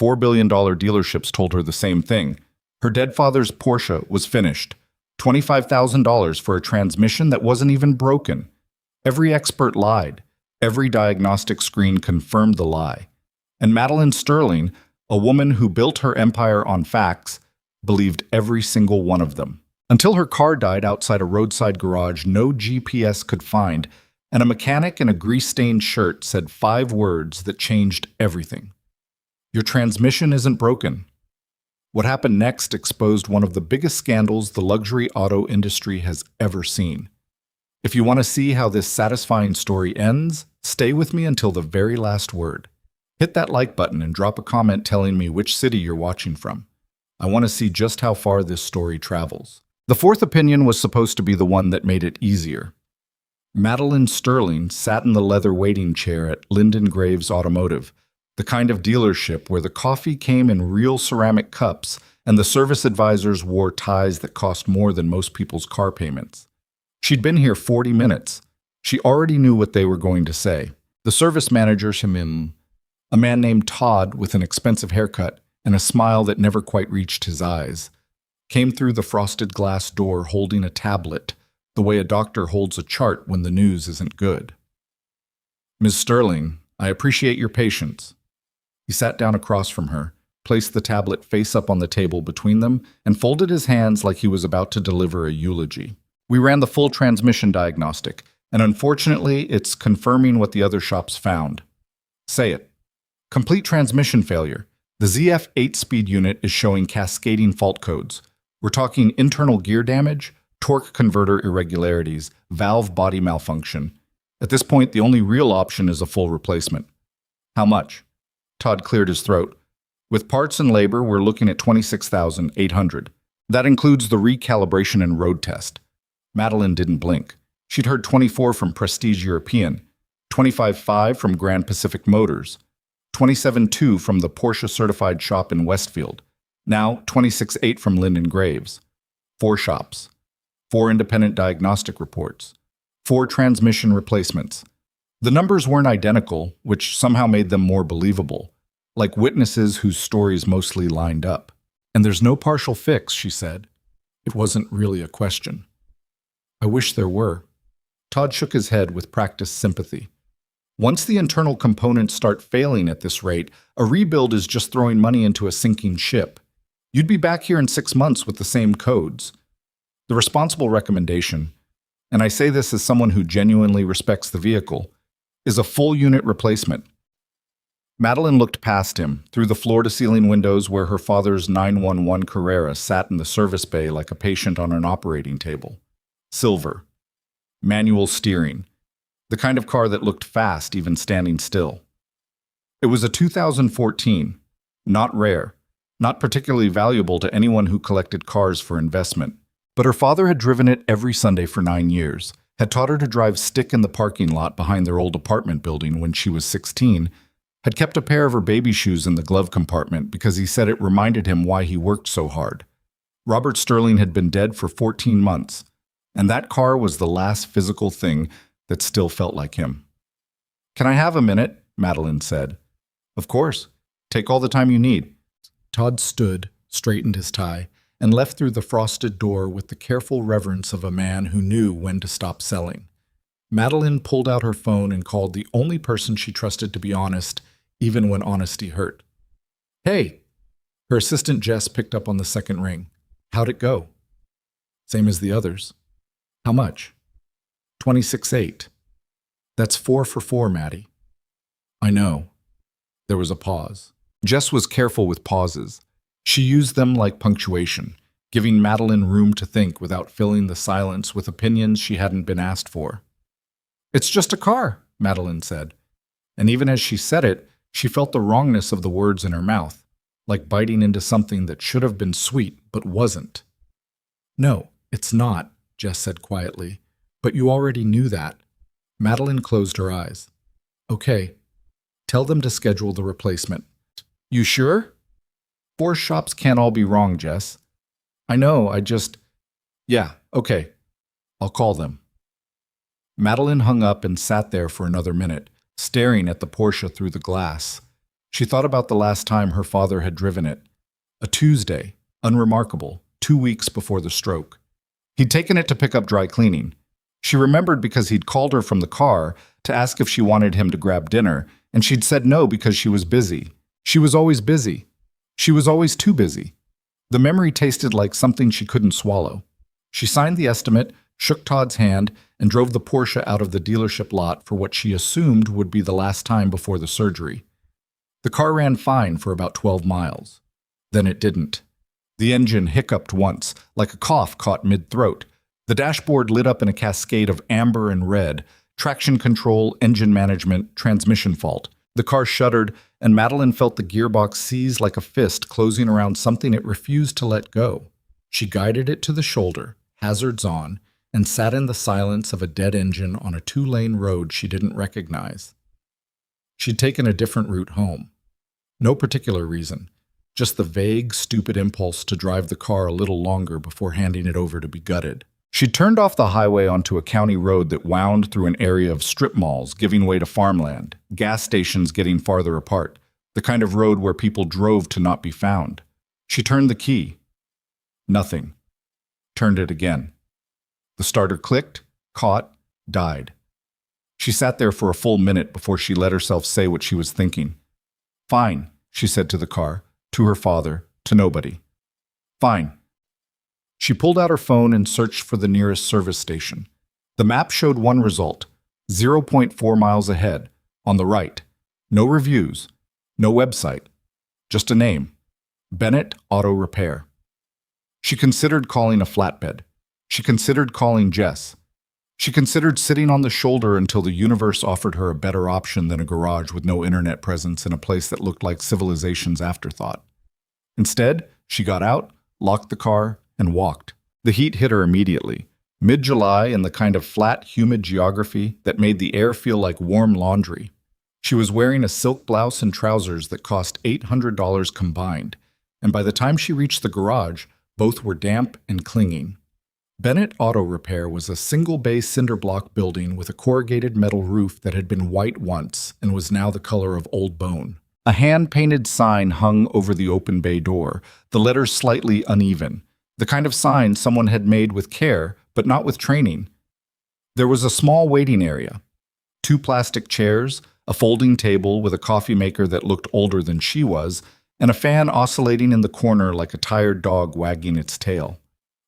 $4 billion dealerships told her the same thing. Her dead father's Porsche was finished. $25,000 for a transmission that wasn't even broken. Every expert lied. Every diagnostic screen confirmed the lie. And Madeline Sterling, a woman who built her empire on facts, believed every single one of them. Until her car died outside a roadside garage no GPS could find, and a mechanic in a grease-stained shirt said 5 words that changed everything. Your transmission isn't broken. What happened next exposed one of the biggest scandals the luxury auto industry has ever seen. If you want to see how this satisfying story ends, stay with me until the very last word. Hit that like button and drop a comment telling me which city you're watching from. I want to see just how far this story travels. The fourth opinion was supposed to be the one that made it easier. Madeline Sterling sat in the leather waiting chair at Lyndon Graves Automotive, the kind of dealership where the coffee came in real ceramic cups and the service advisors wore ties that cost more than most people's car payments. She'd been here 40 minutes. She already knew what they were going to say. The service manager, a man named Todd with an expensive haircut and a smile that never quite reached his eyes, came through the frosted glass door holding a tablet, the way a doctor holds a chart when the news isn't good. Ms. Sterling, I appreciate your patience. He sat down across from her, placed the tablet face up on the table between them, and folded his hands like he was about to deliver a eulogy. We ran the full transmission diagnostic, and unfortunately, it's confirming what the other shops found. Say it. Complete transmission failure. The ZF 8-speed unit is showing cascading fault codes. We're talking internal gear damage, torque converter irregularities, valve body malfunction. At this point, the only real option is a full replacement. How much? Todd cleared his throat. With parts and labor, we're looking at $26,800. That includes the recalibration and road test. Madeline didn't blink. She'd heard 24 from Prestige European, 25.5 from Grand Pacific Motors, 27.2 from the Porsche certified shop in Westfield, now 26.8 from Lyndon Graves. 4 shops, 4 independent diagnostic reports, 4 transmission replacements. The numbers weren't identical, which somehow made them more believable, like witnesses whose stories mostly lined up. And there's no partial fix, she said. It wasn't really a question. I wish there were. Todd shook his head with practiced sympathy. Once the internal components start failing at this rate, a rebuild is just throwing money into a sinking ship. You'd be back here in 6 months with the same codes. The responsible recommendation, and I say this as someone who genuinely respects the vehicle, is a full unit replacement. Madeline looked past him, through the floor-to-ceiling windows where her father's 911 Carrera sat in the service bay like a patient on an operating table. Silver. Manual steering. The kind of car that looked fast even standing still. It was a 2014, not rare, not particularly valuable to anyone who collected cars for investment. But her father had driven it every Sunday for 9 years, had taught her to drive stick in the parking lot behind their old apartment building when she was 16, had kept a pair of her baby shoes in the glove compartment because he said it reminded him why he worked so hard. Robert Sterling had been dead for 14 months, and that car was the last physical thing that still felt like him. "Can I have a minute?" Madeline said. "Of course. Take all the time you need." Todd stood, straightened his tie, and left through the frosted door with the careful reverence of a man who knew when to stop selling. Madeline pulled out her phone and called the only person she trusted to be honest, even when honesty hurt. "Hey!" Her assistant Jess picked up on the second ring. "How'd it go?" "Same as the others." "How much?" 26.8. "That's 4 for 4, Maddie." "I know." There was a pause. Jess was careful with pauses. She used them like punctuation, giving Madeline room to think without filling the silence with opinions she hadn't been asked for. "It's just a car," Madeline said. And even as she said it, she felt the wrongness of the words in her mouth, like biting into something that should have been sweet but wasn't. "No, it's not," Jess said quietly. "But you already knew that." Madeline closed her eyes. "Okay. Tell them to schedule the replacement." "You sure?" 4 shops can't all be wrong, Jess." "I know, Yeah, okay. I'll call them." Madeline hung up and sat there for another minute, staring at the Porsche through the glass. She thought about the last time her father had driven it. A Tuesday, unremarkable, 2 weeks before the stroke. He'd taken it to pick up dry cleaning. She remembered because he'd called her from the car to ask if she wanted him to grab dinner, and she'd said no because she was busy. She was always busy. She was always too busy. The memory tasted like something she couldn't swallow. She signed the estimate, shook Todd's hand, and drove the Porsche out of the dealership lot for what she assumed would be the last time before the surgery. The car ran fine for about 12 miles. Then it didn't. The engine hiccuped once, like a cough caught mid-throat. The dashboard lit up in a cascade of amber and red: traction control, engine management, transmission fault. The car shuddered, and Madeline felt the gearbox seize like a fist closing around something it refused to let go. She guided it to the shoulder, hazards on, and sat in the silence of a dead engine on a 2-lane road she didn't recognize. She'd taken a different route home. No particular reason, just the vague, stupid impulse to drive the car a little longer before handing it over to be gutted. She turned off the highway onto a county road that wound through an area of strip malls giving way to farmland, gas stations getting farther apart, the kind of road where people drove to not be found. She turned the key. Nothing. Turned it again. The starter clicked, caught, died. She sat there for a full minute before she let herself say what she was thinking. Fine, she said to the car, to her father, to nobody. Fine. She pulled out her phone and searched for the nearest service station. The map showed one result, 0.4 miles ahead, on the right. No reviews, no website, just a name, Bennett Auto Repair. She considered calling a flatbed. She considered calling Jess. She considered sitting on the shoulder until the universe offered her a better option than a garage with no internet presence in a place that looked like civilization's afterthought. Instead, she got out, locked the car, and walked. The heat hit her immediately. Mid-July in the kind of flat, humid geography that made the air feel like warm laundry. She was wearing a silk blouse and trousers that cost $800 combined, and by the time she reached the garage, both were damp and clinging. Bennett Auto Repair was a single-bay cinder block building with a corrugated metal roof that had been white once and was now the color of old bone. A hand-painted sign hung over the open bay door, the letters slightly uneven, the kind of sign someone had made with care, but not with training. There was a small waiting area, 2 plastic chairs, a folding table with a coffee maker that looked older than she was, and a fan oscillating in the corner like a tired dog wagging its tail.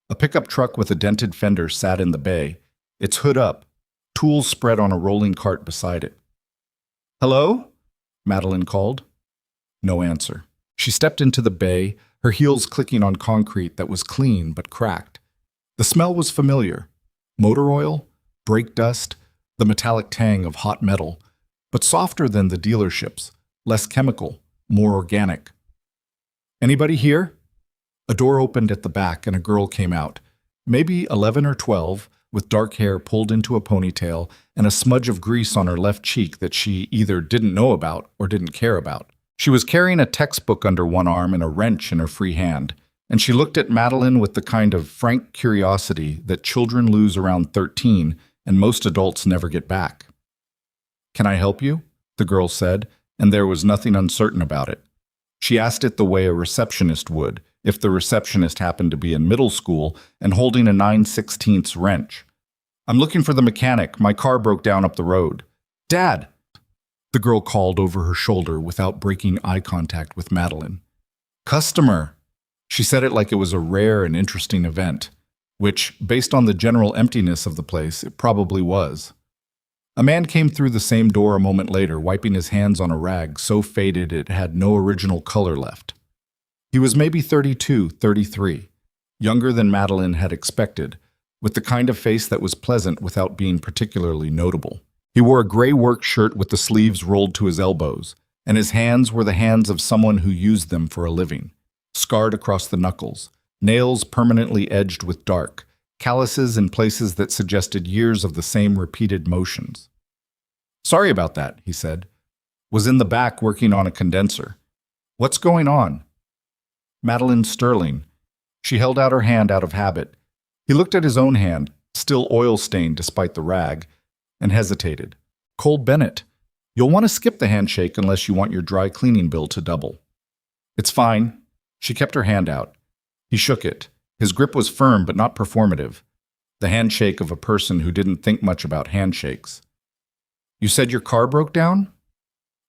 A pickup truck with a dented fender sat in the bay, its hood up, tools spread on a rolling cart beside it. "Hello?" Madeline called. No answer. She stepped into the bay, her heels clicking on concrete that was clean but cracked. The smell was familiar. Motor oil, brake dust, the metallic tang of hot metal, but softer than the dealerships, less chemical, more organic. "Anybody here?" A door opened at the back and a girl came out, maybe 11 or 12, with dark hair pulled into a ponytail and a smudge of grease on her left cheek that she either didn't know about or didn't care about. She was carrying a textbook under one arm and a wrench in her free hand, and she looked at Madeline with the kind of frank curiosity that children lose around 13 and most adults never get back. "Can I help you?" the girl said, and there was nothing uncertain about it. She asked it the way a receptionist would, if the receptionist happened to be in middle school and holding a 9/16 wrench. "I'm looking for the mechanic. My car broke down up the road." "Dad!" the girl called over her shoulder without breaking eye contact with Madeline. "Customer!" She said it like it was a rare and interesting event, which, based on the general emptiness of the place, it probably was. A man came through the same door a moment later, wiping his hands on a rag so faded it had no original color left. He was maybe 32, 33, younger than Madeline had expected, with the kind of face that was pleasant without being particularly notable. He wore a gray work shirt with the sleeves rolled to his elbows, and his hands were the hands of someone who used them for a living, scarred across the knuckles, nails permanently edged with dark, calluses in places that suggested years of the same repeated motions. "Sorry about that," he said. "Was in the back working on a condenser. What's going on?" Madeline Sterling. She held out her hand out of habit. He looked at his own hand, still oil-stained despite the rag, and hesitated. "Cole Bennett. You'll want to skip the handshake unless you want your dry cleaning bill to double. It's fine. She kept her hand out. He shook it. His grip was firm but not performative. The handshake of a person who didn't think much about handshakes. You said your car broke down?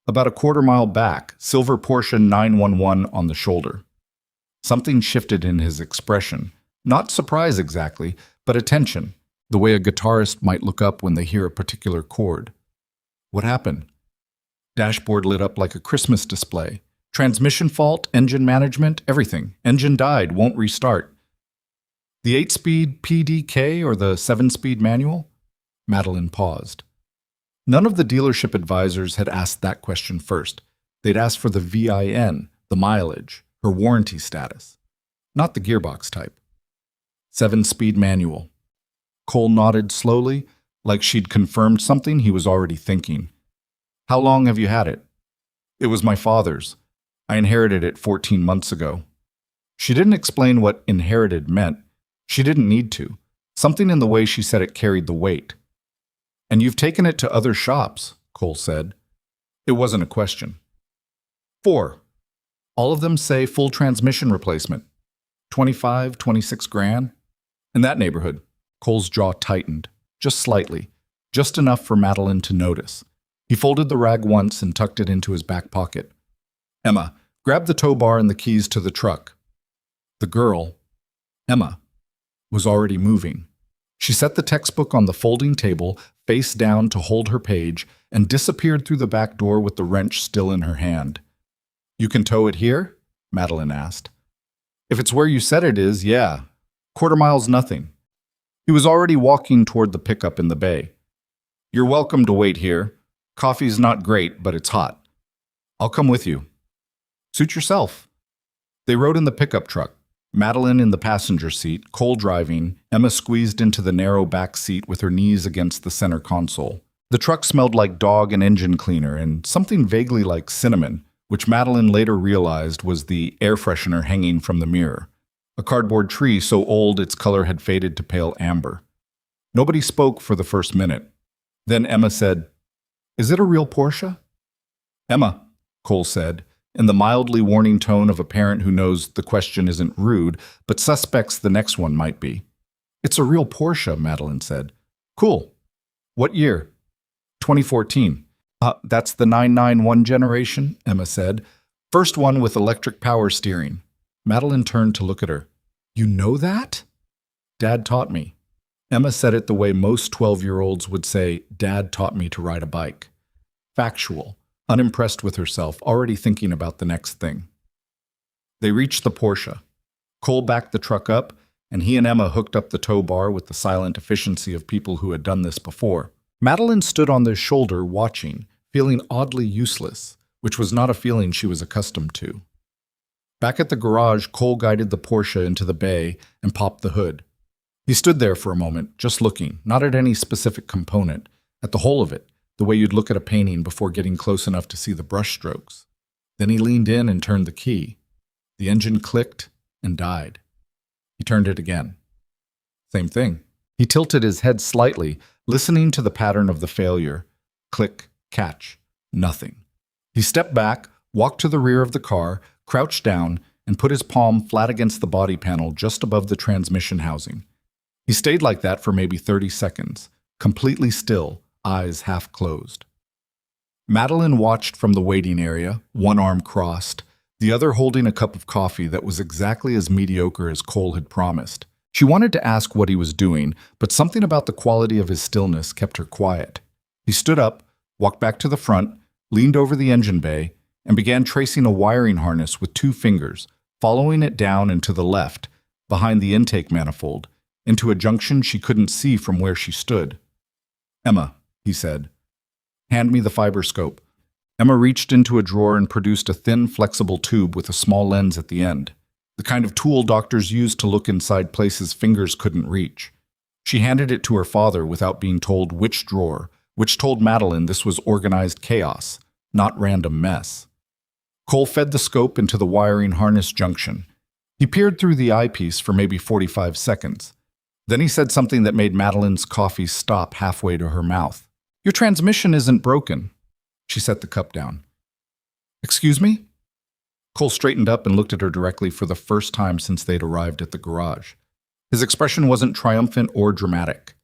About a quarter-mile back, silver Porsche 911 on the shoulder. Something shifted in his expression. Not surprise exactly, but attention, the way a guitarist might look up when they hear a particular chord. What happened? Dashboard lit up like a Christmas display. Transmission fault, engine management, everything. Engine died, won't restart. The 8-speed PDK or the 7-speed manual? Madeline paused. None of the dealership advisors had asked that question first. They'd asked for the VIN, the mileage, her warranty status. Not the gearbox type. 7-speed manual. Cole nodded slowly, like she'd confirmed something he was already thinking. How long have you had it? It was my father's. I inherited it 14 months ago. She didn't explain what inherited meant. She didn't need to. Something in the way she said it carried the weight. And you've taken it to other shops, Cole said. It wasn't a question. 4. All of them say full transmission replacement. 25, 26 grand. In that neighborhood, Cole's jaw tightened, just slightly, just enough for Madeline to notice. He folded the rag once and tucked it into his back pocket. Emma, grab the tow bar and the keys to the truck. The girl, Emma, was already moving. She set the textbook on the folding table, face down to hold her page, and disappeared through the back door with the wrench still in her hand. You can tow it here? Madeline asked. If it's where you said it is, yeah. Quarter mile's nothing. He was already walking toward the pickup in the bay. You're welcome to wait here. Coffee's not great, but it's hot. I'll come with you. Suit yourself. They rode in the pickup truck, Madeline in the passenger seat, Cole driving, Emma squeezed into the narrow back seat with her knees against the center console. The truck smelled like dog and engine cleaner and something vaguely like cinnamon, which Madeline later realized was the air freshener hanging from the mirror. A cardboard tree so old its color had faded to pale amber. Nobody spoke for the first minute. Then Emma said, Is it a real Porsche? Emma, Cole said, in the mildly warning tone of a parent who knows the question isn't rude, but suspects the next one might be. It's a real Porsche, Madeline said. Cool. What year? 2014. That's the 991 generation, Emma said. First one with electric power steering. Madeline turned to look at her. You know that? Dad taught me. Emma said it the way most 12-year-olds would say, Dad taught me to ride a bike. Factual. Unimpressed with herself, already thinking about the next thing. They reached the Porsche. Cole backed the truck up, and he and Emma hooked up the tow bar with the silent efficiency of people who had done this before. Madeline stood on their shoulder watching, feeling oddly useless, which was not a feeling she was accustomed to. Back at the garage, Cole guided the Porsche into the bay and popped the hood. He stood there for a moment, just looking, not at any specific component, at the whole of it, the way you'd look at a painting before getting close enough to see the brushstrokes. Then he leaned in and turned the key. The engine clicked and died. He turned it again. Same thing. He tilted his head slightly, listening to the pattern of the failure. Click, catch, nothing. He stepped back, walked to the rear of the car, crouched down, and put his palm flat against the body panel just above the transmission housing. He stayed like that for maybe 30 seconds, completely still, eyes half closed. Madeline watched from the waiting area, one arm crossed, the other holding a cup of coffee that was exactly as mediocre as Cole had promised. She wanted to ask what he was doing, but something about the quality of his stillness kept her quiet. He stood up, walked back to the front, leaned over the engine bay, and began tracing a wiring harness with 2 fingers, following it down and to the left, behind the intake manifold, into a junction she couldn't see from where she stood. Emma, he said, hand me the fiber scope. Emma reached into a drawer and produced a thin, flexible tube with a small lens at the end, the kind of tool doctors use to look inside places fingers couldn't reach. She handed it to her father without being told which drawer, which told Madeline this was organized chaos, not random mess. Cole fed the scope into the wiring harness junction. He peered through the eyepiece for maybe 45 seconds. Then he said something that made Madeline's coffee stop halfway to her mouth. Your transmission isn't broken. She set the cup down. Excuse me? Cole straightened up and looked at her directly for the first time since they'd arrived at the garage. His expression wasn't triumphant or dramatic.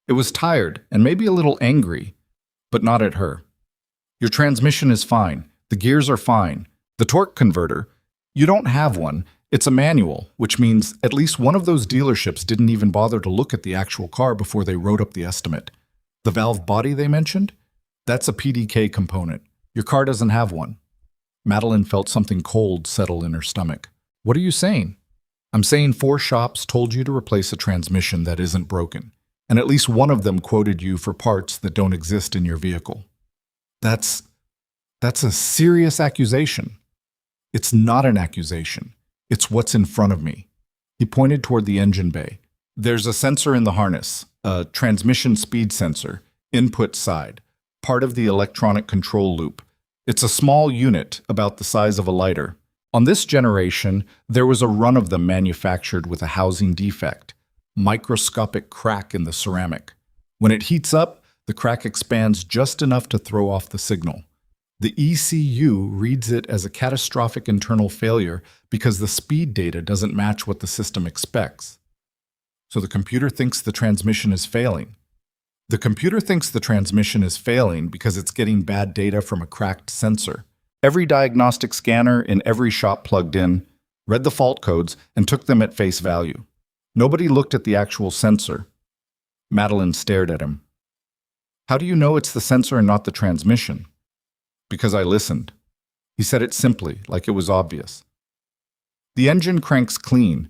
It was tired and maybe a little angry, but not at her. Your transmission is fine. The gears are fine. The torque converter, you don't have one. It's a manual, which means at least one of those dealerships didn't even bother to look at the actual car before they wrote up the estimate. The valve body they mentioned? That's a PDK component. Your car doesn't have one. Madeline felt something cold settle in her stomach. What are you saying? I'm saying 4 shops told you to replace a transmission that isn't broken, and at least one of them quoted you for parts that don't exist in your vehicle. That's a serious accusation. It's not an accusation. It's what's in front of me. He pointed toward the engine bay. There's a sensor in the harness, a transmission speed sensor, input side, part of the electronic control loop. It's a small unit, about the size of a lighter. On this generation, there was a run of them manufactured with a housing defect, microscopic crack in the ceramic. When it heats up, the crack expands just enough to throw off the signal. The ECU reads it as a catastrophic internal failure because the speed data doesn't match what the system expects. So the computer thinks the transmission is failing. The computer thinks the transmission is failing because it's getting bad data from a cracked sensor. Every diagnostic scanner in every shop plugged in, read the fault codes, and took them at face value. Nobody looked at the actual sensor. Madeline stared at him. How do you know it's the sensor and not the transmission? Because I listened. He said it simply, like it was obvious. The engine cranks clean.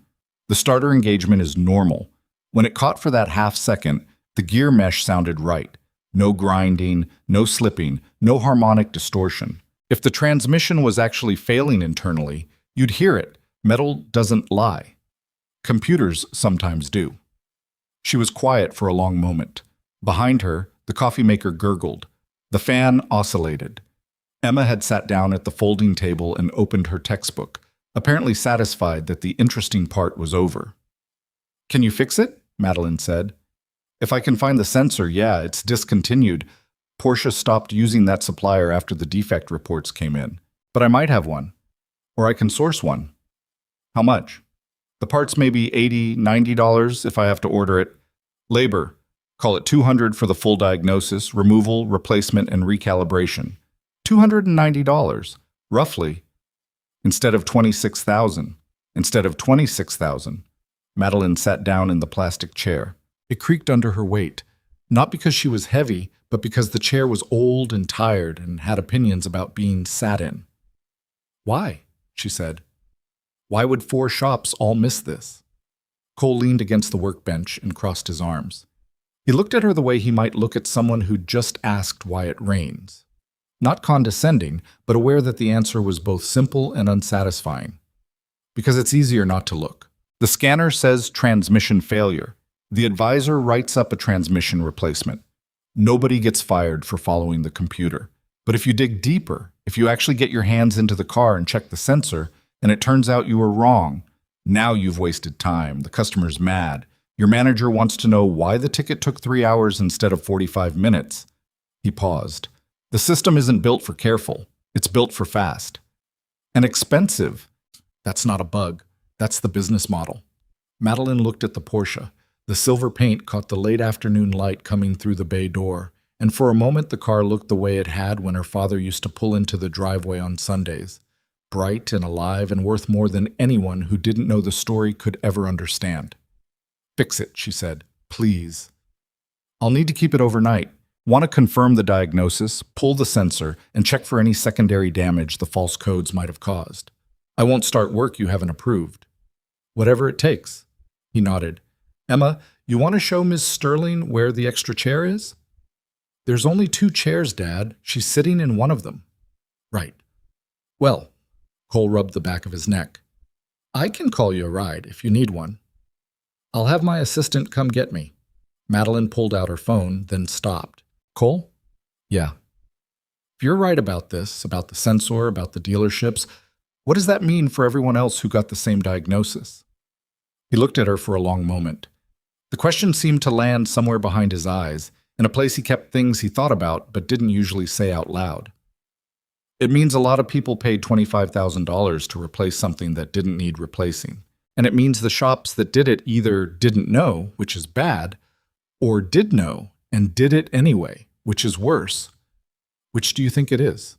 The starter engagement is normal. When it caught for that half second, the gear mesh sounded right. No grinding, no slipping, no harmonic distortion. If the transmission was actually failing internally, you'd hear it. Metal doesn't lie. Computers sometimes do. She was quiet for a long moment. Behind her, the coffee maker gurgled. The fan oscillated. Emma had sat down at the folding table and opened her textbook, apparently satisfied that the interesting part was over. Can you fix it? Madeline said. If I can find the sensor, yeah, it's discontinued. Porsche stopped using that supplier after the defect reports came in. But I might have one. Or I can source one. How much? The parts may be $80, $90 if I have to order it. Labor. Call it $200 for the full diagnosis, removal, replacement, and recalibration. $290, roughly. Instead of $26,000. Instead of $26,000. Madeline sat down in the plastic chair. It creaked under her weight, not because she was heavy, but because the chair was old and tired and had opinions about being sat in. Why? She said. Why would 4 shops all miss this? Cole leaned against the workbench and crossed his arms. He looked at her the way he might look at someone who'd just asked why it rains. Not condescending, but aware that the answer was both simple and unsatisfying. Because it's easier not to look. The scanner says transmission failure. The advisor writes up a transmission replacement. Nobody gets fired for following the computer. But if you dig deeper, if you actually get your hands into the car and check the sensor, and it turns out you were wrong, now you've wasted time. The customer's mad. Your manager wants to know why the ticket took 3 hours instead of 45 minutes. He paused. The system isn't built for careful. It's built for fast. And expensive. That's not a bug. That's the business model. Madeline looked at the Porsche. The silver paint caught the late afternoon light coming through the bay door, and for a moment the car looked the way it had when her father used to pull into the driveway on Sundays. Bright and alive and worth more than anyone who didn't know the story could ever understand. Fix it, she said. Please. I'll need to keep it overnight. Want to confirm the diagnosis, pull the sensor, and check for any secondary damage the false codes might have caused. I won't start work you haven't approved. Whatever it takes. He nodded. Emma, you want to show Miss Sterling where the extra chair is? There's only 2 chairs, Dad. She's sitting in one of them. Right. Well, Cole rubbed the back of his neck. I can call you a ride if you need one. I'll have my assistant come get me. Madeline pulled out her phone, then stopped. Cole? Yeah. If you're right about this, about the sensor, about the dealerships, what does that mean for everyone else who got the same diagnosis? He looked at her for a long moment. The question seemed to land somewhere behind his eyes, in a place he kept things he thought about but didn't usually say out loud. It means a lot of people paid $25,000 to replace something that didn't need replacing. And it means the shops that did it either didn't know, which is bad, or did know and did it anyway, which is worse. Which do you think it is?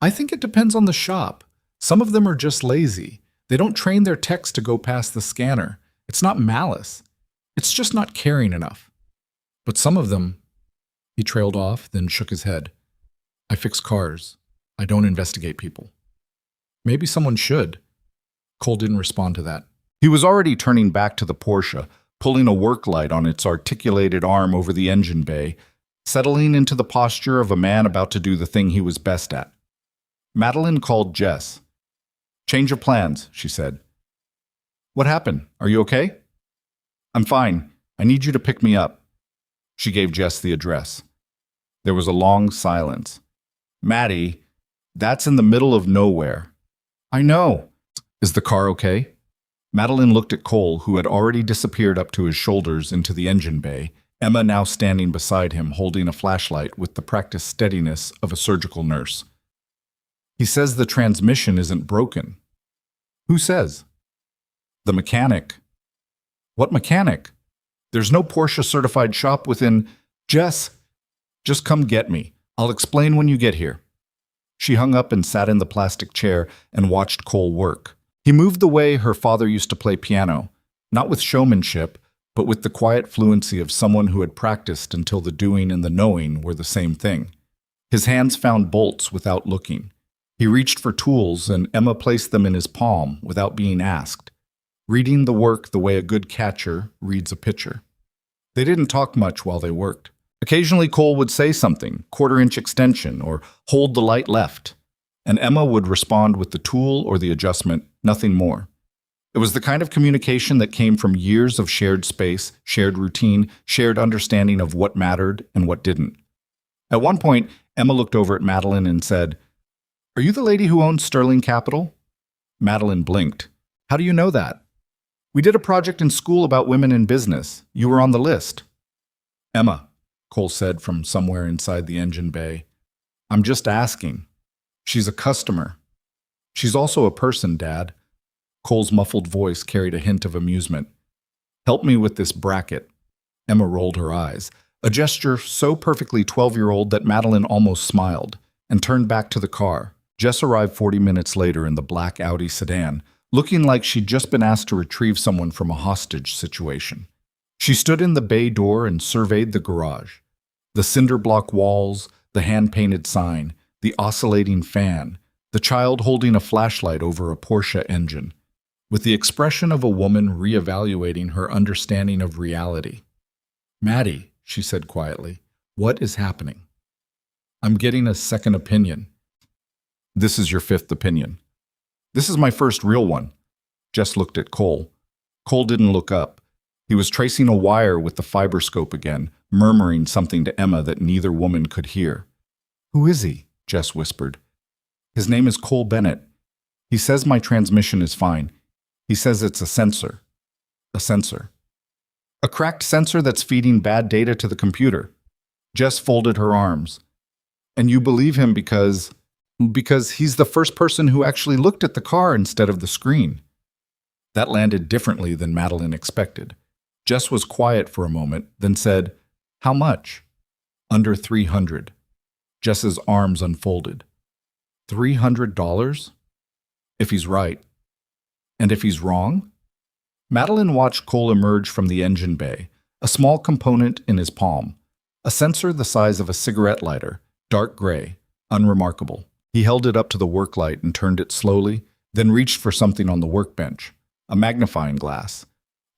I think it depends on the shop. Some of them are just lazy. They don't train their techs to go past the scanner. It's not malice. It's just not caring enough. But some of them, he trailed off, then shook his head. I fix cars. I don't investigate people. Maybe someone should. Cole didn't respond to that. He was already turning back to the Porsche, pulling a work light on its articulated arm over the engine bay, settling into the posture of a man about to do the thing he was best at. Madeline called Jess. "Change of plans," she said. "What happened? Are you okay?" "I'm fine. I need you to pick me up." She gave Jess the address. There was a long silence. "Maddie, that's in the middle of nowhere." "I know." "Is the car okay?" Madeline looked at Cole, who had already disappeared up to his shoulders into the engine bay, Emma now standing beside him holding a flashlight with the practiced steadiness of a surgical nurse. "He says the transmission isn't broken." "Who says?" "The mechanic." "What mechanic? There's no Porsche certified shop within—" "Jess, just come get me. I'll explain when you get here." She hung up and sat in the plastic chair and watched Cole work. He moved the way her father used to play piano, not with showmanship, but with the quiet fluency of someone who had practiced until the doing and the knowing were the same thing. His hands found bolts without looking. He reached for tools, and Emma placed them in his palm without being asked, reading the work the way a good catcher reads a pitcher. They didn't talk much while they worked. Occasionally Cole would say something, quarter-inch extension, or hold the light left, and Emma would respond with the tool or the adjustment, nothing more. It was the kind of communication that came from years of shared space, shared routine, shared understanding of what mattered and what didn't. At one point, Emma looked over at Madeline and said, "Are you the lady who owns Sterling Capital?" Madeline blinked. "How do you know that?" "We did a project in school about women in business. You were on the list." "Emma," Cole said from somewhere inside the engine bay, "I'm just asking. She's a customer. She's also a person, Dad." Cole's muffled voice carried a hint of amusement. "Help me with this bracket." Emma rolled her eyes, a gesture so perfectly 12-year-old that Madeline almost smiled, and turned back to the car. Jess arrived 40 minutes later in the black Audi sedan, looking like she'd just been asked to retrieve someone from a hostage situation. She stood in the bay door and surveyed the garage. The cinder block walls, the hand-painted sign, the oscillating fan, the child holding a flashlight over a Porsche engine, with the expression of a woman reevaluating her understanding of reality. "Maddie," she said quietly, "what is happening?" "I'm getting a second opinion." "This is your fifth opinion." "This is my first real one." Jess looked at Cole. Cole didn't look up. He was tracing a wire with the fiberscope again, murmuring something to Emma that neither woman could hear. "Who is he?" Jess whispered. "His name is Cole Bennett. He says my transmission is fine. He says it's a sensor." "A sensor?" "A cracked sensor that's feeding bad data to the computer." Jess folded her arms. "And you believe him because he's the first person who actually looked at the car instead of the screen." That landed differently than Madeline expected. Jess was quiet for a moment, then said, "How much?" "Under 300. Jess's arms unfolded. $300? If he's right. And if he's wrong? Madeline watched Cole emerge from the engine bay, a small component in his palm, a sensor the size of a cigarette lighter, dark gray, unremarkable. He held it up to the work light and turned it slowly, then reached for something on the workbench, a magnifying glass,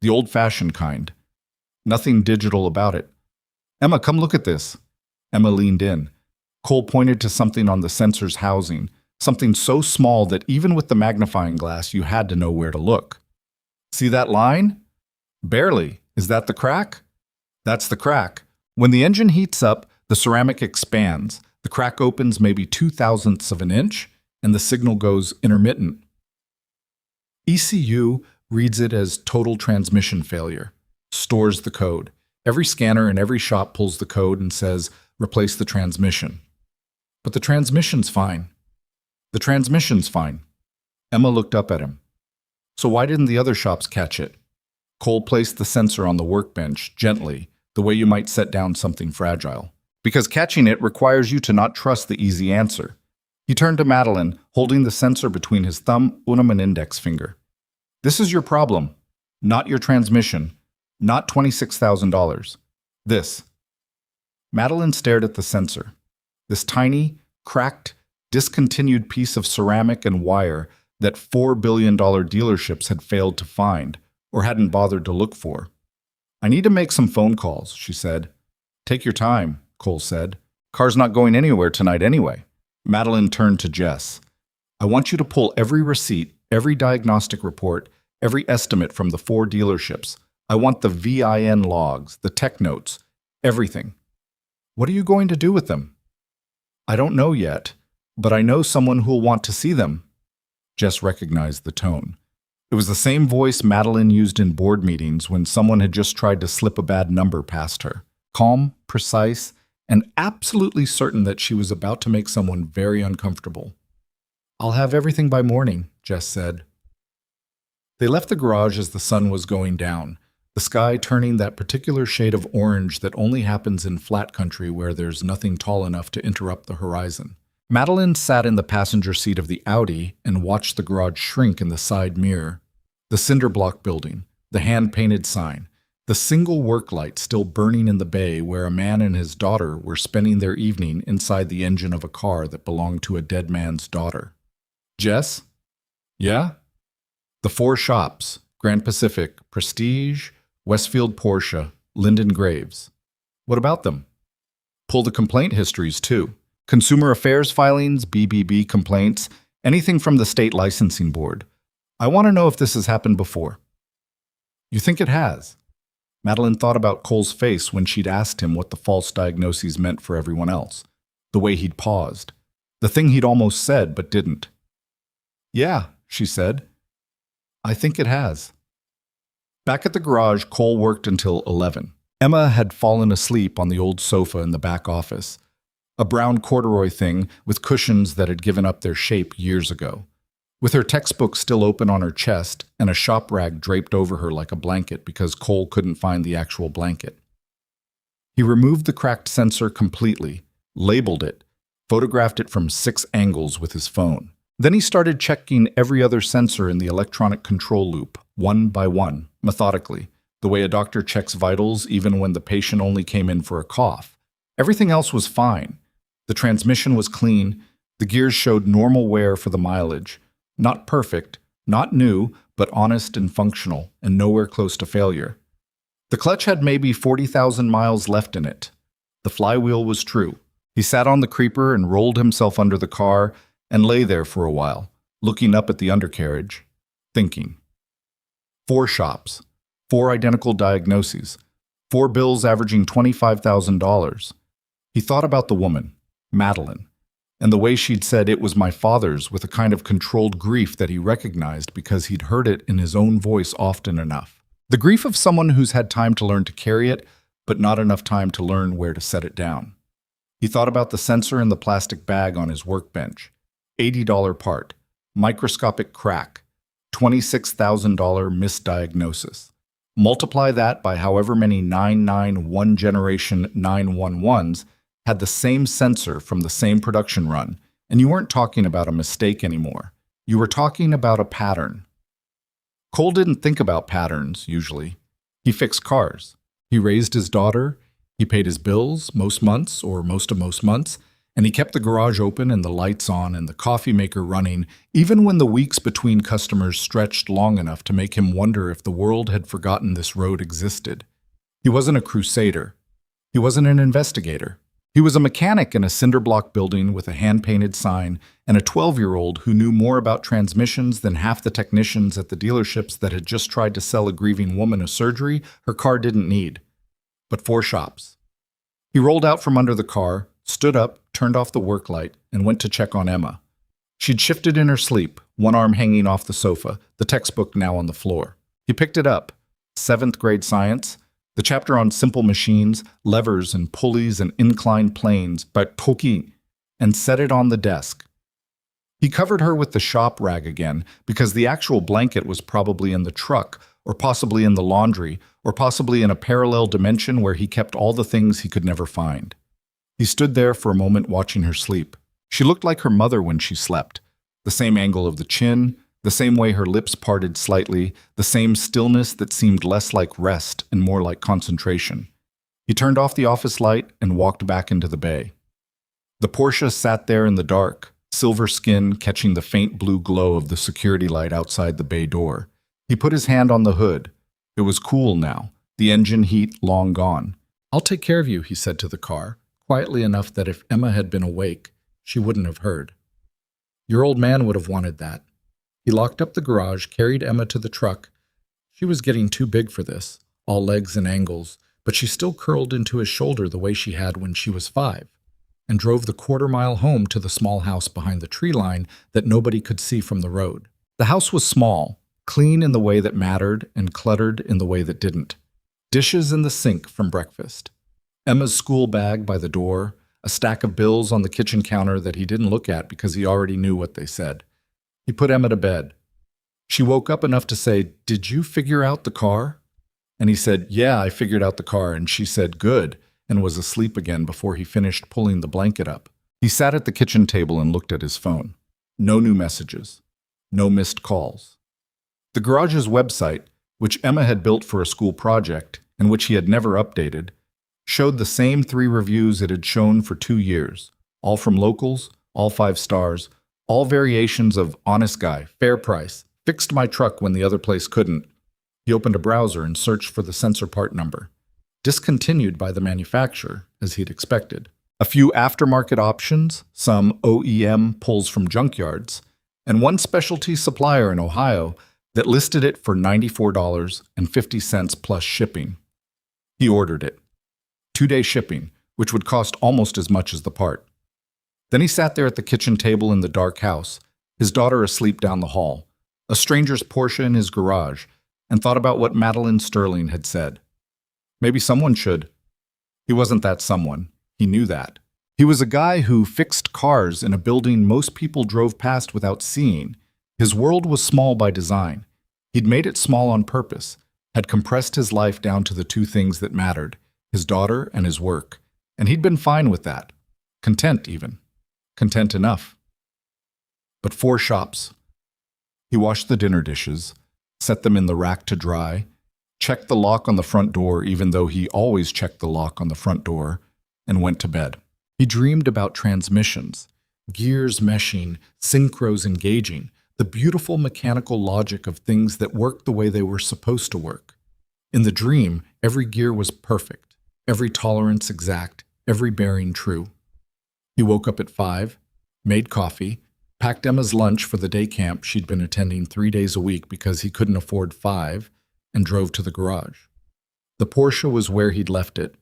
the old-fashioned kind. Nothing digital about it. "Emma, come look at this." Emma leaned in. Cole pointed to something on the sensor's housing, something so small that even with the magnifying glass you had to know where to look. "See that line?" "Barely. Is that the crack?" "That's the crack. When the engine heats up, the ceramic expands. The crack opens maybe 0.02 of an inch, and the signal goes intermittent. ECU reads it as total transmission failure, stores the code. Every scanner in every shop pulls the code and says, replace the transmission. But the transmission's fine. The transmission's fine. Emma looked up at him. So why didn't the other shops catch it? Cole placed the sensor on the workbench, gently, the way you might set down something fragile. Because catching it requires you to not trust the easy answer. He turned to Madeline, holding the sensor between his thumb, and index finger. This is your problem, not your transmission, not $26,000. This. Madeline stared at the sensor. This tiny, cracked, discontinued piece of ceramic and wire that $4 billion dealerships had failed to find or hadn't bothered to look for. I need to make some phone calls, she said. Take your time, Cole said. Car's not going anywhere tonight anyway. Madeline turned to Jess. I want you to pull every receipt, every diagnostic report, every estimate from the 4 dealerships. I want the VIN logs, the tech notes, everything. What are you going to do with them? I don't know yet, but I know someone who'll want to see them. Jess recognized the tone. It was the same voice Madeline used in board meetings when someone had just tried to slip a bad number past her. Calm, precise, and absolutely certain that she was about to make someone very uncomfortable. I'll have everything by morning, Jess said. They left the garage as the sun was going down, the sky turning that particular shade of orange that only happens in flat country where there's nothing tall enough to interrupt the horizon. Madeline sat in the passenger seat of the Audi and watched the garage shrink in the side mirror. The cinder block building, the hand-painted sign, the single work light still burning in the bay where a man and his daughter were spending their evening inside the engine of a car that belonged to a dead man's daughter. Jess? Yeah? The 4 shops, Grand Pacific, Prestige, Westfield Porsche, Linden Graves. What about them? Pull the complaint histories, too. Consumer Affairs filings, BBB complaints, anything from the state licensing board. I want to know if this has happened before. You think it has? Madeline thought about Cole's face when she'd asked him what the false diagnoses meant for everyone else, the way he'd paused, the thing he'd almost said but didn't. Yeah, she said. I think it has. Back at the garage, Cole worked until 11. Emma had fallen asleep on the old sofa in the back office, a brown corduroy thing with cushions that had given up their shape years ago. With her textbook still open on her chest and a shop rag draped over her like a blanket because Cole couldn't find the actual blanket. He removed the cracked sensor completely, labeled it, photographed it from 6 angles with his phone. Then he started checking every other sensor in the electronic control loop, one by one, methodically, the way a doctor checks vitals even when the patient only came in for a cough. Everything else was fine. The transmission was clean, the gears showed normal wear for the mileage. Not perfect, not new, but honest and functional, and nowhere close to failure. The clutch had maybe 40,000 miles left in it. The flywheel was true. He sat on the creeper and rolled himself under the car and lay there for a while, looking up at the undercarriage, thinking. 4 shops, 4 identical diagnoses, 4 bills averaging $25,000. He thought about the woman, Madeline, and the way she'd said it was my father's with a kind of controlled grief that he recognized because he'd heard it in his own voice often enough. The grief of someone who's had time to learn to carry it, but not enough time to learn where to set it down. He thought about the sensor in the plastic bag on his workbench. $80 part, microscopic crack, $26,000 misdiagnosis. Multiply that by however many 991 generation 911s had the same sensor from the same production run, and you weren't talking about a mistake anymore. You were talking about a pattern. Cole didn't think about patterns, usually. He fixed cars. He raised his daughter. He paid his bills most months, or most of most months, and he kept the garage open and the lights on and the coffee maker running, even when the weeks between customers stretched long enough to make him wonder if the world had forgotten this road existed. He wasn't a crusader. He wasn't an investigator. He was a mechanic in a cinder block building with a hand-painted sign and a 12-year-old who knew more about transmissions than half the technicians at the dealerships that had just tried to sell a grieving woman a surgery her car didn't need. But 4 shops. He rolled out from under the car, stood up, turned off the work light, and went to check on Emma. She'd shifted in her sleep, one arm hanging off the sofa, the textbook now on the floor. He picked it up, 7th grade science, the chapter on simple machines, levers and pulleys and inclined planes by Toki, and set it on the desk. He He covered her with the shop rag again because the actual blanket was probably in the truck, or possibly in the laundry, or possibly in a parallel dimension where he kept all the things he could never find. He stood there for a moment watching her sleep. She looked like her mother when she slept. The same angle of the chin, the same way her lips parted slightly, the same stillness that seemed less like rest and more like concentration. He turned off the office light and walked back into the bay. The Porsche sat there in the dark, silver skin catching the faint blue glow of the security light outside the bay door. He put his hand on the hood. It was cool now, the engine heat long gone. "I'll take care of you," he said to the car, quietly enough that if Emma had been awake, she wouldn't have heard. Your old man would have wanted that. He locked up the garage, carried Emma to the truck. She was getting too big for this, all legs and angles, but she still curled into his shoulder the way she had when she was 5, and drove the quarter-mile home to the small house behind the tree line that nobody could see from the road. The house was small, clean in the way that mattered and cluttered in the way that didn't. Dishes in the sink from breakfast. Emma's school bag by the door, a stack of bills on the kitchen counter that he didn't look at because he already knew what they said. He put Emma to bed. She woke up enough to say, "Did you figure out the car?" And he said, "Yeah, I figured out the car." And she said, "Good," and was asleep again before he finished pulling the blanket up. He sat at the kitchen table and looked at his phone. No new messages. No missed calls. The garage's website, which Emma had built for a school project and which he had never updated, showed the same 3 reviews it had shown for 2 years, all from locals, all 5 stars, all variations of honest guy, fair price, fixed my truck when the other place couldn't. He opened a browser and searched for the sensor part number. Discontinued by the manufacturer, as he'd expected. A few aftermarket options, some OEM pulls from junkyards, and one specialty supplier in Ohio that listed it for $94.50 plus shipping. He ordered it. 2-day shipping, which would cost almost as much as the part. Then he sat there at the kitchen table in the dark house, his daughter asleep down the hall, a stranger's Porsche in his garage, and thought about what Madeline Sterling had said. Maybe someone should. He wasn't that someone. He knew that. He was a guy who fixed cars in a building most people drove past without seeing. His world was small by design. He'd made it small on purpose, had compressed his life down to the 2 things that mattered, his daughter and his work, and he'd been fine with that. Content, even. Content enough. But 4 shops. He washed the dinner dishes, set them in the rack to dry, checked the lock on the front door even though he always checked the lock on the front door, and went to bed. He dreamed about transmissions, gears meshing, synchros engaging, the beautiful mechanical logic of things that worked the way they were supposed to work. In the dream, every gear was perfect, every tolerance exact, every bearing true. He woke up at 5, made coffee, packed Emma's lunch for the day camp she'd been attending 3 days a week because he couldn't afford 5, and drove to the garage. The Porsche was where he'd left it.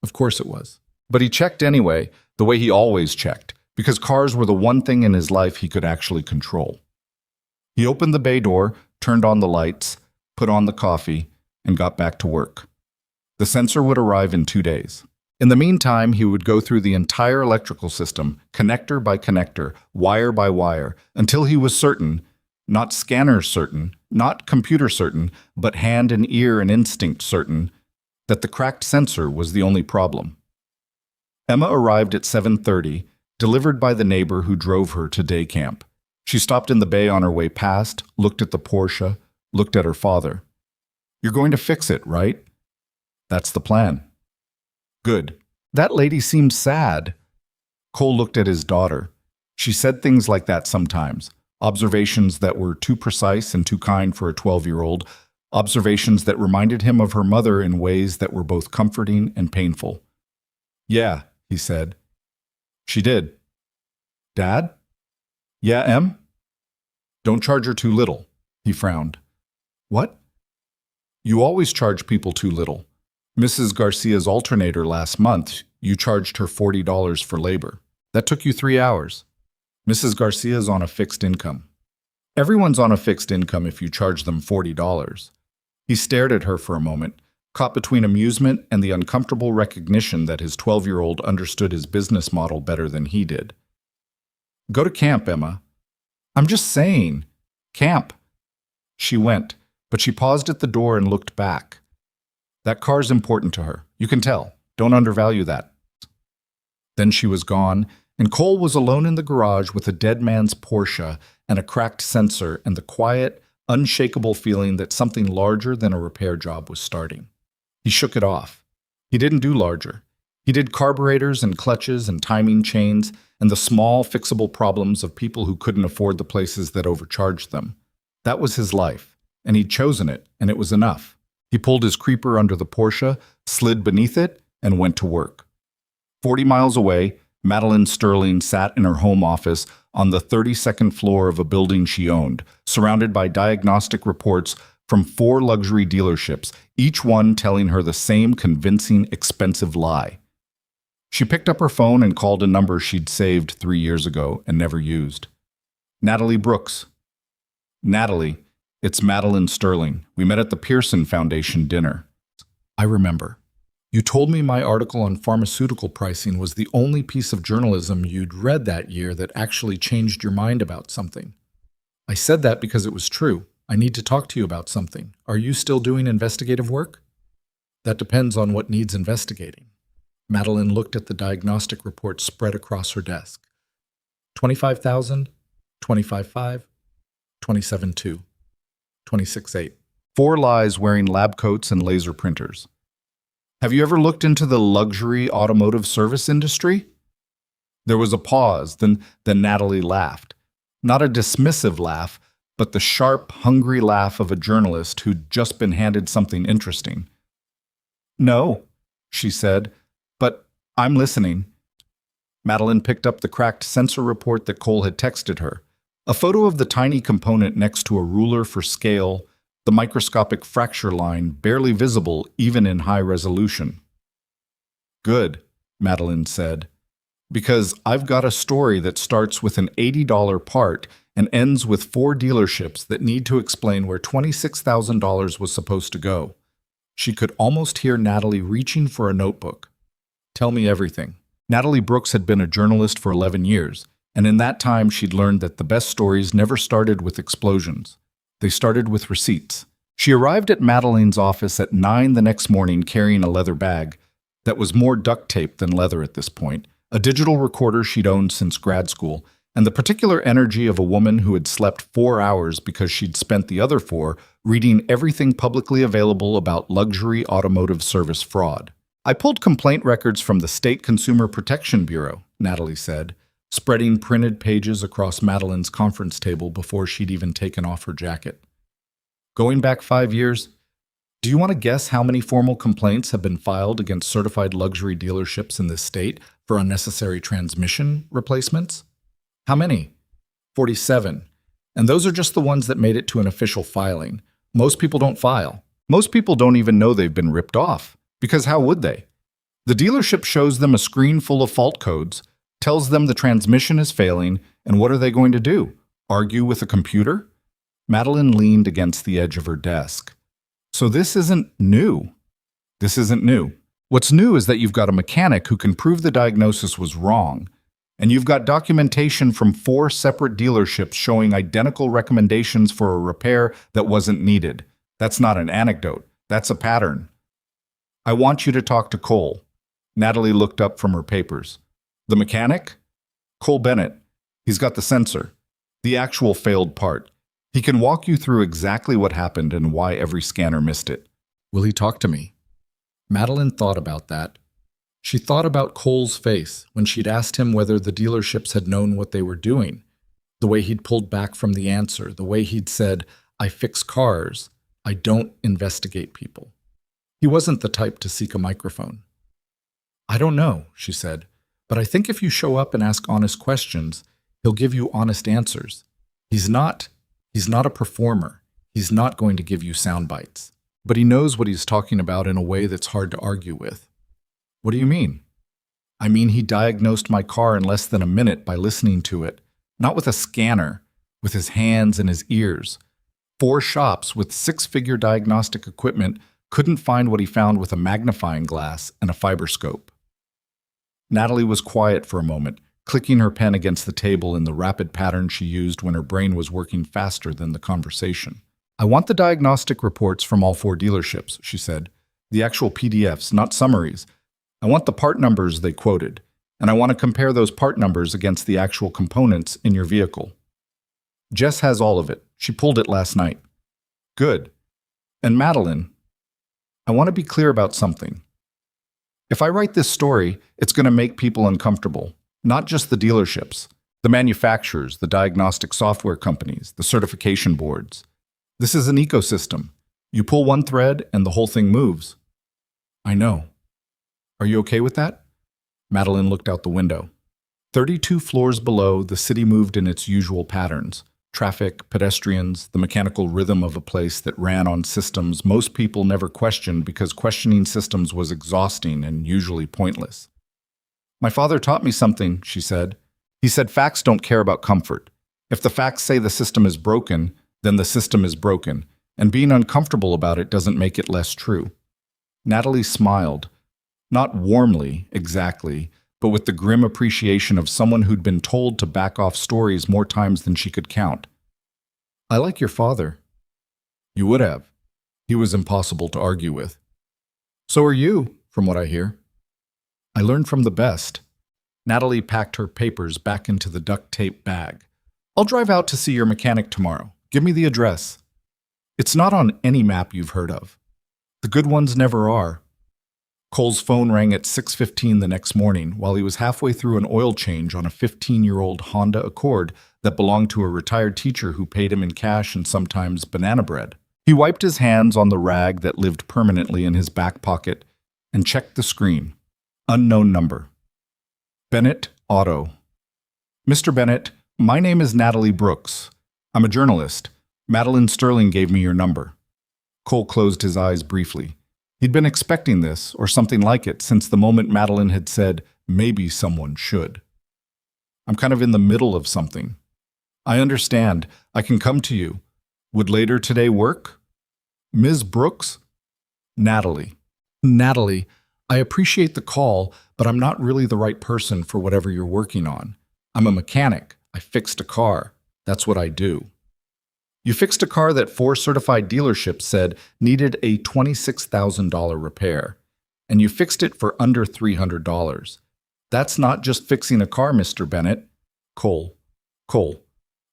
Of course it was. But he checked anyway, the way he always checked, because cars were the one thing in his life he could actually control. He opened the bay door, turned on the lights, put on the coffee, and got back to work. The sensor would arrive in 2 days. In the meantime, he would go through the entire electrical system, connector by connector, wire by wire, until he was certain, not scanner certain, not computer certain, but hand and ear and instinct certain, that the cracked sensor was the only problem. Emma arrived at 7:30, delivered by the neighbor who drove her to day camp. She stopped in the bay on her way past, looked at the Porsche, looked at her father. "You're going to fix it, right?" "That's the plan." "Good. That lady seems sad." Cole looked at his daughter. She said things like that sometimes, observations that were too precise and too kind for a 12-year-old, observations that reminded him of her mother in ways that were both comforting and painful. "Yeah," he said. "She did." "Dad?" "Yeah, Em?" "Don't charge her too little." He frowned. "What?" "You always charge people too little. Mrs. Garcia's alternator last month, you charged her $40 for labor. That took you 3 hours. Mrs. Garcia's on a fixed income. Everyone's on a fixed income if you charge them $40. He stared at her for a moment, caught between amusement and the uncomfortable recognition that his 12-year-old understood his business model better than he did. "Go to camp, Emma. I'm just saying. Camp. She went, but she paused at the door and looked back. That car's important to her. You can tell. Don't undervalue that. Then she was gone, and Cole was alone in the garage with a dead man's Porsche and a cracked sensor and the quiet, unshakable feeling that something larger than a repair job was starting. He shook it off. He didn't do larger. He did carburetors and clutches and timing chains and the small, fixable problems of people who couldn't afford the places that overcharged them. That was his life, and he'd chosen it, and it was enough. He pulled his creeper under the Porsche, slid beneath it, and went to work. 40 miles away, Madeline Sterling sat in her home office on the 32nd floor of a building she owned, surrounded by diagnostic reports from 4 luxury dealerships, each one telling her the same convincing, expensive lie. She picked up her phone and called a number she'd saved 3 years ago and never used. Natalie Brooks. Natalie, it's Madeline Sterling. We met at the Pearson Foundation dinner. I remember. You told me my article on pharmaceutical pricing was the only piece of journalism you'd read that year that actually changed your mind about something. I said that because it was true. I need to talk to you about something. Are you still doing investigative work? That depends on what needs investigating. Madeline looked at the diagnostic report spread across her desk. 25,000, 25.5, 27.2, 26.8. 4 lies wearing lab coats and laser printers. Have you ever looked into the luxury automotive service industry? There was a pause, then Natalie laughed. Not a dismissive laugh, but the sharp, hungry laugh of a journalist who'd just been handed something interesting. No, she said, but I'm listening. Madeline picked up the cracked sensor report that Cole had texted her. A photo of the tiny component next to a ruler for scale, the microscopic fracture line barely visible even in high resolution. Good, Madeline said, because I've got a story that starts with an $80 part and ends with 4 dealerships that need to explain where $26,000 was supposed to go. She could almost hear Natalie reaching for a notebook. Tell me everything. Natalie Brooks had been a journalist for 11 years, and in that time she'd learned that the best stories never started with explosions. They started with receipts. She arrived at Madeline's office at 9 the next morning carrying a leather bag that was more duct tape than leather at this point, a digital recorder she'd owned since grad school, and the particular energy of a woman who had slept 4 hours because she'd spent the other 4 reading everything publicly available about luxury automotive service fraud. I pulled complaint records from the State Consumer Protection Bureau, Natalie said, spreading printed pages across Madeline's conference table before she'd even taken off her jacket. Going back 5 years, do you want to guess how many formal complaints have been filed against certified luxury dealerships in this state for unnecessary transmission replacements? How many? 47. And those are just the ones that made it to an official filing. Most people don't file. Most people don't even know they've been ripped off. Because how would they? The dealership shows them a screen full of fault codes, tells them the transmission is failing, and what are they going to do? Argue with a computer? Madeline leaned against the edge of her desk. So this isn't new. This isn't new. What's new is that you've got a mechanic who can prove the diagnosis was wrong, and you've got documentation from 4 separate dealerships showing identical recommendations for a repair that wasn't needed. That's not an anecdote. That's a pattern. I want you to talk to Cole. Natalie looked up from her papers. The mechanic? Cole Bennett. He's got the sensor, the actual failed part. He can walk you through exactly what happened and why every scanner missed it. Will he talk to me? Madeline thought about that. She thought about Cole's face when she'd asked him whether the dealerships had known what they were doing, the way he'd pulled back from the answer, the way he'd said, I fix cars, I don't investigate people. He wasn't the type to seek a microphone. I don't know, she said, but I think if you show up and ask honest questions, he'll give you honest answers. He's not a performer. He's not going to give you sound bites. But he knows what he's talking about in a way that's hard to argue with. What do you mean? I mean, he diagnosed my car in less than a minute by listening to it, not with a scanner, with his hands and his ears. 4 shops with 6-figure diagnostic equipment couldn't find what he found with a magnifying glass and a fiberscope. Natalie was quiet for a moment, clicking her pen against the table in the rapid pattern she used when her brain was working faster than the conversation. "I want the diagnostic reports from all 4 dealerships," she said. "The actual PDFs, not summaries. I want the part numbers they quoted, and I want to compare those part numbers against the actual components in your vehicle." "Jess has all of it. She pulled it last night." "Good. And Madeline, I want to be clear about something. If I write this story, it's going to make people uncomfortable. Not just the dealerships, the manufacturers, the diagnostic software companies, the certification boards. This is an ecosystem. You pull one thread and the whole thing moves." "I know. Are you okay with that?" Madeline looked out the window. 32 floors below, the city moved in its usual patterns. Traffic, pedestrians, the mechanical rhythm of a place that ran on systems most people never questioned because questioning systems was exhausting and usually pointless. "My father taught me something," she said. "He said facts don't care about comfort. If the facts say the system is broken, then the system is broken, and being uncomfortable about it doesn't make it less true." Natalie smiled. Not warmly, exactly, but with the grim appreciation of someone who'd been told to back off stories more times than she could count. "I like your father." "You would have." He was impossible to argue with. "So are you, from what I hear." "I learned from the best." Natalie packed her papers back into the duct tape bag. "I'll drive out to see your mechanic tomorrow. Give me the address." "It's not on any map you've heard of." "The good ones never are." Cole's phone rang at 6:15 the next morning while he was halfway through an oil change on a 15-year-old Honda Accord that belonged to a retired teacher who paid him in cash and sometimes banana bread. He wiped his hands on the rag that lived permanently in his back pocket and checked the screen. Unknown number. "Bennett Auto." "Mr. Bennett, my name is Natalie Brooks. I'm a journalist. Madeline Sterling gave me your number." Cole closed his eyes briefly. He'd been expecting this, or something like it, since the moment Madeline had said, "Maybe someone should." "I'm kind of in the middle of something." "I understand. I can come to you. Would later today work?" "Ms. Brooks?" "Natalie." "Natalie, I appreciate the call, but I'm not really the right person for whatever you're working on. I'm a mechanic. I fixed a car. That's what I do." "You fixed a car that 4 certified dealerships said needed a $26,000 repair, and you fixed it for under $300. That's not just fixing a car, Mr. Bennett." Cole.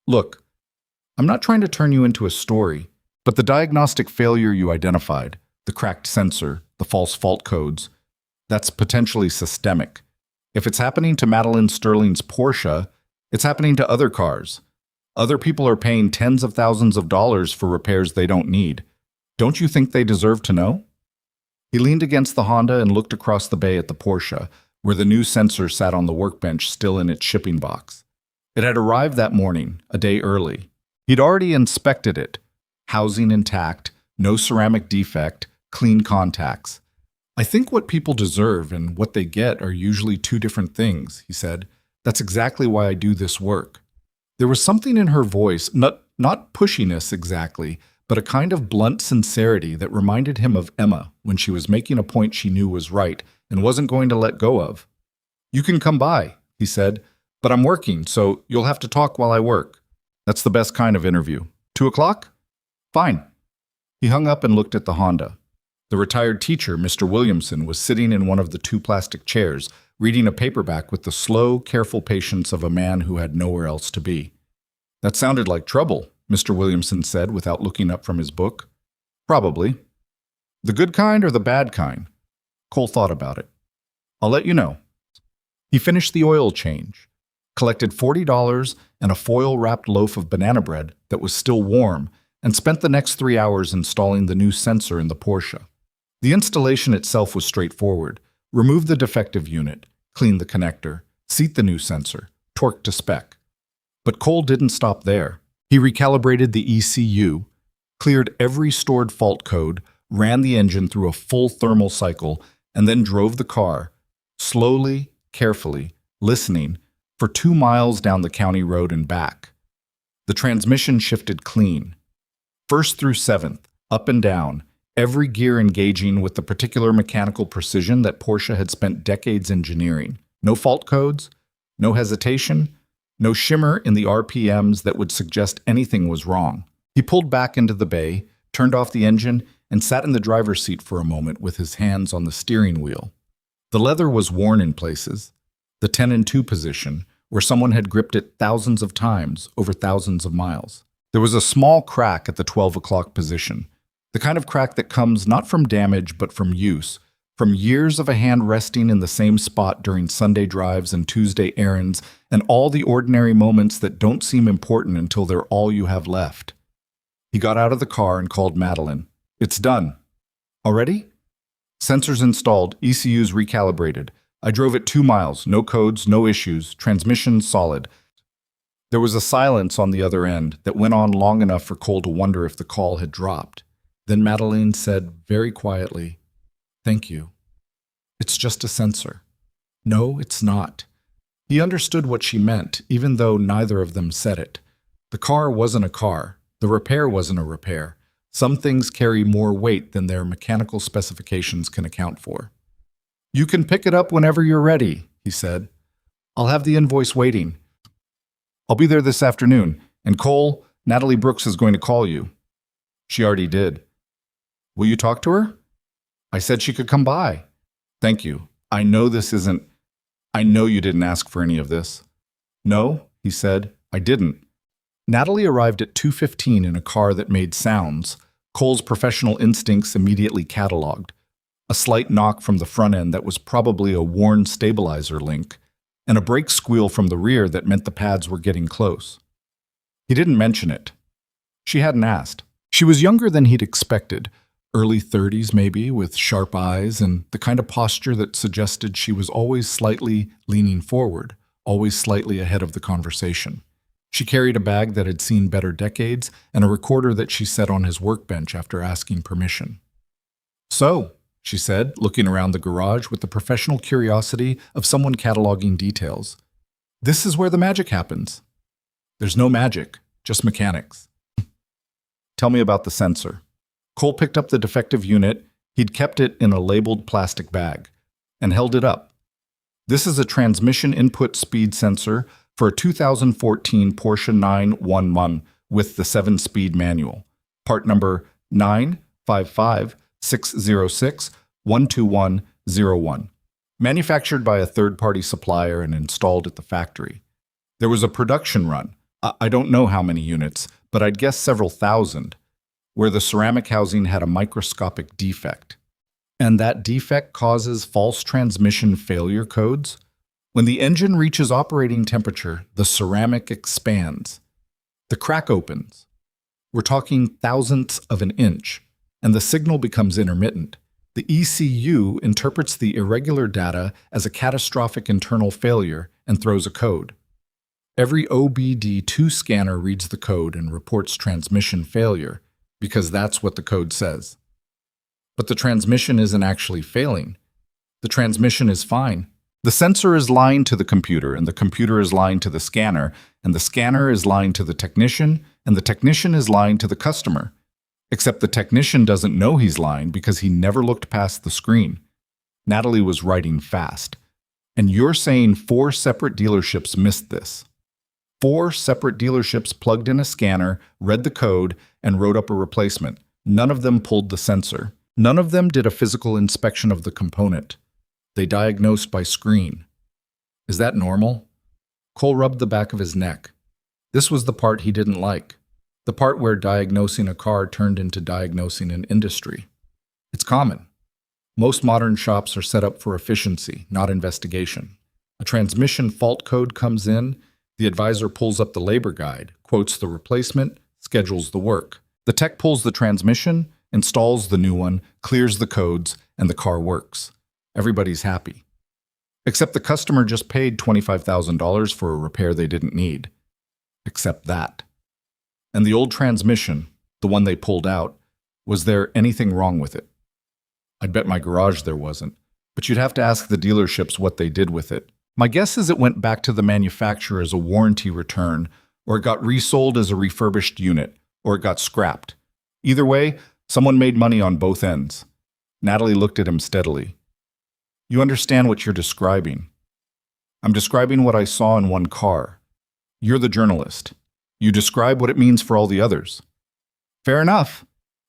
"Look, I'm not trying to turn you into a story, but the diagnostic failure you identified, the cracked sensor, the false fault codes, that's potentially systemic. If it's happening to Madeline Sterling's Porsche, it's happening to other cars. Other people are paying tens of thousands of dollars for repairs they don't need. Don't you think they deserve to know?" He leaned against the Honda and looked across the bay at the Porsche, where the new sensor sat on the workbench still in its shipping box. It had arrived that morning, a day early. He'd already inspected it. Housing intact, no ceramic defect, clean contacts. "I think what people deserve and what they get are usually 2 different things," he said. "That's exactly why I do this work." There was something in her voice, not pushiness exactly, but a kind of blunt sincerity that reminded him of Emma when she was making a point she knew was right and wasn't going to let go of. "You can come by," he said, "but I'm working, so you'll have to talk while I work. That's the best kind of interview. 2 o'clock? Fine." He hung up and looked at the Honda. The retired teacher, Mr. Williamson, was sitting in one of the 2 plastic chairs, reading a paperback with the slow, careful patience of a man who had nowhere else to be. "That sounded like trouble," Mr. Williamson said without looking up from his book. "Probably." "The good kind or the bad kind?" Cole thought about it. "I'll let you know." He finished the oil change, collected $40 and a foil-wrapped loaf of banana bread that was still warm, and spent the next 3 hours installing the new sensor in the Porsche. The installation itself was straightforward. Remove the defective unit, clean the connector, seat the new sensor, torque to spec. But Cole didn't stop there. He recalibrated the ECU, cleared every stored fault code, ran the engine through a full thermal cycle, and then drove the car, slowly, carefully, listening, for 2 miles down the county road and back. The transmission shifted clean. 1st through 7th, up and down, every gear engaging with the particular mechanical precision that Porsche had spent decades engineering. No fault codes, No hesitation, no shimmer in the RPMs that would suggest anything was wrong. He pulled back into the bay, turned off the engine, and sat in the driver's seat for a moment with his hands on the steering wheel. The leather was worn in places, the 10 and 2 position, where someone had gripped it thousands of times over thousands of miles. There was a small crack at the 12 o'clock position, the kind of crack that comes not from damage but from use, from years of a hand resting in the same spot during Sunday drives and Tuesday errands, and all the ordinary moments that don't seem important until they're all you have left. He got out of the car and called Madeline. "It's done." "Already?" "Sensors installed, ECUs recalibrated. I drove it 2 miles, no codes, no issues, transmission solid." There was a silence on the other end that went on long enough for Cole to wonder if the call had dropped. Then Madeline said very quietly, "Thank you. It's just a sensor." "No, it's not." He understood what she meant, even though neither of them said it. The car wasn't a car. The repair wasn't a repair. Some things carry more weight than their mechanical specifications can account for. "You can pick it up whenever you're ready," he said. "I'll have the invoice waiting. I'll be there this afternoon. And Cole, Natalie Brooks is going to call you." "She already did." "Will you talk to her?" "I said she could come by." "Thank you. I know you didn't ask for any of this." "No," he said, "I didn't." Natalie arrived at 2:15 in a car that made sounds. Cole's professional instincts immediately cataloged. A slight knock from the front end that was probably a worn stabilizer link, and a brake squeal from the rear that meant the pads were getting close. He didn't mention it. She hadn't asked. She was younger than he'd expected, early 30s maybe, with sharp eyes and the kind of posture that suggested she was always slightly leaning forward, always slightly ahead of the conversation. She carried a bag that had seen better decades and a recorder that she set on his workbench after asking permission. "So," she said, looking around the garage with the professional curiosity of someone cataloging details, "this is where the magic happens." "There's no magic, just mechanics." "Tell me about the sensor." Cole picked up the defective unit. He'd kept it in a labeled plastic bag and held it up. "This is a transmission input speed sensor for a 2014 Porsche 911 with the 7-speed manual. Part number 955-606-12101. Manufactured by a third-party supplier and installed at the factory. There was a production run, I don't know how many units, but I'd guess several thousand, where the ceramic housing had a microscopic defect. And that defect causes false transmission failure codes? When the engine reaches operating temperature, the ceramic expands. The crack opens. We're talking thousandths of an inch, and the signal becomes intermittent. The ECU interprets the irregular data as a catastrophic internal failure and throws a code. Every OBD2 scanner reads the code and reports transmission failure, because that's what the code says. But the transmission isn't actually failing. The transmission is fine. The sensor is lying to the computer, and the computer is lying to the scanner, and the scanner is lying to the technician, and the technician is lying to the customer. Except the technician doesn't know he's lying because he never looked past the screen. Natalie was writing fast. And you're saying 4 separate dealerships missed this. 4 separate dealerships plugged in a scanner, read the code, and wrote up a replacement. None of them pulled the sensor. None of them did a physical inspection of the component. They diagnosed by screen. Is that normal? Cole rubbed the back of his neck. This was the part he didn't like. The part where diagnosing a car turned into diagnosing an industry. It's common. Most modern shops are set up for efficiency, not investigation. A transmission fault code comes in, the advisor pulls up the labor guide, quotes the replacement, schedules the work. The tech pulls the transmission, installs the new one, clears the codes, and the car works. Everybody's happy. Except the customer just paid $25,000 for a repair they didn't need. Except that. And the old transmission, the one they pulled out, was there anything wrong with it? I'd bet my garage there wasn't, but you'd have to ask the dealerships what they did with it. My guess is it went back to the manufacturer as a warranty return, or it got resold as a refurbished unit, or it got scrapped. Either way, someone made money on both ends. Natalie looked at him steadily. You understand what you're describing. I'm describing what I saw in one car. You're the journalist. You describe what it means for all the others. Fair enough.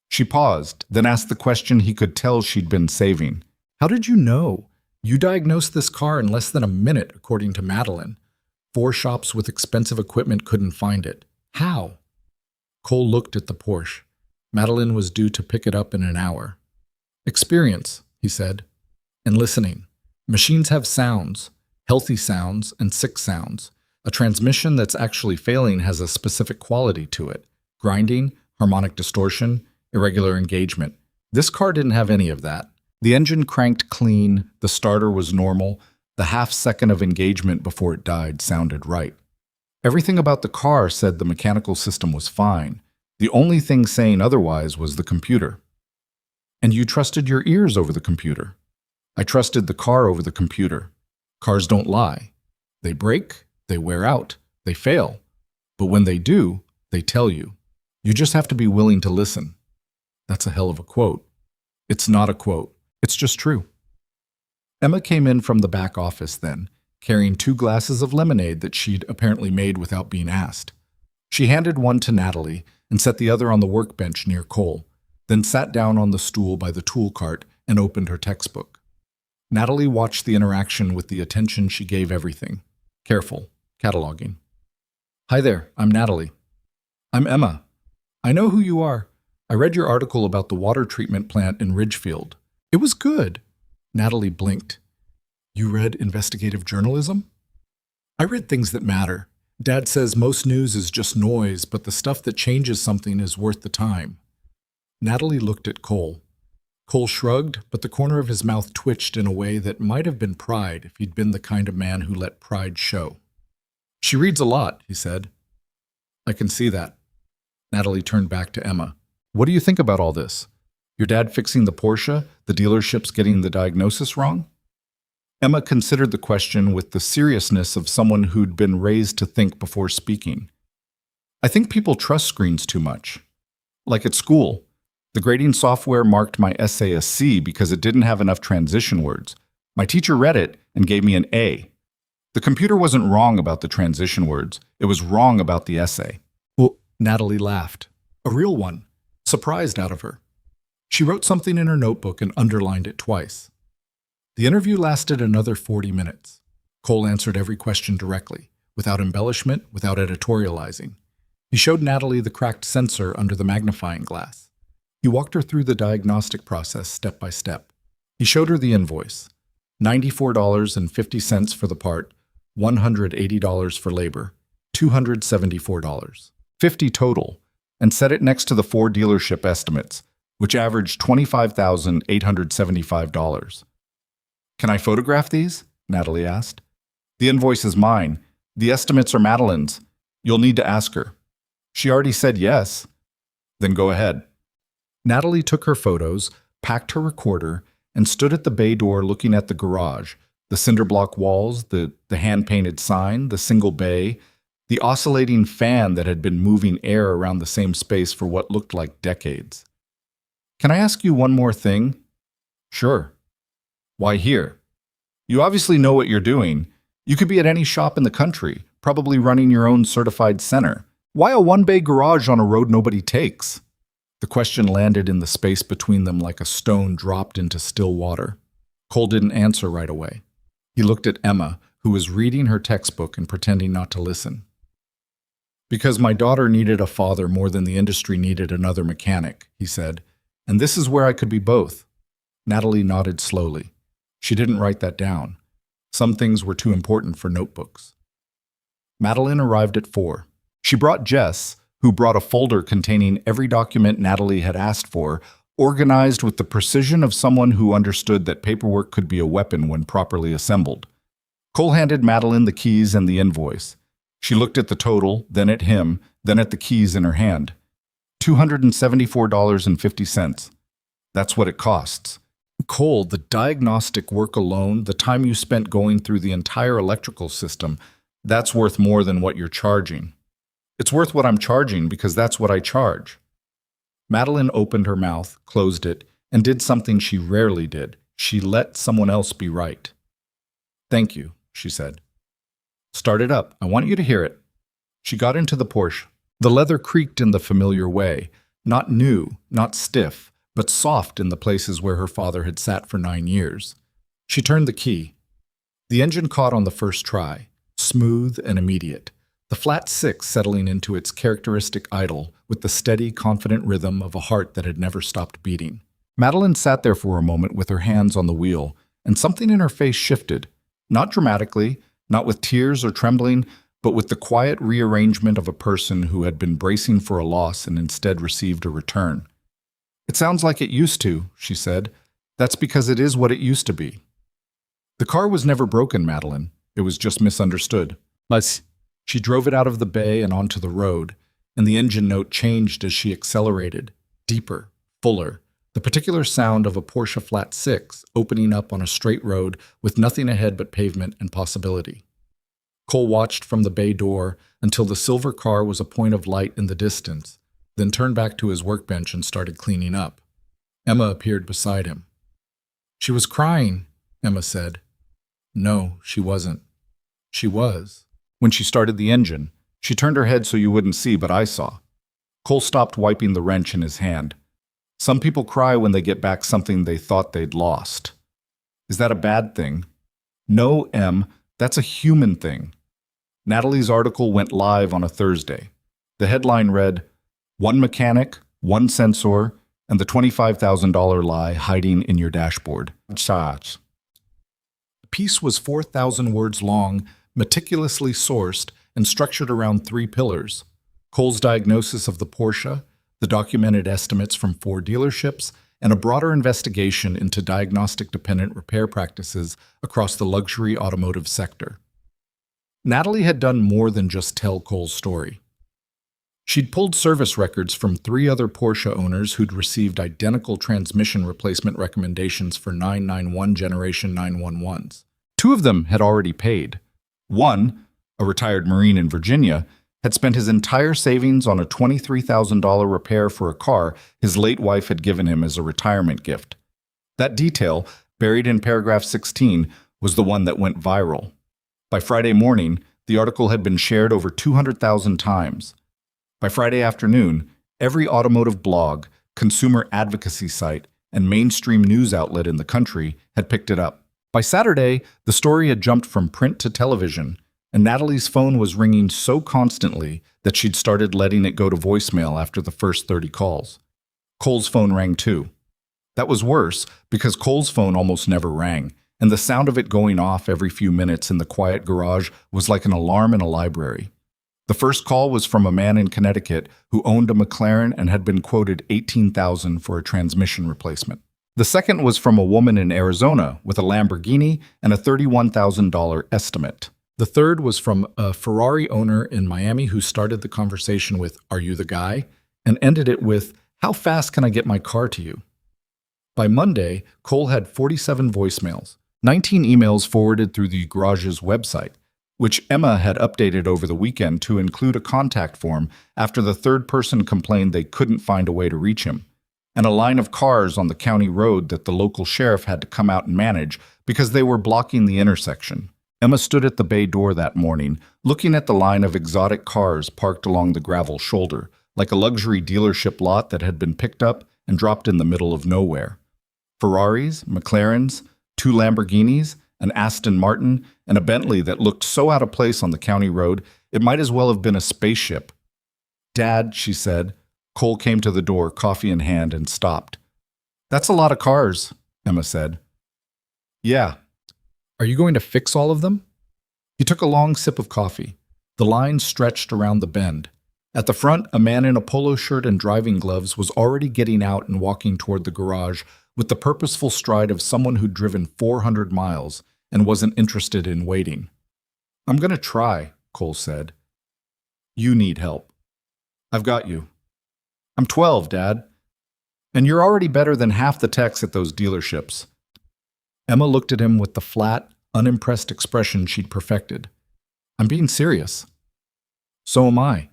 She paused, then asked the question he could tell she'd been saving. How did you know? You diagnosed this car in less than a minute, according to Madeline. 4 shops with expensive equipment couldn't find it. How? Cole looked at the Porsche. Madeline was due to pick it up in an hour. Experience, he said, and listening. Machines have sounds, healthy sounds and sick sounds. A transmission that's actually failing has a specific quality to it. Grinding, harmonic distortion, irregular engagement. This car didn't have any of that. The engine cranked clean, the starter was normal, the half-second of engagement before it died sounded right. Everything about the car said the mechanical system was fine. The only thing saying otherwise was the computer. And you trusted your ears over the computer. I trusted the car over the computer. Cars don't lie. They break, they wear out, they fail. But when they do, they tell you. You just have to be willing to listen. That's a hell of a quote. It's not a quote. It's just true. Emma came in from the back office then, carrying 2 glasses of lemonade that she'd apparently made without being asked. She handed one to Natalie and set the other on the workbench near Cole, then sat down on the stool by the tool cart and opened her textbook. Natalie watched the interaction with the attention she gave everything. Careful, cataloging. Hi there, I'm Natalie. I'm Emma. I know who you are. I read your article about the water treatment plant in Ridgefield. It was good. Natalie blinked. You read investigative journalism? I read things that matter. Dad says most news is just noise, but the stuff that changes something is worth the time. Natalie looked at Cole. Cole shrugged, but the corner of his mouth twitched in a way that might have been pride if he'd been the kind of man who let pride show. She reads a lot, he said. I can see that. Natalie turned back to Emma. What do you think about all this? Your dad fixing the Porsche, the dealerships getting the diagnosis wrong? Emma considered the question with the seriousness of someone who'd been raised to think before speaking. I think people trust screens too much. Like at school, the grading software marked my essay a C because it didn't have enough transition words. My teacher read it and gave me an A. The computer wasn't wrong about the transition words. It was wrong about the essay. Well, Natalie laughed. A real one. Surprised out of her. She wrote something in her notebook and underlined it twice. The interview lasted another 40 minutes. Cole answered every question directly, without embellishment, without editorializing. He showed Natalie the cracked sensor under the magnifying glass. He walked her through the diagnostic process step by step. He showed her the invoice. $94.50 for the part, $180 for labor, $274. $50 total, and set it next to the 4 dealership estimates, which averaged $25,875. Can I photograph these? Natalie asked. The invoice is mine. The estimates are Madeline's. You'll need to ask her. She already said yes. Then go ahead. Natalie took her photos, packed her recorder, and stood at the bay door looking at the garage, the cinder block walls, the hand-painted sign, the single bay, the oscillating fan that had been moving air around the same space for what looked like decades. Can I ask you one more thing? Sure. Why here? You obviously know what you're doing. You could be at any shop in the country, probably running your own certified center. Why a one-bay garage on a road nobody takes? The question landed in the space between them like a stone dropped into still water. Cole didn't answer right away. He looked at Emma, who was reading her textbook and pretending not to listen. Because my daughter needed a father more than the industry needed another mechanic, he said, and this is where I could be both. Natalie nodded slowly. She didn't write that down. Some things were too important for notebooks. Madeline arrived at 4. She brought Jess, who brought a folder containing every document Natalie had asked for, organized with the precision of someone who understood that paperwork could be a weapon when properly assembled. Cole handed Madeline the keys and the invoice. She looked at the total, then at him, then at the keys in her hand. $274.50. That's what it costs. Cole, the diagnostic work alone, the time you spent going through the entire electrical system, that's worth more than what you're charging. It's worth what I'm charging because that's what I charge. Madeline opened her mouth, closed it, and did something she rarely did. She let someone else be right. Thank you, she said. Start it up. I want you to hear it. She got into the Porsche. The leather creaked in the familiar way, not new, not stiff, but soft in the places where her father had sat for 9 years. She turned the key. The engine caught on the first try, smooth and immediate, the flat six settling into its characteristic idle with the steady, confident rhythm of a heart that had never stopped beating. Madeline sat there for a moment with her hands on the wheel, and something in her face shifted, not dramatically, not with tears or trembling, but with the quiet rearrangement of a person who had been bracing for a loss and instead received a return. "It sounds like it used to," she said. "That's because it is what it used to be." The car was never broken, Madeline. It was just misunderstood. She drove it out of the bay and onto the road, and the engine note changed as she accelerated, deeper, fuller, the particular sound of a Porsche flat six opening up on a straight road with nothing ahead but pavement and possibility. Cole watched from the bay door until the silver car was a point of light in the distance, then turned back to his workbench and started cleaning up. Emma appeared beside him. "She was crying," Emma said. "No, she wasn't." "She was." When she started the engine, she turned her head so you wouldn't see, but I saw. Cole stopped wiping the wrench in his hand. "Some people cry when they get back something they thought they'd lost." "Is that a bad thing?" "No, Em, that's a human thing." Natalie's article went live on a Thursday. The headline read, "One mechanic, one sensor, and the $25,000 lie hiding in your dashboard." The piece was 4,000 words long, meticulously sourced, and structured around 3 pillars: Cole's diagnosis of the Porsche, the documented estimates from 4 dealerships, and a broader investigation into diagnostic-dependent repair practices across the luxury automotive sector. Natalie had done more than just tell Cole's story. She'd pulled service records from 3 other Porsche owners who'd received identical transmission replacement recommendations for 991 generation 911s. 2 of them had already paid. One, a retired Marine in Virginia, had spent his entire savings on a $23,000 repair for a car his late wife had given him as a retirement gift. That detail, buried in paragraph 16, was the one that went viral. By Friday morning, the article had been shared over 200,000 times. By Friday afternoon, every automotive blog, consumer advocacy site, and mainstream news outlet in the country had picked it up. By Saturday, the story had jumped from print to television, and Natalie's phone was ringing so constantly that she'd started letting it go to voicemail after the first 30 calls. Cole's phone rang too. That was worse because Cole's phone almost never rang, and the sound of it going off every few minutes in the quiet garage was like an alarm in a library. The first call was from a man in Connecticut who owned a McLaren and had been quoted $18,000 for a transmission replacement. The second was from a woman in Arizona with a Lamborghini and a $31,000 estimate. The third was from a Ferrari owner in Miami who started the conversation with, "Are you the guy?" and ended it with, "How fast can I get my car to you?" By Monday, Cole had 47 voicemails, 19 emails forwarded through the garage's website, which Emma had updated over the weekend to include a contact form after the third person complained they couldn't find a way to reach him, and a line of cars on the county road that the local sheriff had to come out and manage because they were blocking the intersection. Emma stood at the bay door that morning, looking at the line of exotic cars parked along the gravel shoulder, like a luxury dealership lot that had been picked up and dropped in the middle of nowhere. Ferraris, McLarens, 2 Lamborghinis, an Aston Martin, and a Bentley that looked so out of place on the county road it might as well have been a spaceship. "Dad," she said. Cole came to the door, coffee in hand, and stopped. "That's a lot of cars," Emma said. "Yeah. Are you going to fix all of them?" He took a long sip of coffee. The line stretched around the bend. At the front, a man in a polo shirt and driving gloves was already getting out and walking toward the garage with the purposeful stride of someone who'd driven 400 miles and wasn't interested in waiting. "I'm going to try," Cole said. "You need help." "I've got you." "I'm 12, Dad. And you're already better than half the techs at those dealerships." Emma looked at him with the flat, unimpressed expression she'd perfected. "I'm being serious." "So am I.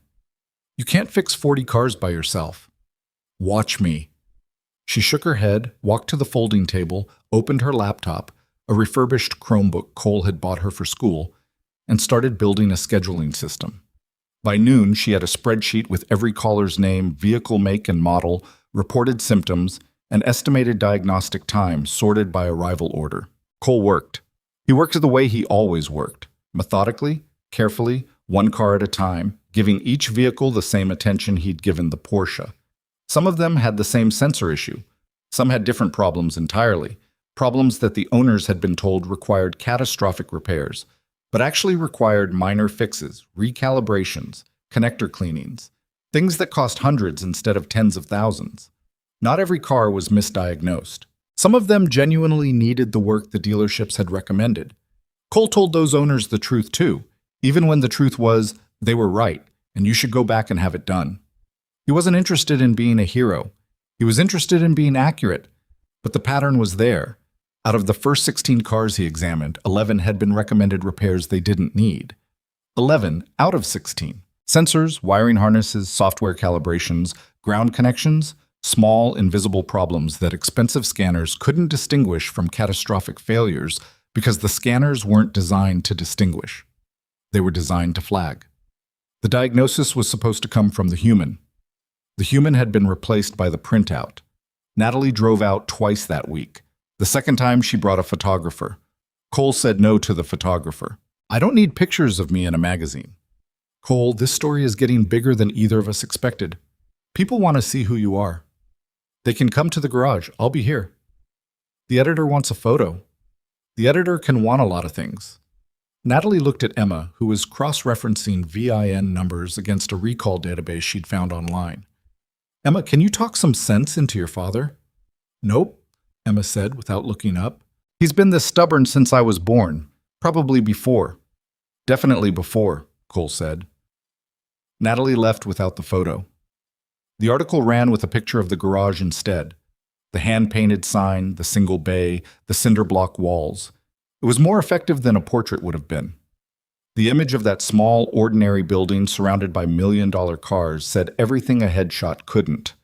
You can't fix 40 cars by yourself. Watch me." She shook her head, walked to the folding table, opened her laptop, a refurbished Chromebook Cole had bought her for school, and started building a scheduling system. By noon, she had a spreadsheet with every caller's name, vehicle make and model, reported symptoms, and estimated diagnostic time sorted by arrival order. Cole worked. He worked the way he always worked, methodically, carefully, one car at a time, giving each vehicle the same attention he'd given the Porsche. Some of them had the same sensor issue. Some had different problems entirely, problems that the owners had been told required catastrophic repairs, but actually required minor fixes, recalibrations, connector cleanings, things that cost hundreds instead of tens of thousands. Not every car was misdiagnosed. Some of them genuinely needed the work the dealerships had recommended. Cole told those owners the truth too, even when the truth was they were right and you should go back and have it done. He wasn't interested in being a hero. He was interested in being accurate, but the pattern was there. Out of the first 16 cars he examined, 11 had been recommended repairs they didn't need. 11 out of 16. Sensors, wiring harnesses, software calibrations, ground connections, small, invisible problems that expensive scanners couldn't distinguish from catastrophic failures because the scanners weren't designed to distinguish. They were designed to flag. The diagnosis was supposed to come from the human. The human had been replaced by the printout. Natalie drove out twice that week. The second time, she brought a photographer. Cole said no to the photographer. "I don't need pictures of me in a magazine." "Cole, this story is getting bigger than either of us expected. People want to see who you are. They can come to the garage. I'll be here." "The editor wants a photo." "The editor can want a lot of things." Natalie looked at Emma, who was cross-referencing VIN numbers against a recall database she'd found online. "Emma, can you talk some sense into your father?" "Nope," Emma said without looking up. "He's been this stubborn since I was born. Probably before." "Definitely before," Cole said. Natalie left without the photo. The article ran with a picture of the garage instead. The hand-painted sign, the single bay, the cinder block walls. It was more effective than a portrait would have been. The image of that small, ordinary building surrounded by million-dollar cars said everything a headshot couldn't.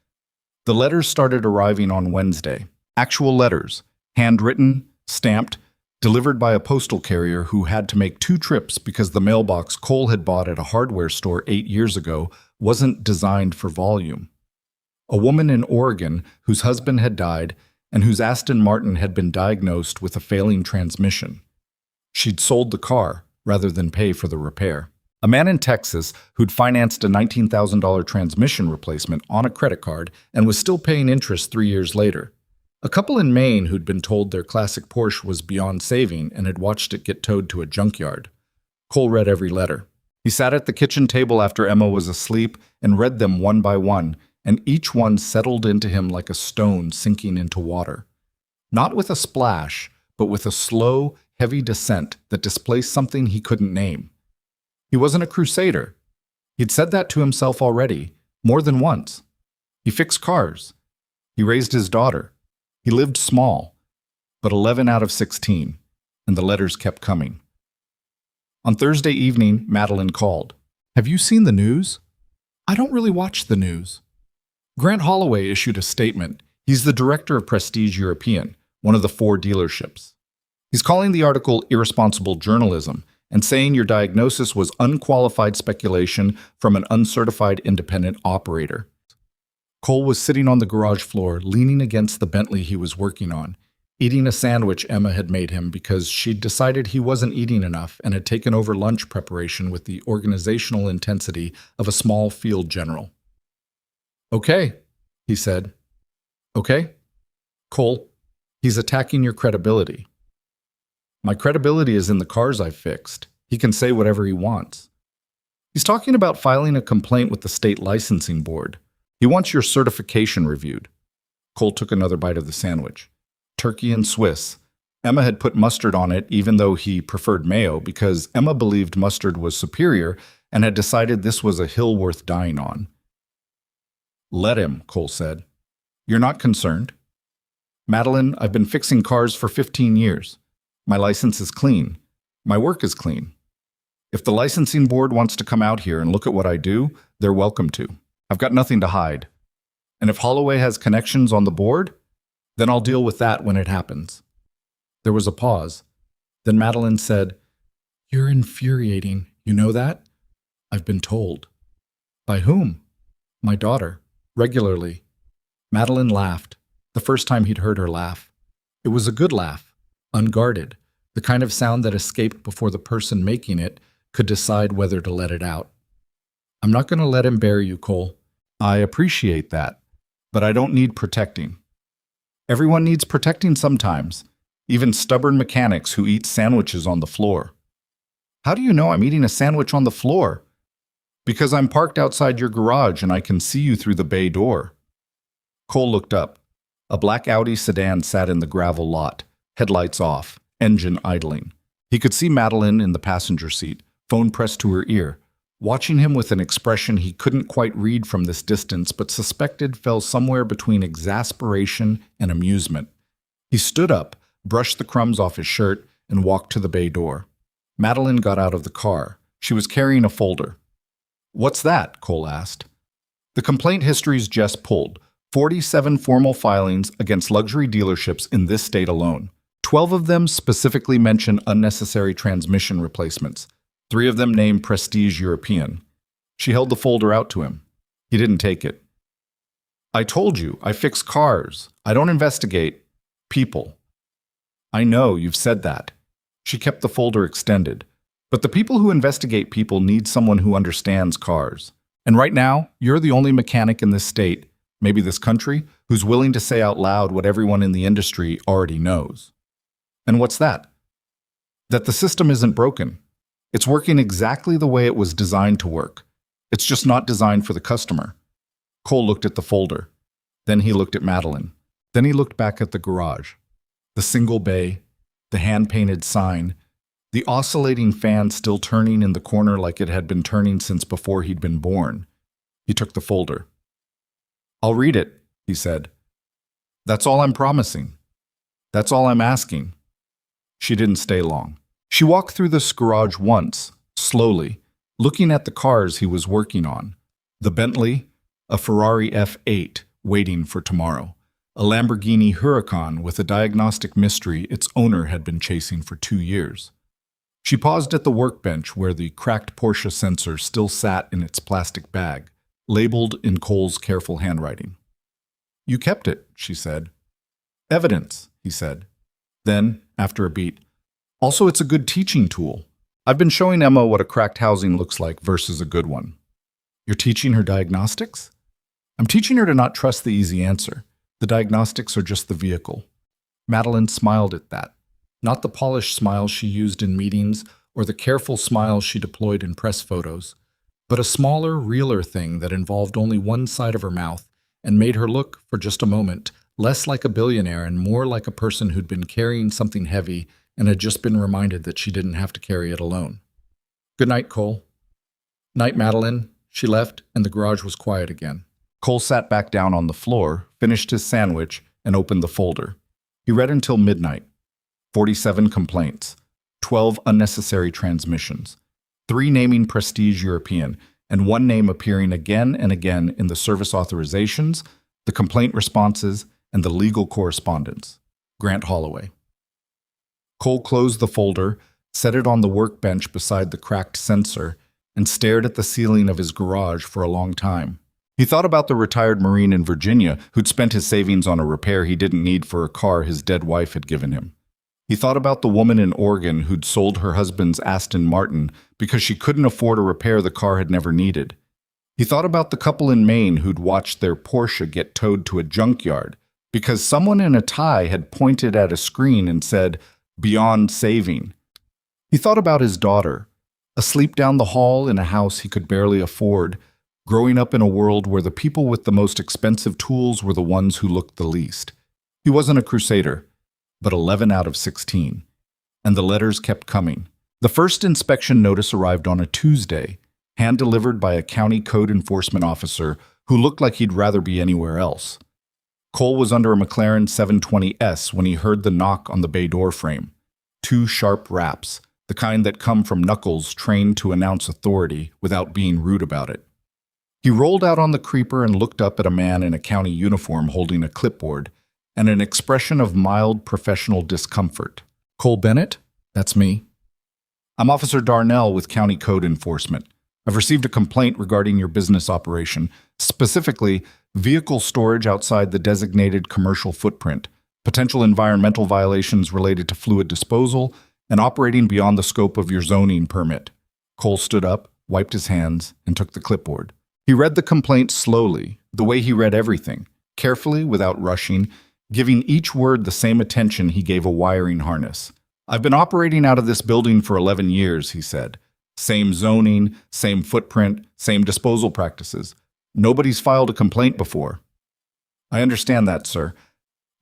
The letters started arriving on Wednesday. Actual letters, handwritten, stamped, delivered by a postal carrier who had to make 2 trips because the mailbox Cole had bought at a hardware store 8 years ago wasn't designed for volume. A woman in Oregon whose husband had died and whose Aston Martin had been diagnosed with a failing transmission. She'd sold the car rather than pay for the repair. A man in Texas who'd financed a $19,000 transmission replacement on a credit card and was still paying interest 3 years later. A couple in Maine who'd been told their classic Porsche was beyond saving and had watched it get towed to a junkyard. Cole read every letter. He sat at the kitchen table after Emma was asleep and read them one by one, and each one settled into him like a stone sinking into water. Not with a splash, but with a slow, heavy descent that displaced something he couldn't name. He wasn't a crusader. He'd said that to himself already, more than once. He fixed cars. He raised his daughter. He lived small, but 11 out of 16, and the letters kept coming. On Thursday evening, Madeline called. "Have you seen the news?" "I don't really watch the news." Grant Holloway issued a statement. He's the director of Prestige European, one of the 4 dealerships. He's calling the article irresponsible journalism and saying your diagnosis was unqualified speculation from an uncertified independent operator. Cole was sitting on the garage floor, leaning against the Bentley he was working on, eating a sandwich Emma had made him because she'd decided he wasn't eating enough and had taken over lunch preparation with the organizational intensity of a small field general. "Okay," he said. "Okay? Cole, he's attacking your credibility." "My credibility is in the cars I've fixed. He can say whatever he wants." "He's talking about filing a complaint with the state licensing board. He wants your certification reviewed." Cole took another bite of the sandwich. Turkey and Swiss. Emma had put mustard on it even though he preferred mayo because Emma believed mustard was superior and had decided this was a hill worth dying on. "Let him," Cole said. "You're not concerned?" "Madeline, I've been fixing cars for 15 years. My license is clean. My work is clean. If the licensing board wants to come out here and look at what I do, they're welcome to. I've got nothing to hide. And if Holloway has connections on the board, then I'll deal with that when it happens." There was a pause. Then Madeline said, You're infuriating. You know that? I've been told. By whom? My daughter. Regularly. Madeline laughed, the first time he'd heard her laugh. It was a good laugh, unguarded, the kind of sound that escaped before the person making it could decide whether to let it out. I'm not going to let him bury you, Cole. I appreciate that, but I don't need protecting. Everyone needs protecting sometimes, even stubborn mechanics who eat sandwiches on the floor. How do you know I'm eating a sandwich on the floor? Because I'm parked outside your garage and I can see you through the bay door. Cole looked up. A black Audi sedan sat in the gravel lot, headlights off, engine idling. He could see Madeline in the passenger seat, phone pressed to her ear, watching him with an expression he couldn't quite read from this distance but suspected fell somewhere between exasperation and amusement. He stood up, brushed the crumbs off his shirt, and walked to the bay door. Madeline got out of the car. She was carrying a folder. "What's that?" Cole asked. The complaint histories Jess pulled. 47 formal filings against luxury dealerships in this state alone. 12 of them specifically mention unnecessary transmission replacements. 3 of them name Prestige European. She held the folder out to him. He didn't take it. "I told you, I fix cars. I don't investigate people." "I know, you've said that." She kept the folder extended. "But the people who investigate people need someone who understands cars. And right now, you're the only mechanic in this state, maybe this country, who's willing to say out loud what everyone in the industry already knows." "And what's that?" "That the system isn't broken. It's working exactly the way it was designed to work. It's just not designed for the customer." Cole looked at the folder. Then he looked at Madeline. Then he looked back at the garage. The single bay, the hand-painted sign, the oscillating fan still turning in the corner like it had been turning since before he'd been born. He took the folder. "I'll read it," he said. "That's all I'm promising. That's all I'm asking." She didn't stay long. She walked through this garage once, slowly, looking at the cars he was working on. The Bentley, a Ferrari F8 waiting for tomorrow, a Lamborghini Huracan with a diagnostic mystery its owner had been chasing for 2 years. She paused at the workbench where the cracked Porsche sensor still sat in its plastic bag, labeled in Cole's careful handwriting. "You kept it," she said. "Evidence," he said. Then, after a beat, "Also, it's a good teaching tool. I've been showing Emma what a cracked housing looks like versus a good one." "You're teaching her diagnostics?" "I'm teaching her to not trust the easy answer. The diagnostics are just the vehicle." Madeline smiled at that. Not the polished smile she used in meetings or the careful smile she deployed in press photos, but a smaller, realer thing that involved only one side of her mouth and made her look, for just a moment, less like a billionaire and more like a person who'd been carrying something heavy and had just been reminded that she didn't have to carry it alone. "Good night, Cole." "Night, Madeline." She left, and the garage was quiet again. Cole sat back down on the floor, finished his sandwich, and opened the folder. He read until midnight. 47 complaints, 12 unnecessary transmissions, 3 naming Prestige European, and 1 name appearing again and again in the service authorizations, the complaint responses, and the legal correspondence. Grant Holloway. Cole closed the folder, set it on the workbench beside the cracked sensor, and stared at the ceiling of his garage for a long time. He thought about the retired Marine in Virginia who'd spent his savings on a repair he didn't need for a car his dead wife had given him. He thought about the woman in Oregon who'd sold her husband's Aston Martin because she couldn't afford a repair the car had never needed. He thought about the couple in Maine who'd watched their Porsche get towed to a junkyard because someone in a tie had pointed at a screen and said, "Beyond saving." He thought about his daughter, asleep down the hall in a house he could barely afford, growing up in a world where the people with the most expensive tools were the ones who looked the least. He wasn't a crusader, but 11 out of 16. And the letters kept coming. The first inspection notice arrived on a Tuesday, hand-delivered by a county code enforcement officer who looked like he'd rather be anywhere else. Cole was under a McLaren 720S when he heard the knock on the bay door frame. 2 sharp raps, the kind that come from knuckles trained to announce authority without being rude about it. He rolled out on the creeper and looked up at a man in a county uniform holding a clipboard and an expression of mild professional discomfort. "Cole Bennett? That's me." I'm Officer Darnell with County Code Enforcement. I've received a complaint regarding your business operation, specifically vehicle storage outside the designated commercial footprint, potential environmental violations related to fluid disposal, and operating beyond the scope of your zoning permit. Cole stood up, wiped his hands, and took the clipboard. He read the complaint slowly, the way he read everything, carefully without rushing, giving each word the same attention he gave a wiring harness. I've been operating out of this building for 11 years, he said. Same zoning, same footprint, same disposal practices. Nobody's filed a complaint before. I understand that, sir.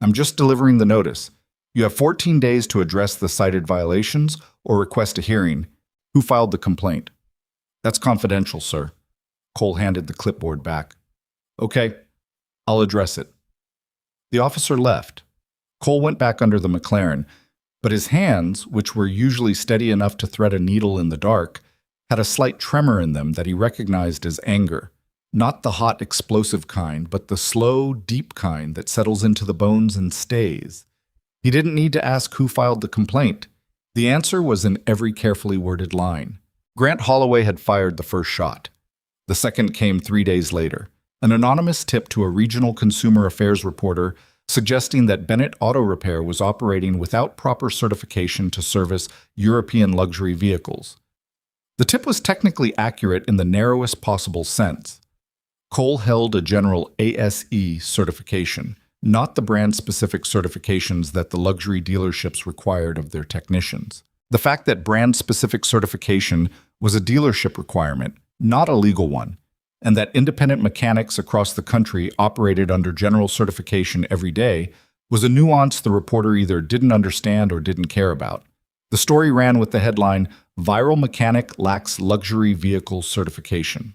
I'm just delivering the notice. You have 14 days to address the cited violations or request a hearing. Who filed the complaint? That's confidential, sir. Cole handed the clipboard back. Okay, I'll address it. The officer left. Cole went back under the McLaren, but his hands, which were usually steady enough to thread a needle in the dark, had a slight tremor in them that he recognized as anger. Not the hot, explosive kind, but the slow, deep kind that settles into the bones and stays. He didn't need to ask who filed the complaint. The answer was in every carefully worded line. Grant Holloway had fired the first shot. The second came 3 days later. An anonymous tip to a regional consumer affairs reporter suggesting that Bennett Auto Repair was operating without proper certification to service European luxury vehicles. The tip was technically accurate in the narrowest possible sense. Cole held a general ASE certification, not the brand-specific certifications that the luxury dealerships required of their technicians. The fact that brand-specific certification was a dealership requirement, not a legal one, and that independent mechanics across the country operated under general certification every day was a nuance the reporter either didn't understand or didn't care about. The story ran with the headline, "Viral Mechanic Lacks Luxury Vehicle Certification."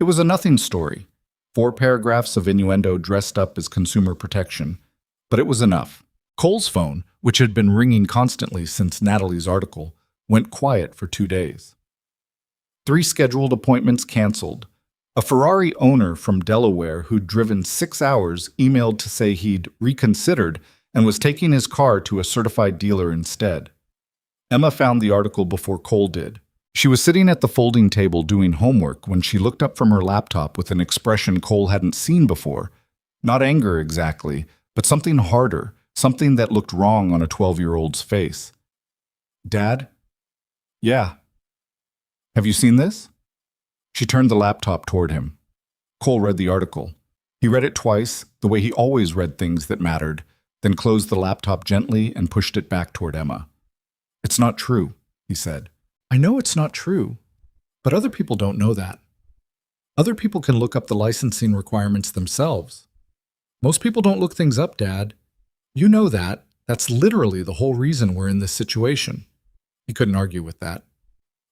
It was a nothing story, 4 paragraphs of innuendo dressed up as consumer protection, but it was enough. Cole's phone, which had been ringing constantly since Natalie's article, went quiet for 2 days. 3 scheduled appointments canceled. A Ferrari owner from Delaware who'd driven 6 hours emailed to say he'd reconsidered and was taking his car to a certified dealer instead. Emma found the article before Cole did. She was sitting at the folding table doing homework when she looked up from her laptop with an expression Cole hadn't seen before. Not anger exactly, but something harder, something that looked wrong on a 12-year-old's face. "Dad?" "Yeah." "Have you seen this?" She turned the laptop toward him. Cole read the article. He read it twice, the way he always read things that mattered, then closed the laptop gently and pushed it back toward Emma. "It's not true," he said. "I know it's not true, but other people don't know that. Other people can look up the licensing requirements themselves. Most people don't look things up, Dad. You know that. That's literally the whole reason we're in this situation." He couldn't argue with that.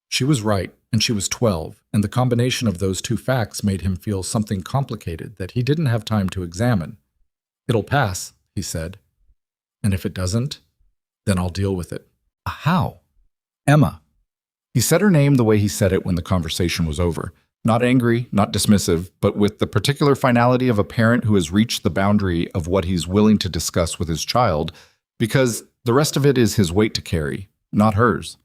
She was right, and she was 12, and the combination of those 2 facts made him feel something complicated that he didn't have time to examine. "It'll pass," he said. "And if it doesn't, then I'll deal with it." "How?" "Emma." He said her name the way he said it when the conversation was over. Not angry, not dismissive, but with the particular finality of a parent who has reached the boundary of what he's willing to discuss with his child, because the rest of it is his weight to carry, not hers.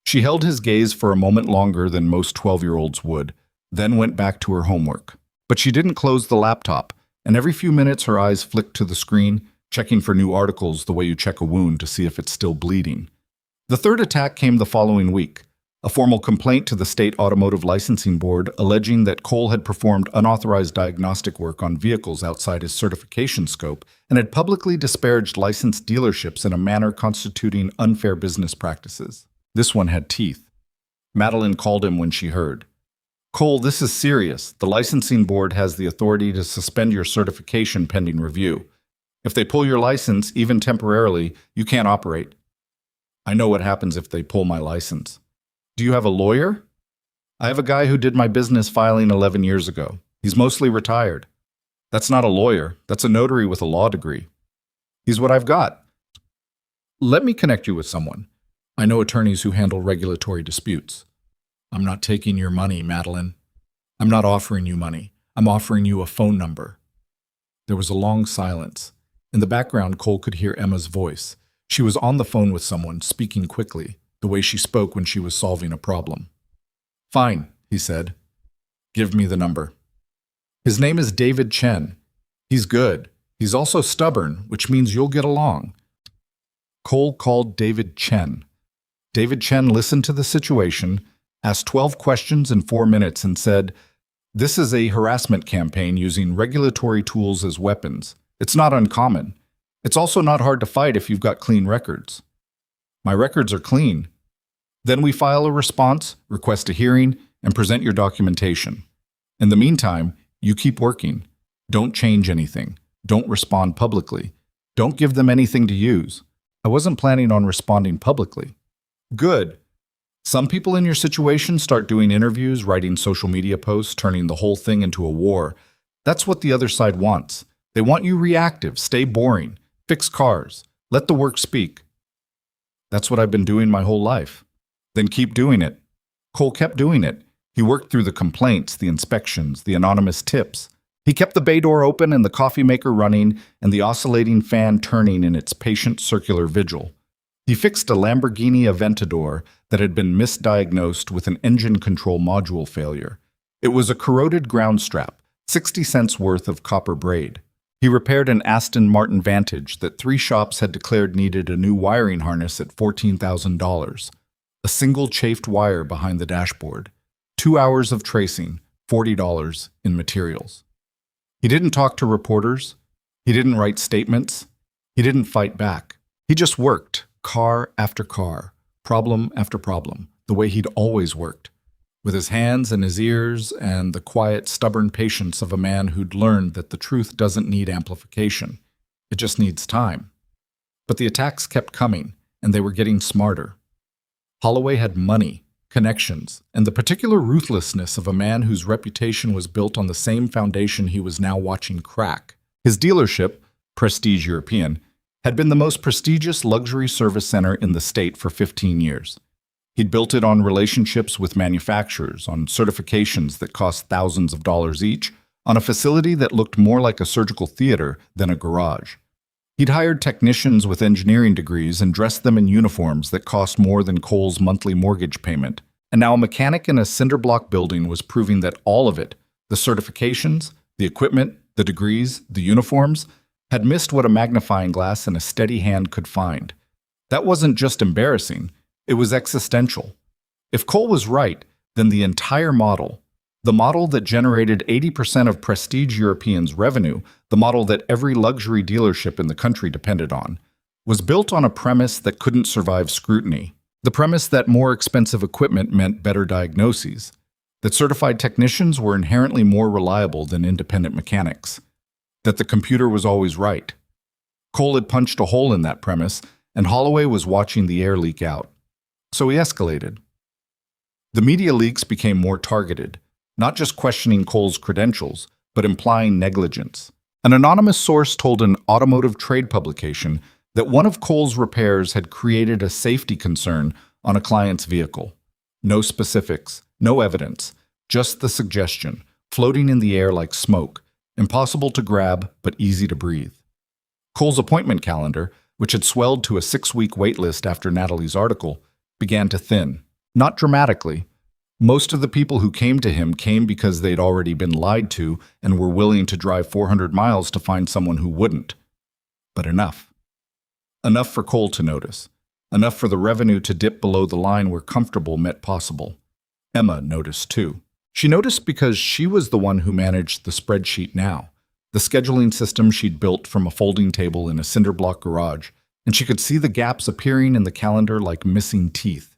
She held his gaze for a moment longer than most 12-year-olds would, then went back to her homework. But she didn't close the laptop, and every few minutes her eyes flicked to the screen, checking for new articles the way you check a wound to see if it's still bleeding. The third attack came the following week. A formal complaint to the State Automotive Licensing Board alleging that Cole had performed unauthorized diagnostic work on vehicles outside his certification scope and had publicly disparaged licensed dealerships in a manner constituting unfair business practices. This one had teeth. Madeline called him when she heard. "Cole, this is serious. The licensing board has the authority to suspend your certification pending review. If they pull your license, even temporarily, you can't operate." "I know what happens if they pull my license." "Do you have a lawyer?" "I have a guy who did my business filing 11 years ago. He's mostly retired." "That's not a lawyer. That's a notary with a law degree." "He's what I've got." "Let me connect you with someone. I know attorneys who handle regulatory disputes." "I'm not taking your money, Madeline. I'm not offering you money. I'm offering you a phone number." There was a long silence. In the background, Cole could hear Emma's voice. She was on the phone with someone, speaking quickly. the way she spoke when she was solving a problem. "Fine," he said. "Give me the number." His name is David Chen. He's good. He's also stubborn, which means you'll get along. Cole called David Chen. David Chen listened to the situation, asked 12 questions in 4 minutes, and said, "This is a harassment campaign using regulatory tools as weapons. It's not uncommon. It's also not hard to fight if you've got clean records." "My records are clean." "Then we file a response, request a hearing, and present your documentation. In the meantime, you keep working. Don't change anything. Don't respond publicly. Don't give them anything to use." "I wasn't planning on responding publicly." "Good. Some people in your situation start doing interviews, writing social media posts, turning the whole thing into a war. That's what the other side wants. They want you reactive, stay boring, fix cars, let the work speak." "That's what I've been doing my whole life." "Then keep doing it." Cole kept doing it. He worked through the complaints, the inspections, the anonymous tips. He kept the bay door open and the coffee maker running and the oscillating fan turning in its patient circular vigil. He fixed a Lamborghini Aventador that had been misdiagnosed with an engine control module failure. It was a corroded ground strap, 60 cents worth of copper braid. He repaired an Aston Martin Vantage that 3 shops had declared needed a new wiring harness at $14,000. A single chafed wire behind the dashboard. 2 hours of tracing, $40 in materials. He didn't talk to reporters. He didn't write statements. He didn't fight back. He just worked, car after car, problem after problem, the way he'd always worked, with his hands and his ears and the quiet, stubborn patience of a man who'd learned that the truth doesn't need amplification. It just needs time. But the attacks kept coming, and they were getting smarter. Holloway had money, connections, and the particular ruthlessness of a man whose reputation was built on the same foundation he was now watching crack. His dealership, Prestige European, had been the most prestigious luxury service center in the state for 15 years. He'd built it on relationships with manufacturers, on certifications that cost thousands of dollars each, on a facility that looked more like a surgical theater than a garage. He'd hired technicians with engineering degrees and dressed them in uniforms that cost more than Cole's monthly mortgage payment. And now a mechanic in a cinder-block building was proving that all of it, the certifications, the equipment, the degrees, the uniforms, had missed what a magnifying glass and a steady hand could find. That wasn't just embarrassing, it was existential. If Cole was right, then the entire model, the model that generated 80% of Prestige European's revenue, the model that every luxury dealership in the country depended on, was built on a premise that couldn't survive scrutiny. The premise that more expensive equipment meant better diagnoses, that certified technicians were inherently more reliable than independent mechanics, that the computer was always right. Cole had punched a hole in that premise, and Holloway was watching the air leak out. So he escalated. The media leaks became more targeted, not just questioning Cole's credentials, but implying negligence. An anonymous source told an automotive trade publication that one of Cole's repairs had created a safety concern on a client's vehicle. No specifics, no evidence, just the suggestion, floating in the air like smoke, impossible to grab but easy to breathe. Cole's appointment calendar, which had swelled to a 6-week wait list after Natalie's article, began to thin. Not dramatically. Most of the people who came to him came because they'd already been lied to and were willing to drive 400 miles to find someone who wouldn't. But enough. Enough for Cole to notice. Enough for the revenue to dip below the line where comfortable met possible. Emma noticed too. She noticed because she was the one who managed the spreadsheet now, the scheduling system she'd built from a folding table in a cinder-block garage, and she could see the gaps appearing in the calendar like missing teeth.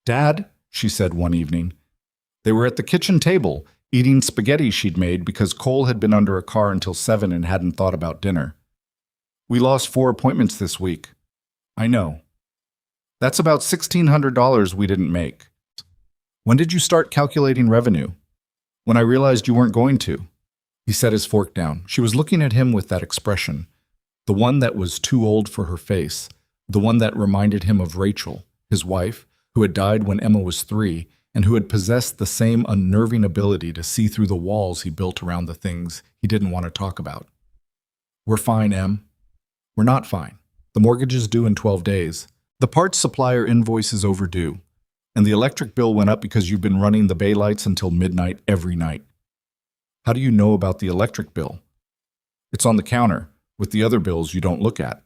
"Dad," she said one evening. They were at the kitchen table, eating spaghetti she'd made because Cole had been under a car until 7 and hadn't thought about dinner. "We lost 4 appointments this week." "I know." "That's about $1,600 we didn't make." "When did you start calculating revenue?" "When I realized you weren't going to." He set his fork down. She was looking at him with that expression, the one that was too old for her face, the one that reminded him of Rachel, his wife, who had died when Emma was 3, and who had possessed the same unnerving ability to see through the walls he built around the things he didn't want to talk about. "We're fine, Em." "We're not fine. The mortgage is due in 12 days. The parts supplier invoice is overdue, and the electric bill went up because you've been running the bay lights until midnight every night. How do you know about the electric bill? It's on the counter, with the other bills you don't look at.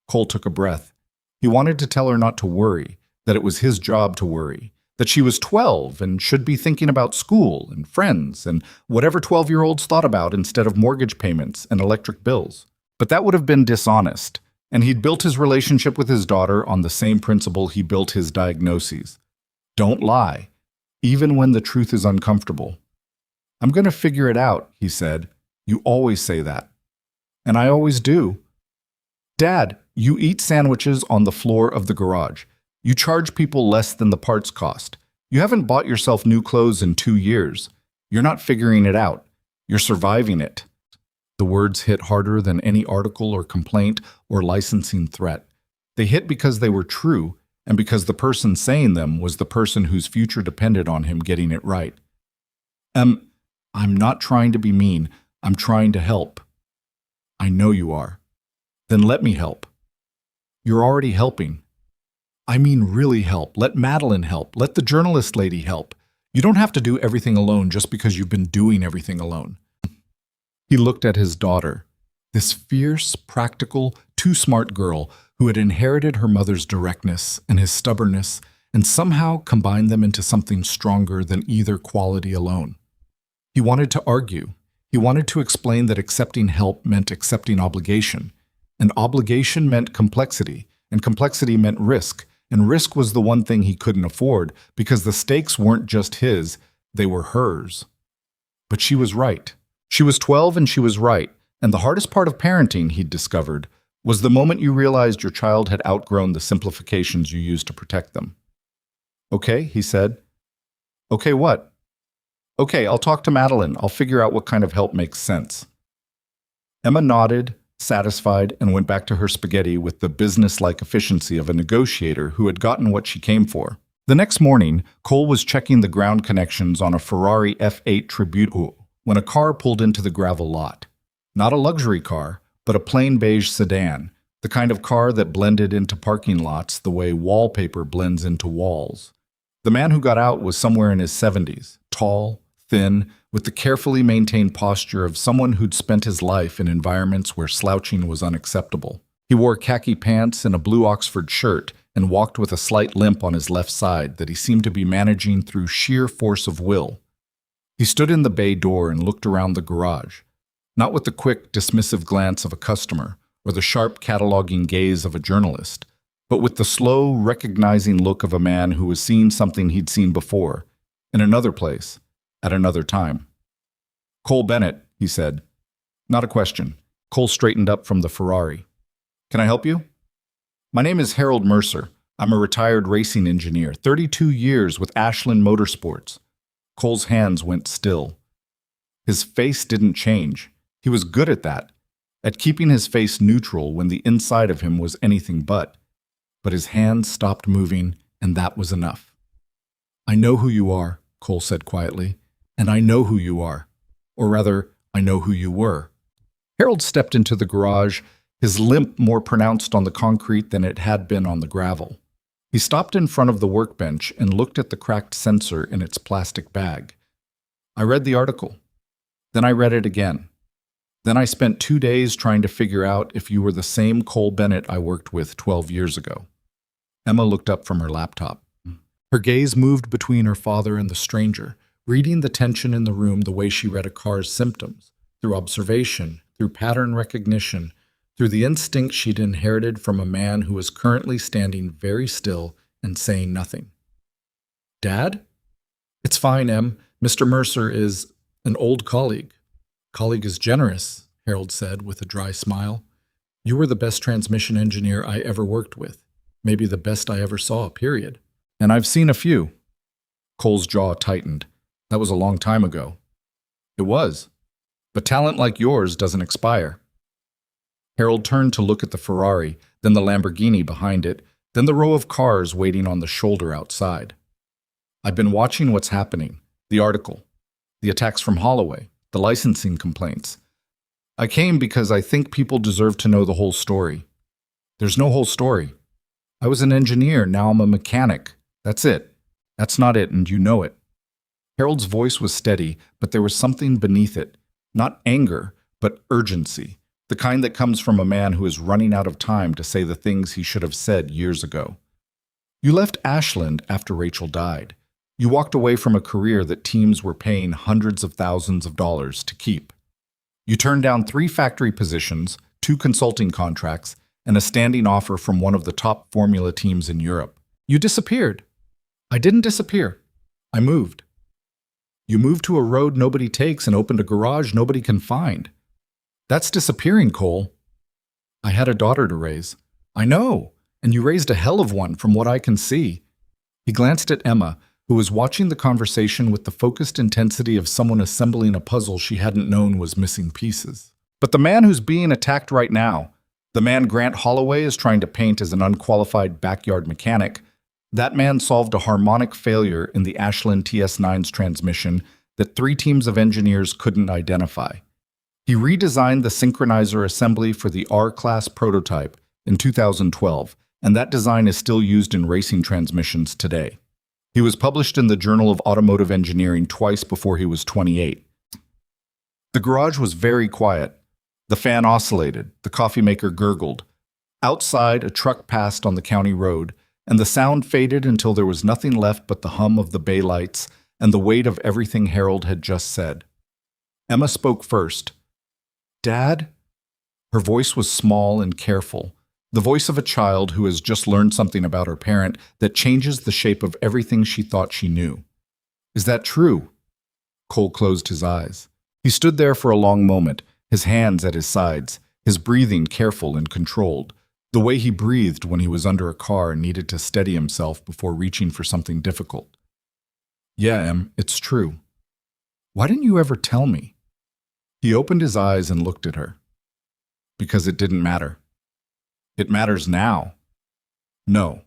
Cole took a breath. He wanted to tell her not to worry, that it was his job to worry, that she was 12 and should be thinking about school and friends and whatever 12-year-olds thought about instead of mortgage payments and electric bills. But that would have been dishonest, and he'd built his relationship with his daughter on the same principle he built his diagnoses. Don't lie, even when the truth is uncomfortable. I'm going to figure it out, he said. You always say that. And I always do. Dad, you eat sandwiches on the floor of the garage. You charge people less than the parts cost. You haven't bought yourself new clothes in 2 years. You're not figuring it out. You're surviving it. The words hit harder than any article or complaint or licensing threat. They hit because they were true, and because the person saying them was the person whose future depended on him getting it right. I'm not trying to be mean. I'm trying to help. I know you are. Then let me help. You're already helping. I mean really help. Let Madeline help. Let the journalist lady help. You don't have to do everything alone just because you've been doing everything alone. He looked at his daughter, this fierce, practical, too smart girl who had inherited her mother's directness and his stubbornness and somehow combined them into something stronger than either quality alone. He wanted to argue. He wanted to explain that accepting help meant accepting obligation, and obligation meant complexity, and complexity meant risk, and risk was the one thing he couldn't afford because the stakes weren't just his, they were hers. But she was right. She was 12 and she was right, and the hardest part of parenting, he'd discovered, was the moment you realized your child had outgrown the simplifications you used to protect them. Okay, he said. Okay, what? Okay, I'll talk to Madeline. I'll figure out what kind of help makes sense. Emma nodded, satisfied, and went back to her spaghetti with the business-like efficiency of a negotiator who had gotten what she came for. The next morning, Cole was checking the ground connections on a Ferrari F8 Tributo when a car pulled into the gravel lot. Not a luxury car, but a plain beige sedan, the kind of car that blended into parking lots the way wallpaper blends into walls. The man who got out was somewhere in his 70s, tall, thin, with the carefully maintained posture of someone who'd spent his life in environments where slouching was unacceptable. He wore khaki pants and a blue Oxford shirt and walked with a slight limp on his left side that he seemed to be managing through sheer force of will. He stood in the bay door and looked around the garage, not with the quick, dismissive glance of a customer or the sharp, cataloging gaze of a journalist, but with the slow, recognizing look of a man who was seeing something he'd seen before, in another place, at another time. Cole Bennett, he said. Not a question. Cole straightened up from the Ferrari. Can I help you? My name is Harold Mercer. I'm a retired racing engineer, 32 years with Ashland Motorsports. Cole's hands went still. His face didn't change. He was good at that, at keeping his face neutral when the inside of him was anything but. But his hands stopped moving, and that was enough. I know who you are, Cole said quietly. And I know who you are. Or rather, I know who you were. Harold stepped into the garage, his limp more pronounced on the concrete than it had been on the gravel. He stopped in front of the workbench and looked at the cracked sensor in its plastic bag. I read the article. Then I read it again. Then I spent 2 days trying to figure out if you were the same Cole Bennett I worked with 12 years ago. Emma looked up from her laptop. Her gaze moved between her father and the stranger, reading the tension in the room the way she read a car's symptoms, through observation, through pattern recognition, through the instinct she'd inherited from a man who was currently standing very still and saying nothing. Dad? It's fine, Em. Mr. Mercer is an old colleague. Colleague is generous, Harold said with a dry smile. You were the best transmission engineer I ever worked with. Maybe the best I ever saw, period. And I've seen a few. Cole's jaw tightened. That was a long time ago. It was. But talent like yours doesn't expire. Harold turned to look at the Ferrari, then the Lamborghini behind it, then the row of cars waiting on the shoulder outside. I've been watching what's happening. The article. The attacks from Holloway. The licensing complaints. I came because I think people deserve to know the whole story. There's no whole story. I was an engineer, now I'm a mechanic. That's it. That's not it, and you know it. Harold's voice was steady, but there was something beneath it. Not anger, but urgency. The kind that comes from a man who is running out of time to say the things he should have said years ago. You left Ashland after Rachel died. You walked away from a career that teams were paying hundreds of thousands of dollars to keep. You turned down 3 factory positions, 2 consulting contracts, and a standing offer from one of the top formula teams in Europe. You disappeared. I didn't disappear. I moved. You moved to a road nobody takes and opened a garage nobody can find. That's disappearing, Cole. I had a daughter to raise. I know, and you raised a hell of one from what I can see. He glanced at Emma, who was watching the conversation with the focused intensity of someone assembling a puzzle she hadn't known was missing pieces. But the man who's being attacked right now, the man Grant Holloway is trying to paint as an unqualified backyard mechanic, that man solved a harmonic failure in the Ashland TS9's transmission that 3 teams of engineers couldn't identify. He redesigned the synchronizer assembly for the R-Class prototype in 2012, and that design is still used in racing transmissions today. He was published in the Journal of Automotive Engineering twice before he was 28. The garage was very quiet. The fan oscillated, the coffee maker gurgled. Outside, a truck passed on the county road, and the sound faded until there was nothing left but the hum of the bay lights and the weight of everything Harold had just said. Emma spoke first. Dad? Her voice was small and careful, the voice of a child who has just learned something about her parent that changes the shape of everything she thought she knew. Is that true? Cole closed his eyes. He stood there for a long moment, his hands at his sides, his breathing careful and controlled, the way he breathed when he was under a car and needed to steady himself before reaching for something difficult. Yeah, Em, it's true. Why didn't you ever tell me? He opened his eyes and looked at her. Because it didn't matter. It matters now. No.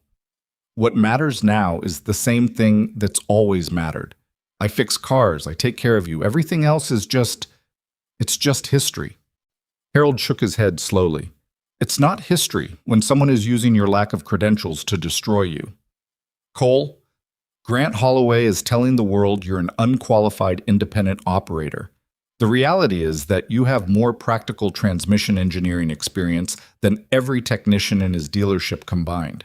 What matters now is the same thing that's always mattered. I fix cars, I take care of you. Everything else is it's just history. Harold shook his head slowly. It's not history when someone is using your lack of credentials to destroy you. Cole, Grant Holloway is telling the world you're an unqualified independent operator. The reality is that you have more practical transmission engineering experience than every technician in his dealership combined.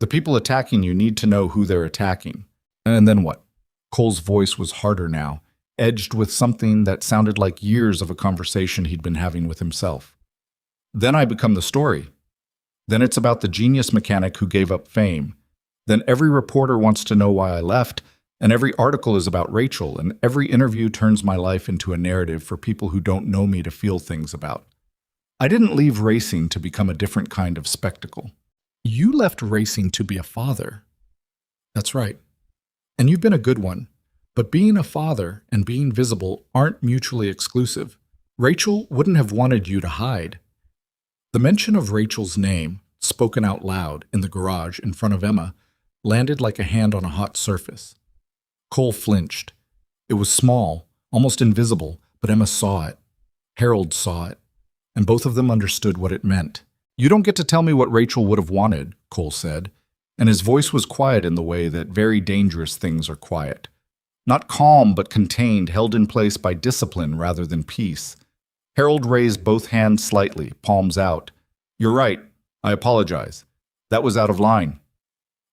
The people attacking you need to know who they're attacking. And then what? Cole's voice was harder now, edged with something that sounded like years of a conversation he'd been having with himself. Then I become the story. Then it's about the genius mechanic who gave up fame. Then every reporter wants to know why I left, and every article is about Rachel, and every interview turns my life into a narrative for people who don't know me to feel things about. I didn't leave racing to become a different kind of spectacle. You left racing to be a father. That's right. And you've been a good one. But being a father and being visible aren't mutually exclusive. Rachel wouldn't have wanted you to hide. The mention of Rachel's name, spoken out loud in the garage in front of Emma, landed like a hand on a hot surface. Cole flinched. It was small, almost invisible, but Emma saw it. Harold saw it. And both of them understood what it meant. You don't get to tell me what Rachel would have wanted, Cole said, and his voice was quiet in the way that very dangerous things are quiet. Not calm, but contained, held in place by discipline rather than peace. Harold raised both hands slightly, palms out. You're right. I apologize. That was out of line.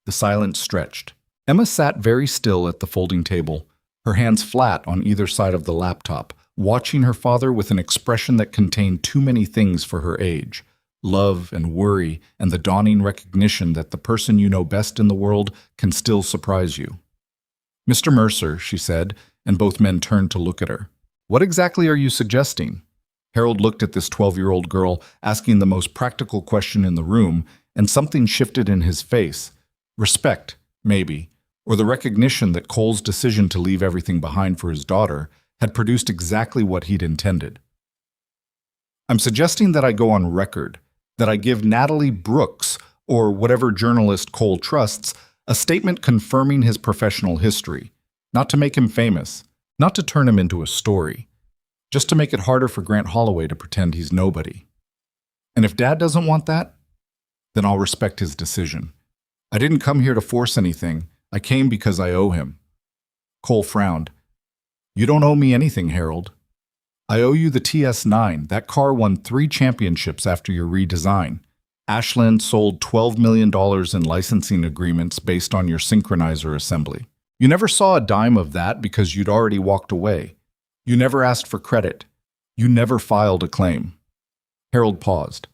The silence stretched. Emma sat very still at the folding table, her hands flat on either side of the laptop, watching her father with an expression that contained too many things for her age. Love and worry and the dawning recognition that the person you know best in the world can still surprise you. Mr. Mercer, she said, and both men turned to look at her. What exactly are you suggesting? Harold looked at this 12-year-old girl, asking the most practical question in the room, and something shifted in his face. Respect, maybe, or the recognition that Cole's decision to leave everything behind for his daughter had produced exactly what he'd intended. I'm suggesting that I go on record, that I give Natalie Brooks, or whatever journalist Cole trusts, a statement confirming his professional history, not to make him famous, not to turn him into a story, just to make it harder for Grant Holloway to pretend he's nobody. And if Dad doesn't want that, then I'll respect his decision. I didn't come here to force anything. I came because I owe him. Cole frowned. You don't owe me anything, Harold. I owe you the TS9. That car won 3 championships after your redesign. Ashland sold $12 million in licensing agreements based on your synchronizer assembly. You never saw a dime of that because you'd already walked away. You never asked for credit. You never filed a claim. Harold paused.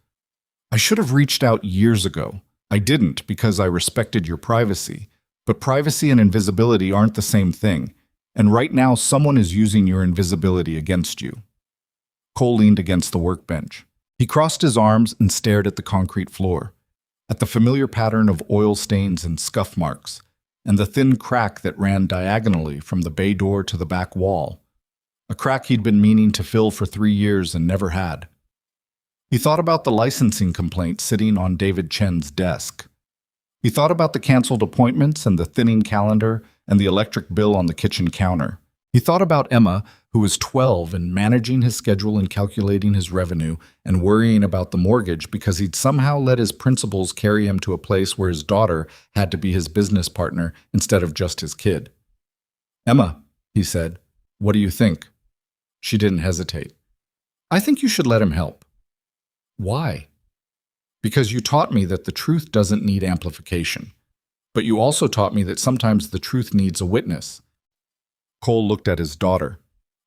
I should have reached out years ago. I didn't because I respected your privacy. But privacy and invisibility aren't the same thing. And right now, someone is using your invisibility against you. Cole leaned against the workbench. He crossed his arms and stared at the concrete floor, at the familiar pattern of oil stains and scuff marks, and the thin crack that ran diagonally from the bay door to the back wall, a crack he'd been meaning to fill for 3 years and never had. He thought about the licensing complaint sitting on David Chen's desk. He thought about the canceled appointments and the thinning calendar and the electric bill on the kitchen counter. He thought about Emma, who was 12 and managing his schedule and calculating his revenue and worrying about the mortgage because he'd somehow let his principles carry him to a place where his daughter had to be his business partner instead of just his kid. Emma, he said, what do you think? She didn't hesitate. I think you should let him help. Why? Because you taught me that the truth doesn't need amplification. But you also taught me that sometimes the truth needs a witness. Cole looked at his daughter.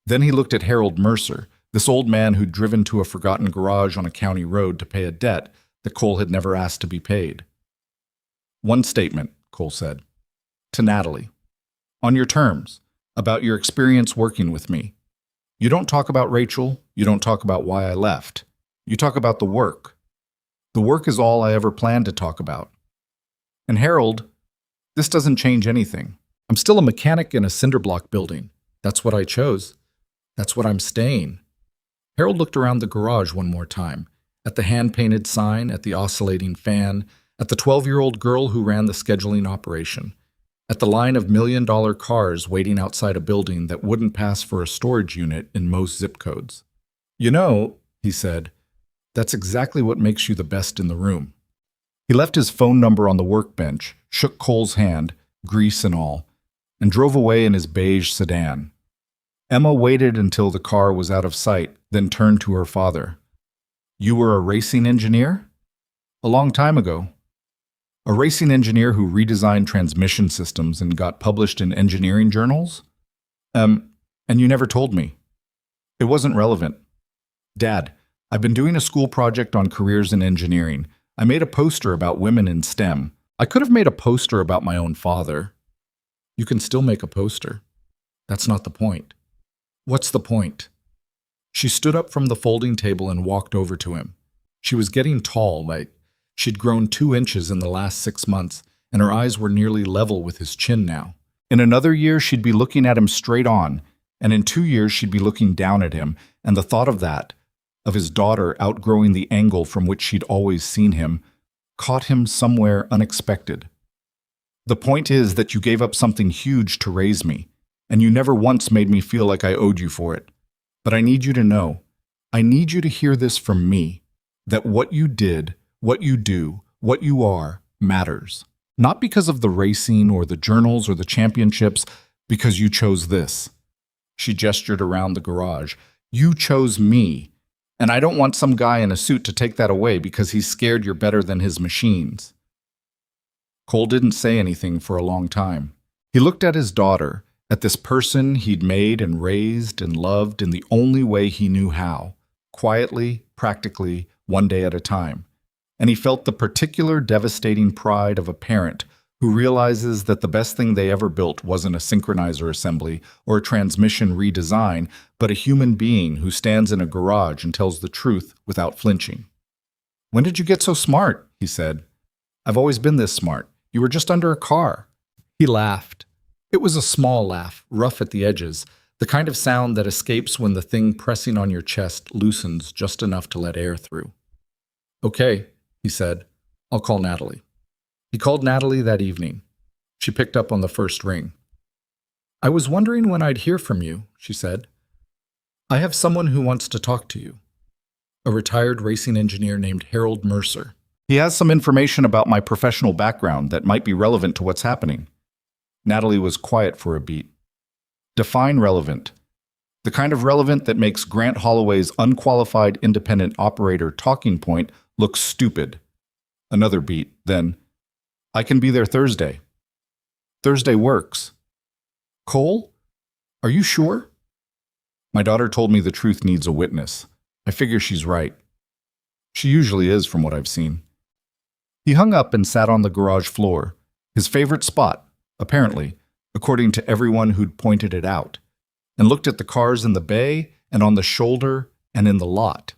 Then he looked at Harold Mercer, this old man who'd driven to a forgotten garage on a county road to pay a debt that Cole had never asked to be paid. One statement, Cole said. To Natalie. On your terms, about your experience working with me. You don't talk about Rachel, you don't talk about why I left. You talk about the work. The work is all I ever planned to talk about. And Harold, this doesn't change anything. I'm still a mechanic in a cinderblock building. That's what I chose. That's what I'm staying. Harold looked around the garage one more time, at the hand-painted sign, at the oscillating fan, at the 12-year-old girl who ran the scheduling operation, at the line of million-dollar cars waiting outside a building that wouldn't pass for a storage unit in most zip codes. You know, he said, that's exactly what makes you the best in the room. He left his phone number on the workbench, shook Cole's hand, grease and all, and drove away in his beige sedan. Emma waited until the car was out of sight, then turned to her father. You were a racing engineer? A long time ago. A racing engineer who redesigned transmission systems and got published in engineering journals? And you never told me. It wasn't relevant. Dad, I've been doing a school project on careers in engineering. I made a poster about women in STEM. I could have made a poster about my own father. You can still make a poster. That's not the point. What's the point? She stood up from the folding table and walked over to him. She was getting tall, like she'd grown 2 inches in the last 6 months, and her eyes were nearly level with his chin now. In another year, she'd be looking at him straight on, and in 2 years, she'd be looking down at him, and the thought of that, of his daughter outgrowing the angle from which she'd always seen him, caught him somewhere unexpected. The point is that you gave up something huge to raise me, and you never once made me feel like I owed you for it. But I need you to know, I need you to hear this from me, that what you did, what you do, what you are, matters. Not because of the racing or the journals or the championships, because you chose this. She gestured around the garage. You chose me. And I don't want some guy in a suit to take that away because he's scared you're better than his machines. Cole didn't say anything for a long time. He looked at his daughter, at this person he'd made and raised and loved in the only way he knew how, quietly, practically, one day at a time. And he felt the particular devastating pride of a parent who realizes that the best thing they ever built wasn't a synchronizer assembly or a transmission redesign, but a human being who stands in a garage and tells the truth without flinching. When did you get so smart? He said. I've always been this smart. You were just under a car. He laughed. It was a small laugh, rough at the edges, the kind of sound that escapes when the thing pressing on your chest loosens just enough to let air through. Okay, he said. I'll call Natalie. He called Natalie that evening. She picked up on the first ring. I was wondering when I'd hear from you, she said. I have someone who wants to talk to you. A retired racing engineer named Harold Mercer. He has some information about my professional background that might be relevant to what's happening. Natalie was quiet for a beat. Define relevant. The kind of relevant that makes Grant Holloway's unqualified independent operator talking point look stupid. Another beat, then. I can be there Thursday. Thursday works. Cole? Are you sure? My daughter told me the truth needs a witness. I figure she's right. She usually is, from what I've seen. He hung up and sat on the garage floor, his favorite spot, apparently, according to everyone who'd pointed it out, and looked at the cars in the bay and on the shoulder and in the lot.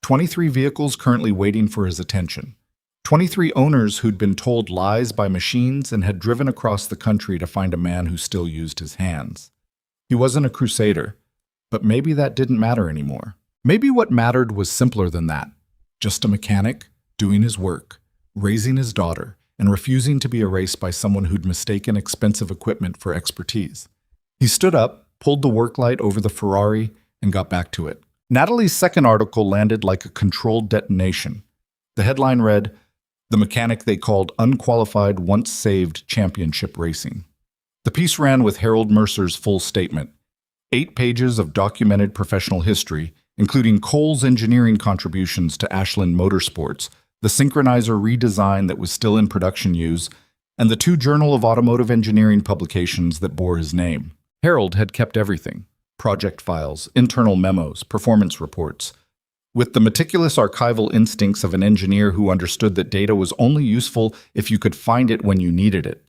23 vehicles currently waiting for his attention. 23 owners who'd been told lies by machines and had driven across the country to find a man who still used his hands. He wasn't a crusader, but maybe that didn't matter anymore. Maybe what mattered was simpler than that. Just a mechanic, doing his work, raising his daughter, and refusing to be erased by someone who'd mistaken expensive equipment for expertise. He stood up, pulled the work light over the Ferrari, and got back to it. Natalie's second article landed like a controlled detonation. The headline read, "The mechanic they called unqualified once saved championship racing." The piece ran with Harold Mercer's full statement, 8 pages of documented professional history, including Cole's engineering contributions to Ashland Motorsports, the synchronizer redesign that was still in production use, and the 2 Journal of Automotive Engineering publications that bore his name. Harold had kept everything: project files, internal memos, performance reports. With the meticulous archival instincts of an engineer who understood that data was only useful if you could find it when you needed it.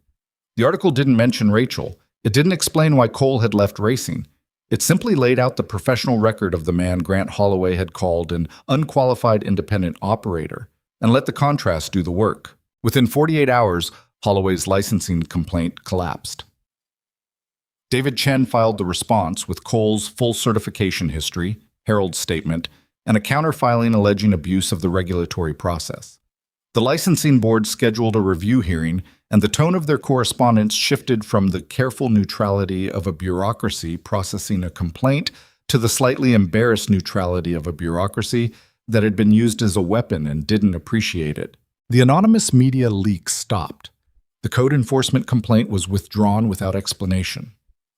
The article didn't mention Rachel. It didn't explain why Cole had left racing. It simply laid out the professional record of the man Grant Holloway had called an unqualified independent operator, and let the contrast do the work. Within 48 hours, Holloway's licensing complaint collapsed. David Chen filed the response with Cole's full certification history, Harold's statement, and a counterfiling alleging abuse of the regulatory process. The licensing board scheduled a review hearing, and the tone of their correspondence shifted from the careful neutrality of a bureaucracy processing a complaint to the slightly embarrassed neutrality of a bureaucracy that had been used as a weapon and didn't appreciate it. The anonymous media leak stopped. The code enforcement complaint was withdrawn without explanation.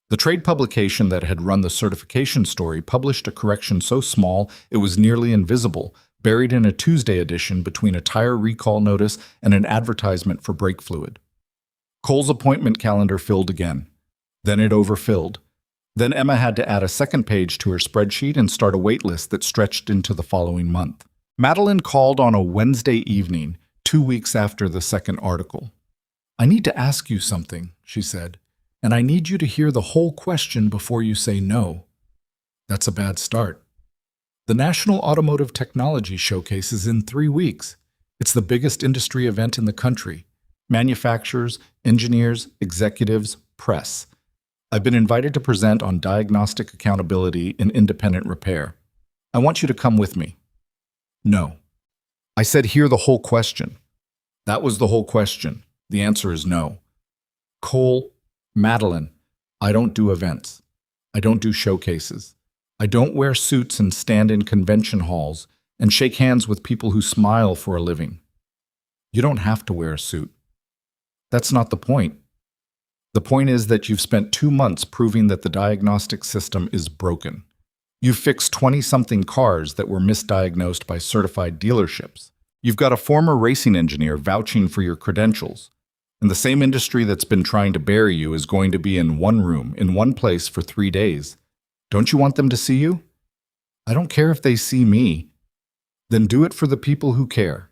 The trade publication that had run the certification story published a correction so small it was nearly invisible, buried in a Tuesday edition between a tire recall notice and an advertisement for brake fluid. Cole's appointment calendar filled again. Then it overfilled. Then Emma had to add a second page to her spreadsheet and start a wait list that stretched into the following month. Madeline called on a Wednesday evening, 2 weeks after the second article. "I need to ask you something," she said, "and I need you to hear the whole question before you say no." That's a bad start. The National Automotive Technology Showcase is in 3 weeks. It's the biggest industry event in the country. Manufacturers, engineers, executives, press. I've been invited to present on diagnostic accountability in independent repair. I want you to come with me. No. I said hear the whole question. That was the whole question. The answer is no. Cole, Madeline, I don't do events. I don't do showcases. I don't wear suits and stand in convention halls and shake hands with people who smile for a living. You don't have to wear a suit. That's not the point. The point is that you've spent 2 months proving that the diagnostic system is broken. You've fixed 20-something cars that were misdiagnosed by certified dealerships. You've got a former racing engineer vouching for your credentials. And the same industry that's been trying to bury you is going to be in one room, in one place for 3 days. Don't you want them to see you? I don't care if they see me. Then do it for the people who care.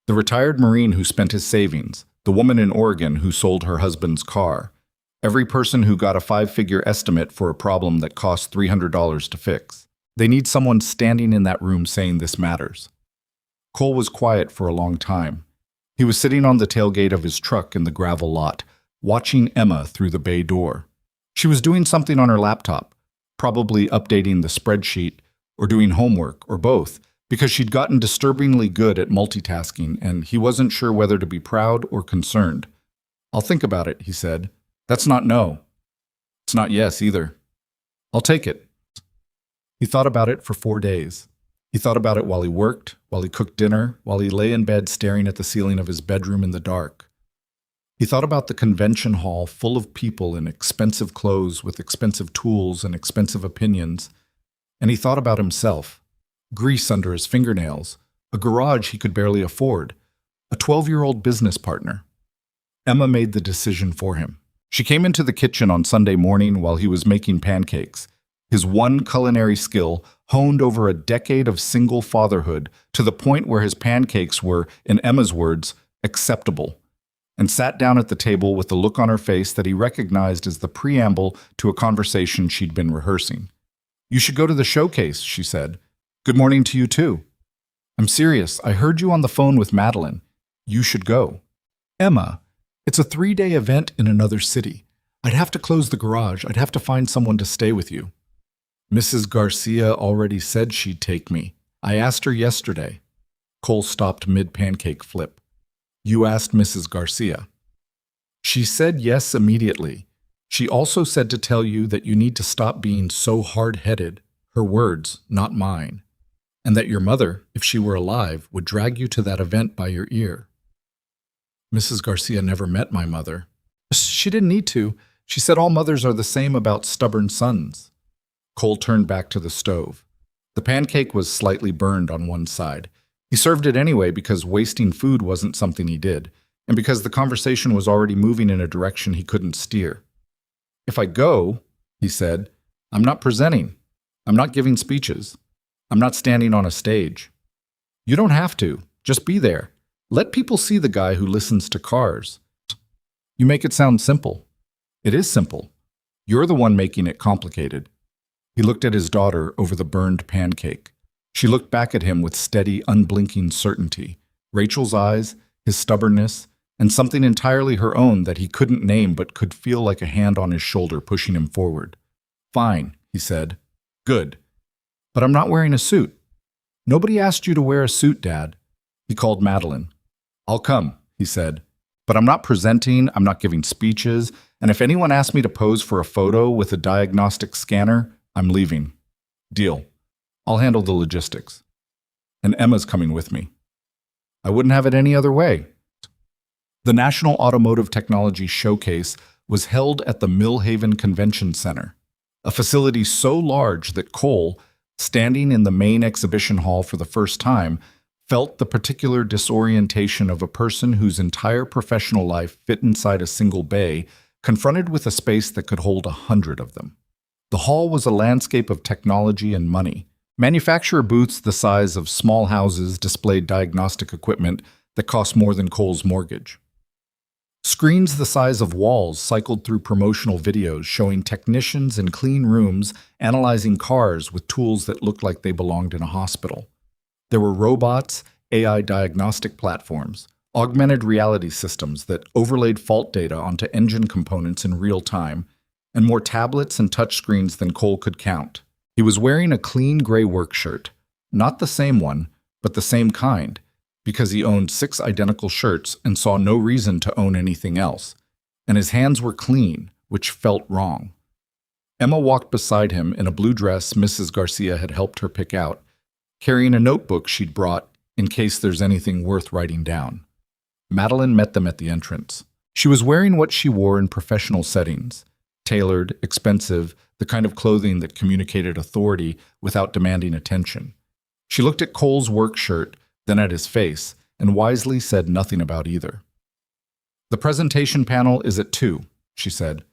The retired Marine who spent his savings, the woman in Oregon who sold her husband's car, every person who got a 5-figure estimate for a problem that cost $300 to fix. They need someone standing in that room saying this matters. Cole was quiet for a long time. He was sitting on the tailgate of his truck in the gravel lot, watching Emma through the bay door. She was doing something on her laptop, probably updating the spreadsheet or doing homework or both, because she'd gotten disturbingly good at multitasking and he wasn't sure whether to be proud or concerned. "I'll think about it," he said. "That's not no. It's not yes either. I'll take it." He thought about it for 4 days. He thought about it while he worked, while he cooked dinner, while he lay in bed staring at the ceiling of his bedroom in the dark. He thought about the convention hall full of people in expensive clothes with expensive tools and expensive opinions. And he thought about himself. Grease under his fingernails, a garage he could barely afford, a 12-year-old business partner. Emma made the decision for him. She came into the kitchen on Sunday morning while he was making pancakes, his one culinary skill honed over a decade of single fatherhood to the point where his pancakes were, in Emma's words, acceptable, and sat down at the table with the look on her face that he recognized as the preamble to a conversation she'd been rehearsing. "You should go to the showcase," she said. "Good morning to you, too." "I'm serious. I heard you on the phone with Madeline. You should go." "Emma, it's a 3-day event in another city. I'd have to close the garage. I'd have to find someone to stay with you." "Mrs. Garcia already said she'd take me. I asked her yesterday." Cole stopped mid-pancake flip. "You asked Mrs. Garcia?" "She said yes immediately. She also said to tell you that you need to stop being so hard-headed, her words, not mine, and that your mother, if she were alive, would drag you to that event by your ear." "Mrs. Garcia never met my mother." "She didn't need to. She said all mothers are the same about stubborn sons." Cole turned back to the stove. The pancake was slightly burned on one side. He served it anyway because wasting food wasn't something he did, and because the conversation was already moving in a direction he couldn't steer. "If I go," he said, "I'm not presenting. I'm not giving speeches. I'm not standing on a stage." "You don't have to. Just be there. Let people see the guy who listens to cars." "You make it sound simple." "It is simple. You're the one making it complicated." He looked at his daughter over the burned pancake. She looked back at him with steady, unblinking certainty. Rachel's eyes, his stubbornness, and something entirely her own that he couldn't name but could feel like a hand on his shoulder pushing him forward. "Fine," he said. "Good. But I'm not wearing a suit." "Nobody asked you to wear a suit, Dad." He called Madeline. "I'll come," he said. "But I'm not presenting, I'm not giving speeches, and if anyone asks me to pose for a photo with a diagnostic scanner, I'm leaving. Deal. I'll handle the logistics. And Emma's coming with me." "I wouldn't have it any other way." The National Automotive Technology Showcase was held at the Millhaven Convention Center, a facility so large that Cole, standing in the main exhibition hall for the first time, felt the particular disorientation of a person whose entire professional life fit inside a single bay, confronted with a space that could hold 100 of them. The hall was a landscape of technology and money. Manufacturer booths the size of small houses displayed diagnostic equipment that cost more than Cole's mortgage. Screens the size of walls cycled through promotional videos showing technicians in clean rooms analyzing cars with tools that looked like they belonged in a hospital. There were robots, AI diagnostic platforms, augmented reality systems that overlaid fault data onto engine components in real time, and more tablets and touchscreens than Cole could count. He was wearing a clean gray work shirt, not the same one, but the same kind, because he owned 6 identical shirts and saw no reason to own anything else, and his hands were clean, which felt wrong. Emma walked beside him in a blue dress Mrs. Garcia had helped her pick out, carrying a notebook she'd brought in case there's anything worth writing down. Madeline met them at the entrance. She was wearing what she wore in professional settings, tailored, expensive, the kind of clothing that communicated authority without demanding attention. She looked at Cole's work shirt, then at his face, and wisely said nothing about either. "The presentation panel is at 2, she said.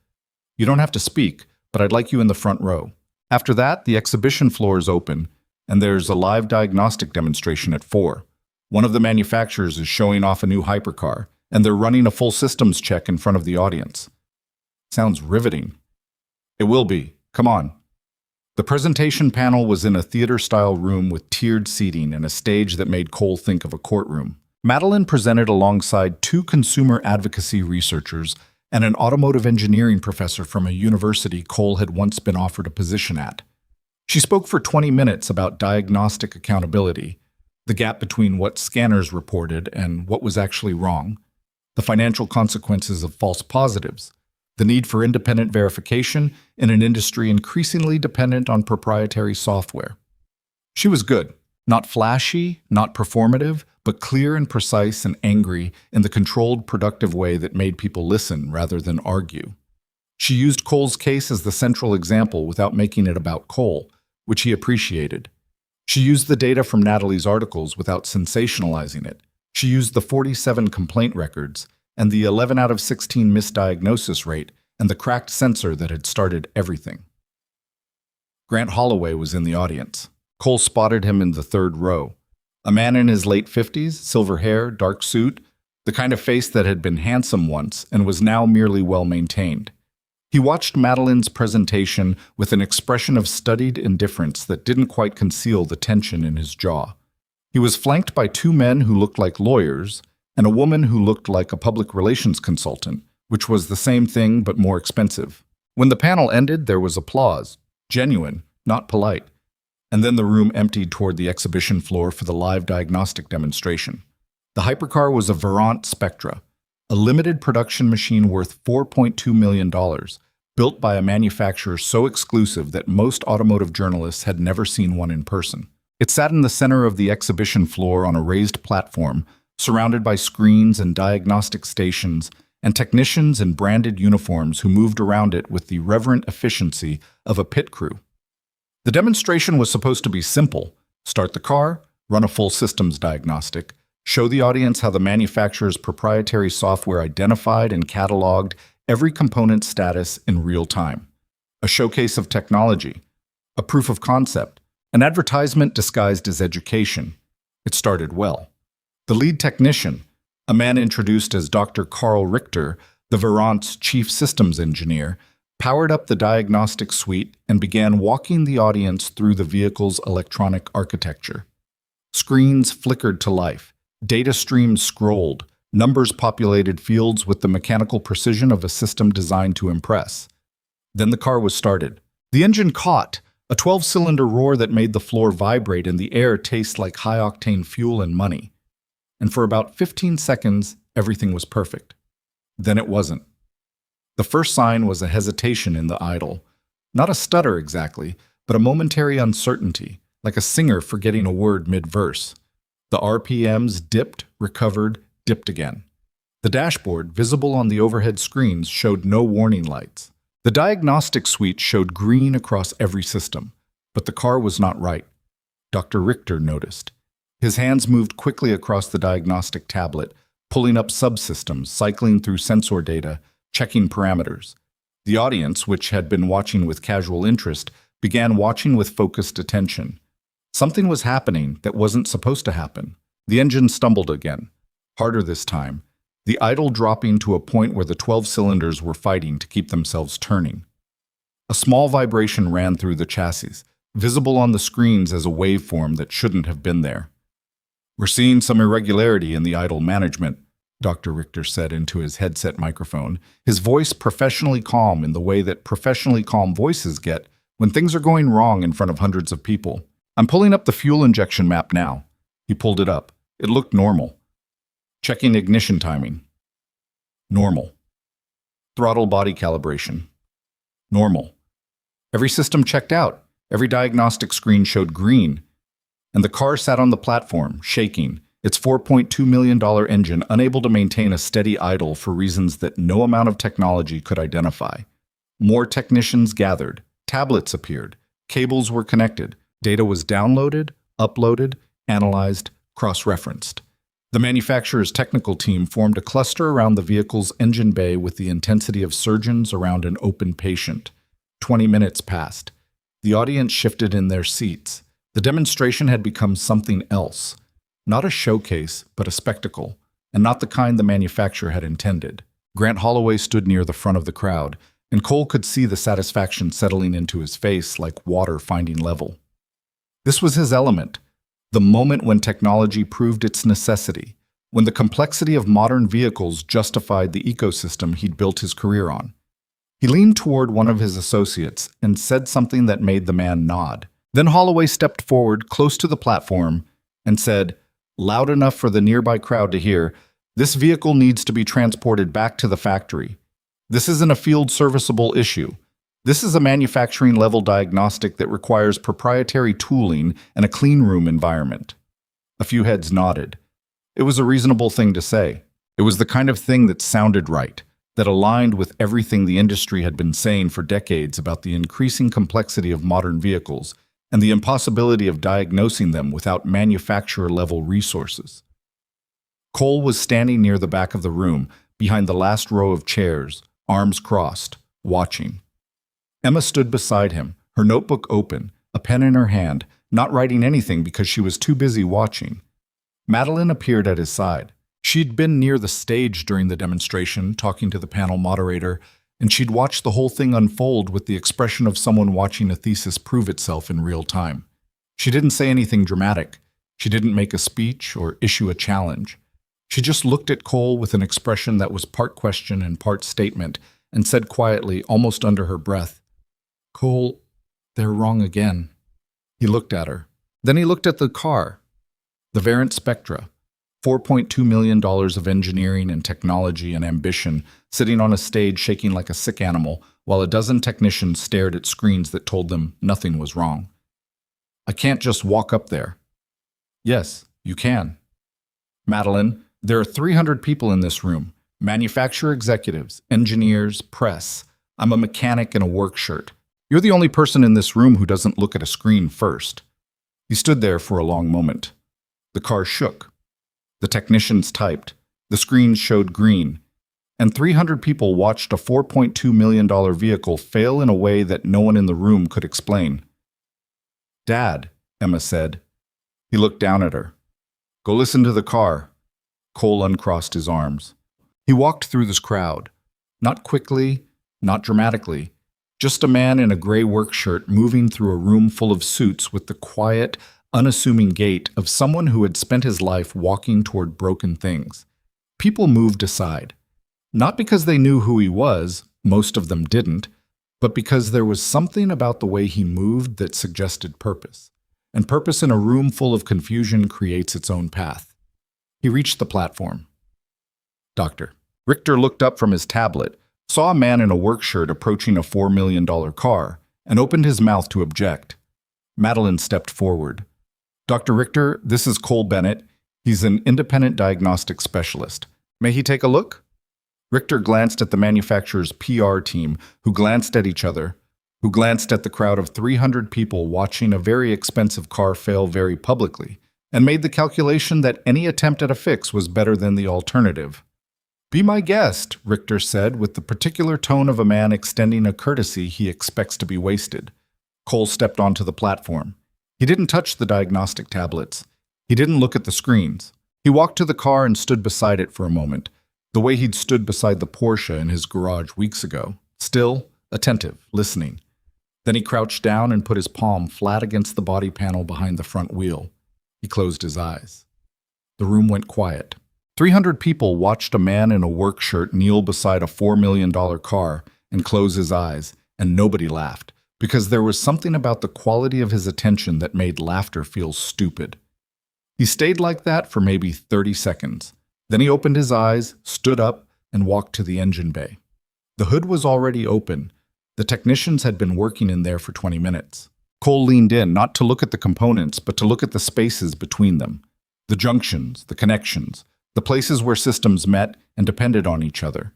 "You don't have to speak, but I'd like you in the front row. After that, the exhibition floor is open, and there's a live diagnostic demonstration at 4. One of the manufacturers is showing off a new hypercar, and they're running a full systems check in front of the audience." "Sounds riveting." "It will be. Come on." The presentation panel was in a theater-style room with tiered seating and a stage that made Cole think of a courtroom. Madeline presented alongside 2 consumer advocacy researchers and an automotive engineering professor from a university Cole had once been offered a position at. She spoke for 20 minutes about diagnostic accountability, the gap between what scanners reported and what was actually wrong, the financial consequences of false positives, the need for independent verification in an industry increasingly dependent on proprietary software. She was good. Not flashy, not performative, but clear and precise and angry in the controlled, productive way that made people listen rather than argue. She used Cole's case as the central example without making it about Cole, which he appreciated. She used the data from Natalie's articles without sensationalizing it. She used the 47 complaint records and the 11 out of 16 misdiagnosis rate and the cracked sensor that had started everything. Grant Holloway was in the audience. Cole spotted him in the third row. A man in his late 50s, silver hair, dark suit, the kind of face that had been handsome once and was now merely well-maintained. He watched Madeline's presentation with an expression of studied indifference that didn't quite conceal the tension in his jaw. He was flanked by two men who looked like lawyers and a woman who looked like a public relations consultant, which was the same thing but more expensive. When the panel ended, there was applause, genuine, not polite, and then the room emptied toward the exhibition floor for the live diagnostic demonstration. The hypercar was a Verant Spectra, a limited production machine worth $4.2 million, built by a manufacturer so exclusive that most automotive journalists had never seen one in person. It sat in the center of the exhibition floor on a raised platform, surrounded by screens and diagnostic stations, and technicians in branded uniforms who moved around it with the reverent efficiency of a pit crew. The demonstration was supposed to be simple: start the car, run a full systems diagnostic, show the audience how the manufacturer's proprietary software identified and cataloged every component's status in real time. A showcase of technology, a proof of concept, an advertisement disguised as education. It started well. The lead technician, a man introduced as Dr. Carl Richter, the Verant's chief systems engineer, powered up the diagnostic suite and began walking the audience through the vehicle's electronic architecture. Screens flickered to life, data streams scrolled, numbers populated fields with the mechanical precision of a system designed to impress. Then the car was started. The engine caught, a 12-cylinder roar that made the floor vibrate and the air taste like high-octane fuel and money. And for about 15 seconds, everything was perfect. Then it wasn't. The first sign was a hesitation in the idle. Not a stutter exactly, but a momentary uncertainty, like a singer forgetting a word mid-verse. The RPMs dipped, recovered, dipped again. The dashboard, visible on the overhead screens, showed no warning lights. The diagnostic suite showed green across every system, but the car was not right. Dr. Richter noticed. His hands moved quickly across the diagnostic tablet, pulling up subsystems, cycling through sensor data, checking parameters. The audience, which had been watching with casual interest, began watching with focused attention. Something was happening that wasn't supposed to happen. The engine stumbled again, harder this time, the idle dropping to a point where the 12 cylinders were fighting to keep themselves turning. A small vibration ran through the chassis, visible on the screens as a waveform that shouldn't have been there. "We're seeing some irregularity in the idle management," Dr. Richter said into his headset microphone, his voice professionally calm in the way that professionally calm voices get when things are going wrong in front of hundreds of people. "I'm pulling up the fuel injection map now." He pulled it up. It looked normal. Checking ignition timing. Normal. Throttle body calibration. Normal. Every system checked out. Every diagnostic screen showed green. And the car sat on the platform, shaking, its $4.2 million engine unable to maintain a steady idle for reasons that no amount of technology could identify. More technicians gathered. Tablets appeared. Cables were connected. Data was downloaded, uploaded, analyzed, cross-referenced. The manufacturer's technical team formed a cluster around the vehicle's engine bay with the intensity of surgeons around an open patient. 20 minutes passed. The audience shifted in their seats. The demonstration had become something else. Not a showcase, but a spectacle, and not the kind the manufacturer had intended. Grant Holloway stood near the front of the crowd, and Cole could see the satisfaction settling into his face like water finding level. This was his element, the moment when technology proved its necessity, when the complexity of modern vehicles justified the ecosystem he'd built his career on. He leaned toward one of his associates and said something that made the man nod. Then Holloway stepped forward, close to the platform, and said, loud enough for the nearby crowd to hear, "This vehicle needs to be transported back to the factory. This isn't a field serviceable issue. This is a manufacturing-level diagnostic that requires proprietary tooling and a clean room environment. A few heads nodded. It was a reasonable thing to say. It was the kind of thing that sounded right, that aligned with everything the industry had been saying for decades about the increasing complexity of modern vehicles and the impossibility of diagnosing them without manufacturer-level resources. Cole was standing near the back of the room, behind the last row of chairs, arms crossed, watching. Emma stood beside him, her notebook open, a pen in her hand, not writing anything because she was too busy watching. Madeline appeared at his side. She'd been near the stage during the demonstration, talking to the panel moderator, and she'd watched the whole thing unfold with the expression of someone watching a thesis prove itself in real time. She didn't say anything dramatic. She didn't make a speech or issue a challenge. She just looked at Cole with an expression that was part question and part statement, and said quietly, almost under her breath, "Cole, they're wrong again." He looked at her. Then he looked at the car. The Variant Spectra, $4.2 million of engineering and technology and ambition, sitting on a stage shaking like a sick animal, while a dozen technicians stared at screens that told them nothing was wrong. "I can't just walk up there." "Yes, you can." "Madeline, there are 300 people in this room. Manufacturer executives, engineers, press. I'm a mechanic in a work shirt. You're the only person in this room who doesn't look at a screen first." He stood there for a long moment. The car shook. The technicians typed. The screens showed green. And 300 people watched a $4.2 million vehicle fail in a way that no one in the room could explain. "Dad," Emma said. He looked down at her. "Go listen to the car." Cole uncrossed his arms. He walked through this crowd. Not quickly, not dramatically. Just a man in a gray work shirt moving through a room full of suits with the quiet, unassuming gait of someone who had spent his life walking toward broken things. People moved aside. Not because they knew who he was, most of them didn't, but because there was something about the way he moved that suggested purpose. And purpose in a room full of confusion creates its own path. He reached the platform. "Doctor." Richter looked up from his tablet, saw a man in a work shirt approaching a $4 million car, and opened his mouth to object. Madeline stepped forward. "Dr. Richter, this is Cole Bennett. He's an independent diagnostic specialist. May he take a look?" Richter glanced at the manufacturer's PR team, who glanced at each other, who glanced at the crowd of 300 people watching a very expensive car fail very publicly, and made the calculation that any attempt at a fix was better than the alternative. "Be my guest," Richter said, with the particular tone of a man extending a courtesy he expects to be wasted. Cole stepped onto the platform. He didn't touch the diagnostic tablets. He didn't look at the screens. He walked to the car and stood beside it for a moment, the way he'd stood beside the Porsche in his garage weeks ago, still, attentive, listening. Then he crouched down and put his palm flat against the body panel behind the front wheel. He closed his eyes. The room went quiet. 300 people watched a man in a work shirt kneel beside a $4 million car and close his eyes, and nobody laughed, because there was something about the quality of his attention that made laughter feel stupid. He stayed like that for maybe 30 seconds. Then he opened his eyes, stood up, and walked to the engine bay. The hood was already open. The technicians had been working in there for 20 minutes. Cole leaned in, not to look at the components, but to look at the spaces between them. The junctions, the connections, the places where systems met and depended on each other.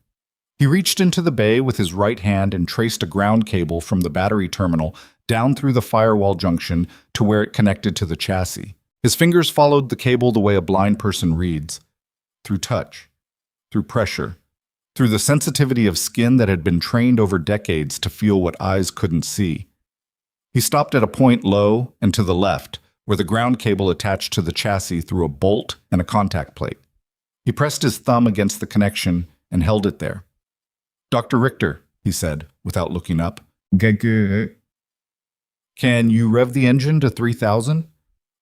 He reached into the bay with his right hand and traced a ground cable from the battery terminal down through the firewall junction to where it connected to the chassis. His fingers followed the cable the way a blind person reads, through touch, through pressure, through the sensitivity of skin that had been trained over decades to feel what eyes couldn't see. He stopped at a point low and to the left, where the ground cable attached to the chassis through a bolt and a contact plate. He pressed his thumb against the connection and held it there. "Dr. Richter," he said, without looking up. "Can you rev the engine to 3,000?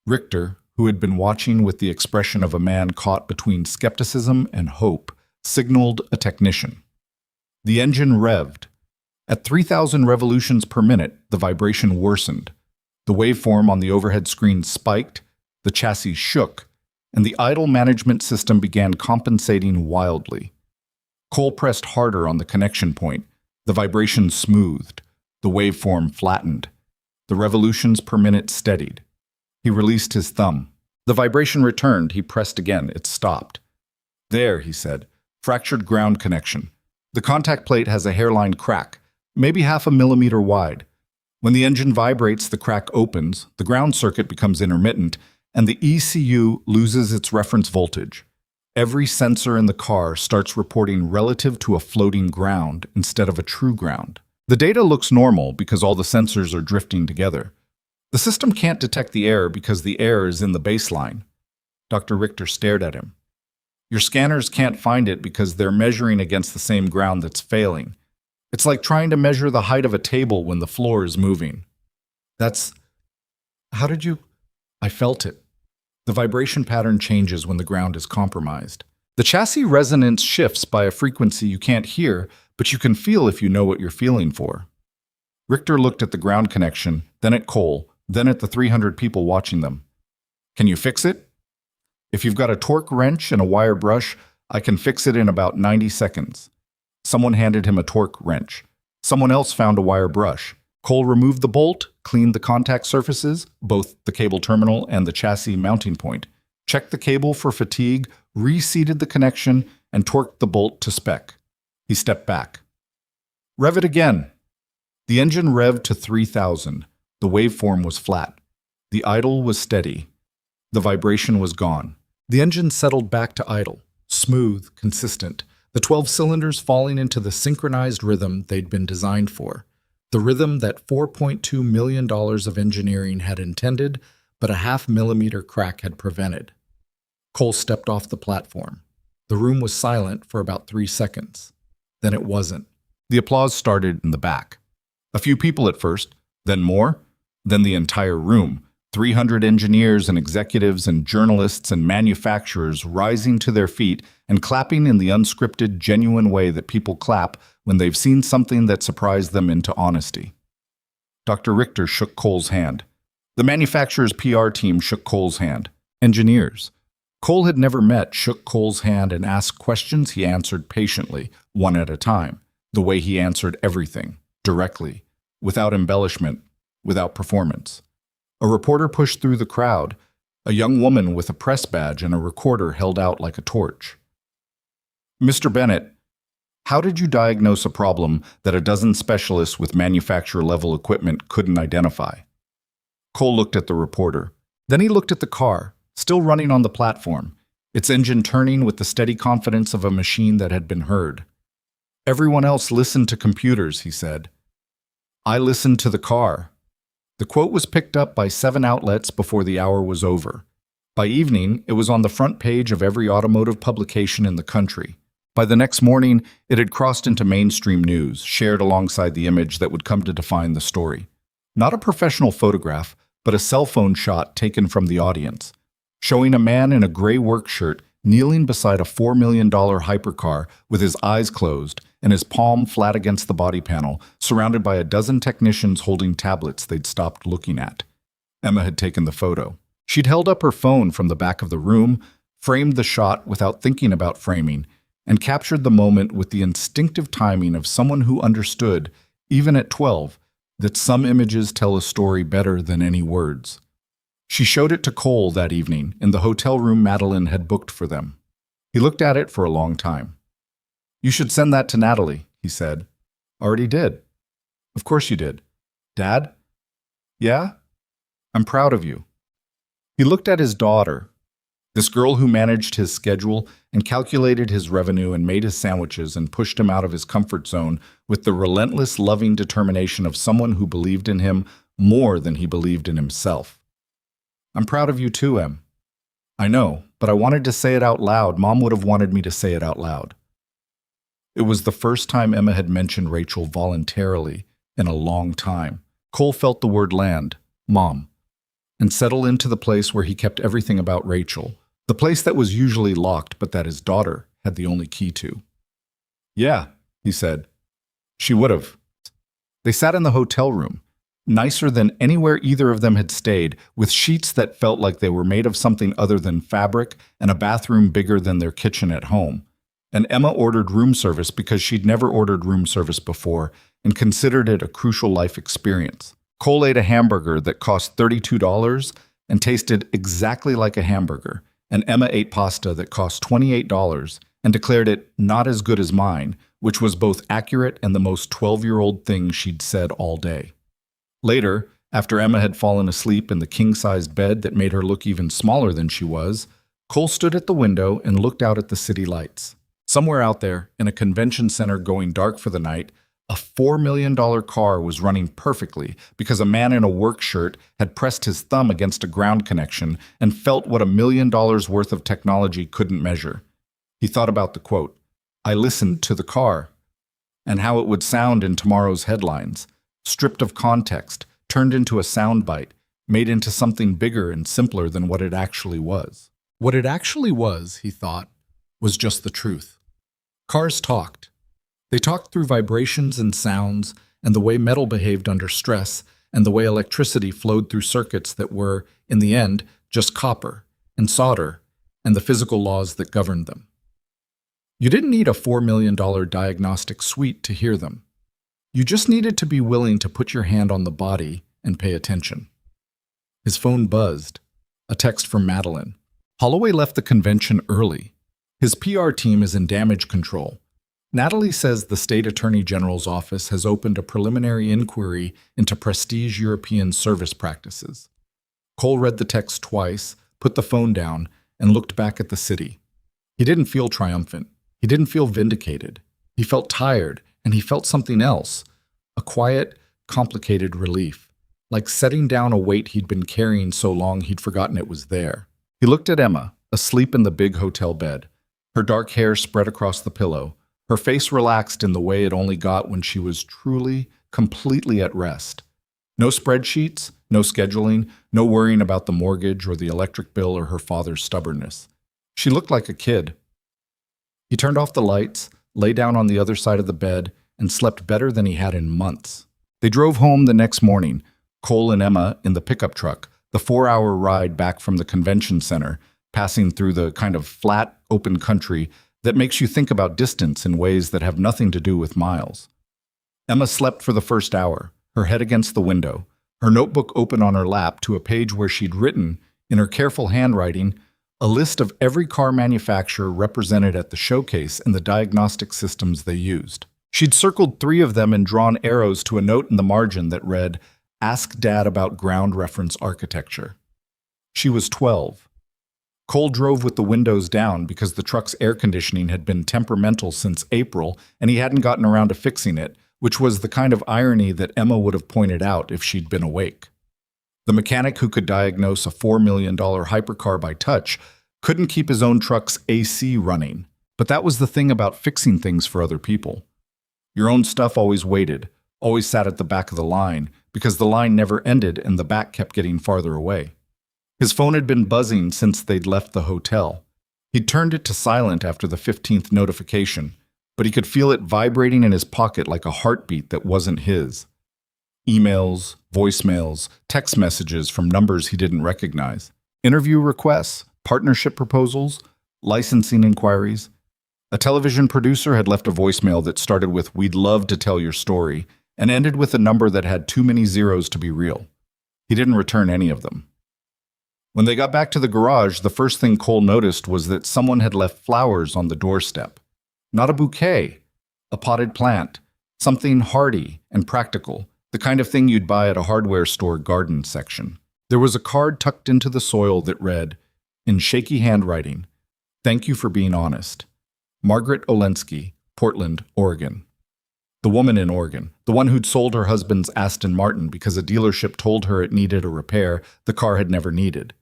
Richter, who had been watching with the expression of a man caught between skepticism and hope, signaled a technician. The engine revved. At 3,000 revolutions per minute, the vibration worsened. The waveform on the overhead screen spiked, the chassis shook, and the idle management system began compensating wildly. Cole pressed harder on the connection point. The vibration smoothed. The waveform flattened. The revolutions per minute steadied. He released his thumb. The vibration returned. He pressed again. It stopped. There, he said. Fractured ground connection. The contact plate has a hairline crack, maybe 0.5 millimeter wide. When the engine vibrates, the crack opens, the ground circuit becomes intermittent, and the ECU loses its reference voltage. Every sensor in the car starts reporting relative to a floating ground instead of a true ground. The data looks normal because all the sensors are drifting together. The system can't detect the error because the error is in the baseline. Dr. Richter stared at him. Your scanners can't find it because they're measuring against the same ground that's failing. It's like trying to measure the height of a table when the floor is moving. How did you? I felt it. The vibration pattern changes when the ground is compromised. The chassis resonance shifts by a frequency you can't hear, but you can feel if you know what you're feeling for. Richter looked at the ground connection, then at Cole, then at the 300 people watching them. Can you fix it? If you've got a torque wrench and a wire brush, I can fix it in about 90 seconds. Someone handed him a torque wrench. Someone else found a wire brush. Cole removed the bolt, cleaned the contact surfaces, both the cable terminal and the chassis mounting point, checked the cable for fatigue, reseated the connection, and torqued the bolt to spec. He stepped back. Rev it again. The engine revved to 3,000. The waveform was flat. The idle was steady. The vibration was gone. The engine settled back to idle, smooth, consistent, the 12 cylinders falling into the synchronized rhythm they'd been designed for, the rhythm that $4.2 million of engineering had intended, but a 0.5 millimeter crack had prevented. Cole stepped off the platform. The room was silent for about 3 seconds. Then it wasn't. The applause started in the back. A few people at first, then more, then the entire room. 300 engineers and executives and journalists and manufacturers rising to their feet and clapping in the unscripted, genuine way that people clap when they've seen something that surprised them into honesty. Dr. Richter shook Cole's hand. The manufacturer's PR team shook Cole's hand. Engineers. Cole had never met, shook Cole's hand and asked questions he answered patiently, one at a time, the way he answered everything, directly, without embellishment, without performance. A reporter pushed through the crowd, a young woman with a press badge and a recorder held out like a torch. Mr. Bennett, how did you diagnose a problem that a dozen specialists with manufacturer-level equipment couldn't identify? Cole looked at the reporter. Then he looked at the car, still running on the platform, its engine turning with the steady confidence of a machine that had been heard. Everyone else listened to computers, he said. I listened to the car. The quote was picked up by 7 outlets before the hour was over. By evening, it was on the front page of every automotive publication in the country. By the next morning, it had crossed into mainstream news, shared alongside the image that would come to define the story. Not a professional photograph, but a cell phone shot taken from the audience, showing a man in a gray work shirt kneeling beside a $4 million hypercar with his eyes closed and his palm flat against the body panel, surrounded by a dozen technicians holding tablets they'd stopped looking at. Emma had taken the photo. She'd held up her phone from the back of the room, framed the shot without thinking about framing, and captured the moment with the instinctive timing of someone who understood, even at 12, that some images tell a story better than any words. She showed it to Cole that evening in the hotel room Madeline had booked for them. He looked at it for a long time. You should send that to Natalie, he said. Already did. Of course you did. Dad? Yeah? I'm proud of you. He looked at his daughter, this girl who managed his schedule and calculated his revenue and made his sandwiches and pushed him out of his comfort zone with the relentless, loving determination of someone who believed in him more than he believed in himself. I'm proud of you too, Em. I know, but I wanted to say it out loud. Mom would have wanted me to say it out loud. It was the first time Emma had mentioned Rachel voluntarily in a long time. Cole felt the word land, Mom, and settle into the place where he kept everything about Rachel, the place that was usually locked but that his daughter had the only key to. Yeah, he said. She would have. They sat in the hotel room, nicer than anywhere either of them had stayed, with sheets that felt like they were made of something other than fabric and a bathroom bigger than their kitchen at home. and Emma ordered room service because she'd never ordered room service before and considered it a crucial life experience. Cole ate a hamburger that cost $32 and tasted exactly like a hamburger, and Emma ate pasta that cost $28 and declared it not as good as mine, which was both accurate and the most 12-year-old thing she'd said all day. Later, after Emma had fallen asleep in the king-sized bed that made her look even smaller than she was, Cole stood at the window and looked out at the city lights. Somewhere out there, in a convention center going dark for the night, a $4 million car was running perfectly because a man in a work shirt had pressed his thumb against a ground connection and felt what $1 million worth of technology couldn't measure. He thought about the quote, "I listened to the car," and how it would sound in tomorrow's headlines, stripped of context, turned into a soundbite, made into something bigger and simpler than what it actually was. What it actually was, he thought, was just the truth. Cars talked. They talked through vibrations and sounds, and the way metal behaved under stress, and the way electricity flowed through circuits that were, in the end, just copper and solder, and the physical laws that governed them. You didn't need a $4 million diagnostic suite to hear them. You just needed to be willing to put your hand on the body and pay attention. His phone buzzed. A text from Madeline. Holloway left the convention early. His PR team is in damage control. Natalie says the state attorney general's office has opened a preliminary inquiry into prestige European service practices. Cole read the text twice, put the phone down, and looked back at the city. He didn't feel triumphant. He didn't feel vindicated. He felt tired, and he felt something else, a quiet, complicated relief, like setting down a weight he'd been carrying so long he'd forgotten it was there. He looked at Emma, asleep in the big hotel bed. Her dark hair spread across the pillow, her face relaxed in the way it only got when she was truly, completely at rest. No spreadsheets, no scheduling, no worrying about the mortgage or the electric bill or her father's stubbornness. She looked like a kid. He turned off the lights, lay down on the other side of the bed, and slept better than he had in months. They drove home the next morning, Cole and Emma in the pickup truck, the 4-hour ride back from the convention center, passing through the kind of flat, open country that makes you think about distance in ways that have nothing to do with miles. Emma slept for the first hour, her head against the window, her notebook open on her lap to a page where she'd written, in her careful handwriting, a list of every car manufacturer represented at the showcase and the diagnostic systems they used. She'd circled 3 of them and drawn arrows to a note in the margin that read, "Ask Dad about ground reference architecture." She was 12. Cole drove with the windows down because the truck's air conditioning had been temperamental since April and he hadn't gotten around to fixing it, which was the kind of irony that Emma would have pointed out if she'd been awake. The mechanic who could diagnose a $4 million hypercar by touch couldn't keep his own truck's AC running, but that was the thing about fixing things for other people. Your own stuff always waited, always sat at the back of the line, because the line never ended and the back kept getting farther away. His phone had been buzzing since they'd left the hotel. He'd turned it to silent after the 15th notification, but he could feel it vibrating in his pocket like a heartbeat that wasn't his. Emails, voicemails, text messages from numbers he didn't recognize. Interview requests, partnership proposals, licensing inquiries. A television producer had left a voicemail that started with, "We'd love to tell your story," and ended with a number that had too many zeros to be real. He didn't return any of them. When they got back to the garage, the first thing Cole noticed was that someone had left flowers on the doorstep. Not a bouquet, a potted plant, something hardy and practical, the kind of thing you'd buy at a hardware store garden section. There was a card tucked into the soil that read, in shaky handwriting, "Thank you for being honest. Margaret Olensky, Portland, Oregon." The woman in Oregon, the one who'd sold her husband's Aston Martin because a dealership told her it needed a repair the car had never needed.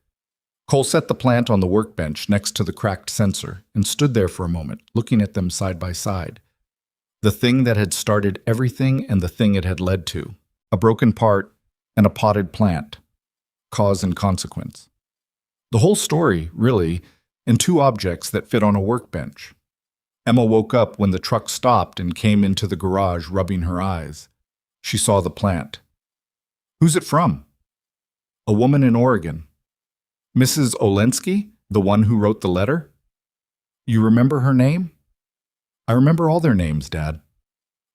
Cole set the plant on the workbench next to the cracked sensor and stood there for a moment, looking at them side by side. The thing that had started everything and the thing it had led to. A broken part and a potted plant. Cause and consequence. The whole story, really, in 2 objects that fit on a workbench. Emma woke up when the truck stopped and came into the garage, rubbing her eyes. She saw the plant. "Who's it from?" "A woman in Oregon." "Mrs. Olensky, the one who wrote the letter?" "You remember her name?" I remember all their names, Dad.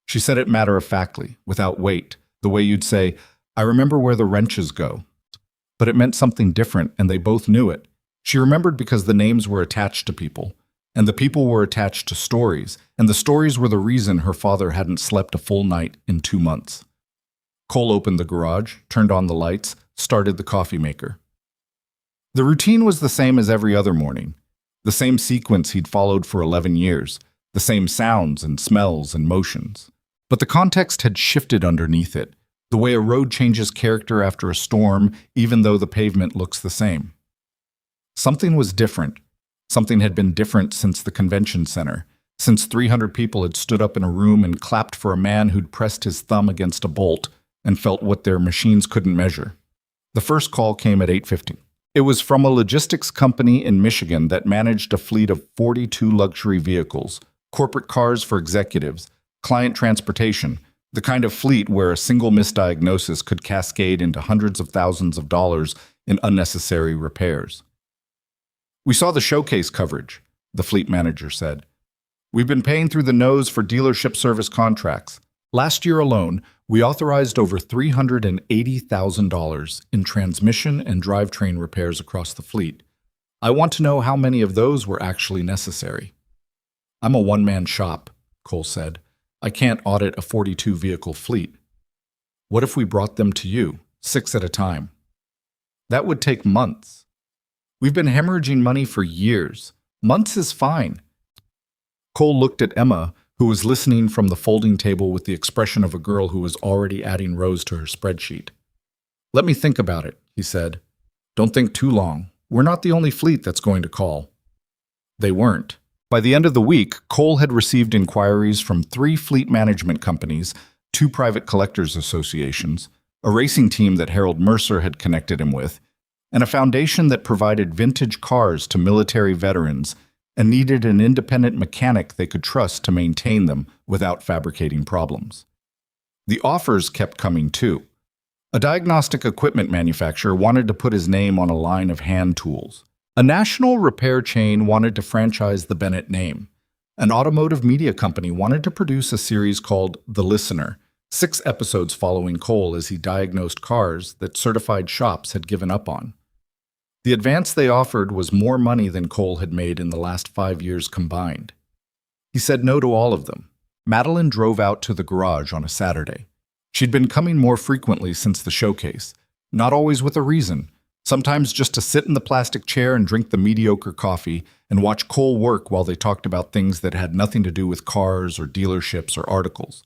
She said it matter-of-factly, without weight, the way you'd say, I remember where the wrenches go. But it meant something different, and they both knew it. She remembered because the names were attached to people, and the people were attached to stories, and the stories were the reason her father hadn't slept a full night in 2 months. Cole opened the garage, turned on the lights, started the coffee maker. The routine was the same as every other morning, the same sequence he'd followed for 11 years, the same sounds and smells and motions. But the context had shifted underneath it, the way a road changes character after a storm, even though the pavement looks the same. Something was different. Something had been different since the convention center, since 300 people had stood up in a room and clapped for a man who'd pressed his thumb against a bolt and felt what their machines couldn't measure. The first call came at 8:50. It was from a logistics company in Michigan that managed a fleet of 42 luxury vehicles, corporate cars for executives, client transportation, the kind of fleet where a single misdiagnosis could cascade into hundreds of thousands of dollars in unnecessary repairs. We saw the showcase coverage, the fleet manager said. We've been paying through the nose for dealership service contracts. Last year alone, we authorized over $380,000 in transmission and drivetrain repairs across the fleet. I want to know how many of those were actually necessary. I'm a one-man shop, Cole said. I can't audit a 42-vehicle fleet. What if we brought them to you, 6 at a time? That would take months. We've been hemorrhaging money for years. Months is fine. Cole looked at Emma, who was listening from the folding table with the expression of a girl who was already adding rows to her spreadsheet. Let me think about it, he said. Don't think too long. We're not the only fleet that's going to call. They weren't. By the end of the week, Cole had received inquiries from 3 fleet management companies, 2 private collectors associations, a racing team that Harold Mercer had connected him with, and a foundation that provided vintage cars to military veterans and needed an independent mechanic they could trust to maintain them without fabricating problems. The offers kept coming too. A diagnostic equipment manufacturer wanted to put his name on a line of hand tools. A national repair chain wanted to franchise the Bennett name. An automotive media company wanted to produce a series called The Listener, 6 episodes following Cole as he diagnosed cars that certified shops had given up on. The advance they offered was more money than Cole had made in the last 5 years combined. He said no to all of them. Madeline drove out to the garage on a Saturday. She'd been coming more frequently since the showcase, not always with a reason, sometimes just to sit in the plastic chair and drink the mediocre coffee and watch Cole work while they talked about things that had nothing to do with cars or dealerships or articles.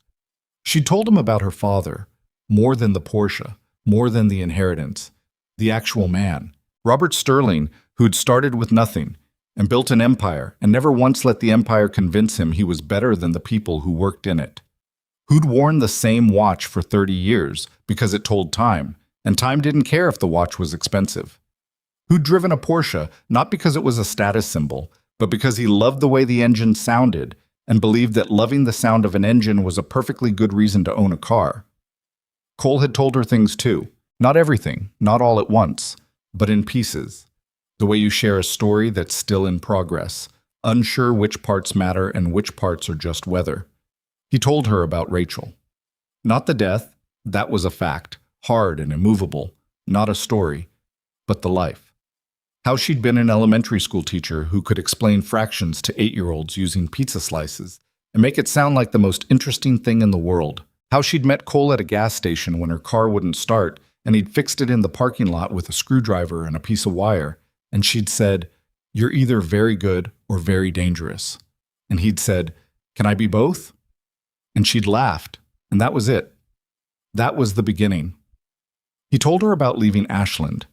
She told him about her father, more than the Porsche, more than the inheritance, the actual man. Robert Sterling, who'd started with nothing and built an empire and never once let the empire convince him he was better than the people who worked in it. Who'd worn the same watch for 30 years because it told time, and time didn't care if the watch was expensive. Who'd driven a Porsche not because it was a status symbol, but because he loved the way the engine sounded and believed that loving the sound of an engine was a perfectly good reason to own a car. Cole had told her things too. Not everything, not all at once, but in pieces. The way you share a story that's still in progress, unsure which parts matter and which parts are just weather. He told her about Rachel. Not the death, that was a fact, hard and immovable, not a story, but the life. How she'd been an elementary school teacher who could explain fractions to 8-year-olds using pizza slices and make it sound like the most interesting thing in the world. How she'd met Cole at a gas station when her car wouldn't start and he'd fixed it in the parking lot with a screwdriver and a piece of wire, and she'd said, "You're either very good or very dangerous." And he'd said, "Can I be both?" And she'd laughed, and that was it. That was the beginning. He told her about leaving Ashland,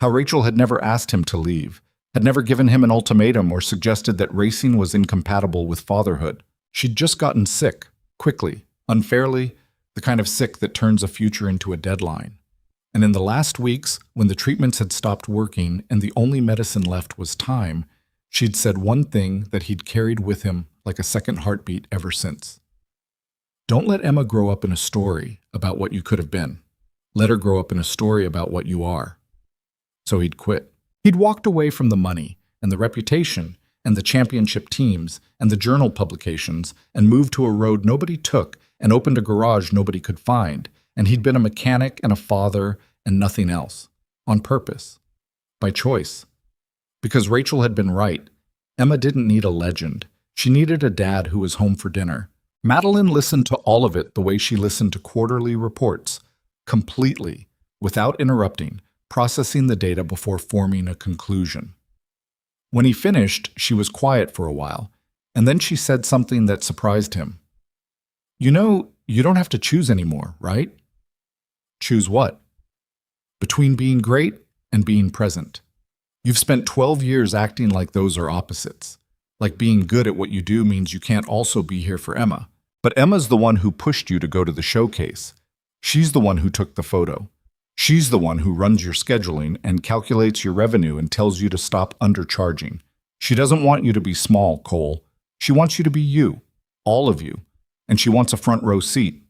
how Rachel had never asked him to leave, had never given him an ultimatum or suggested that racing was incompatible with fatherhood. She'd just gotten sick, quickly, unfairly, the kind of sick that turns a future into a deadline. And in the last weeks, when the treatments had stopped working and the only medicine left was time, she'd said one thing that he'd carried with him like a second heartbeat ever since. Don't let Emma grow up in a story about what you could have been. Let her grow up in a story about what you are. So he'd quit. He'd walked away from the money and the reputation and the championship teams and the journal publications and moved to a road nobody took and opened a garage nobody could find, and he'd been a mechanic and a father and nothing else. On purpose. By choice. Because Rachel had been right. Emma didn't need a legend. She needed a dad who was home for dinner. Madeline listened to all of it the way she listened to quarterly reports, completely, without interrupting, processing the data before forming a conclusion. When he finished, she was quiet for a while, and then she said something that surprised him. You know, you don't have to choose anymore, right? Choose what? Between being great and being present. You've spent 12 years acting like those are opposites. Like being good at what you do means you can't also be here for Emma. But Emma's the one who pushed you to go to the showcase. She's the one who took the photo. She's the one who runs your scheduling and calculates your revenue and tells you to stop undercharging. She doesn't want you to be small, Cole. She wants you to be you, all of you, and she wants a front row seat.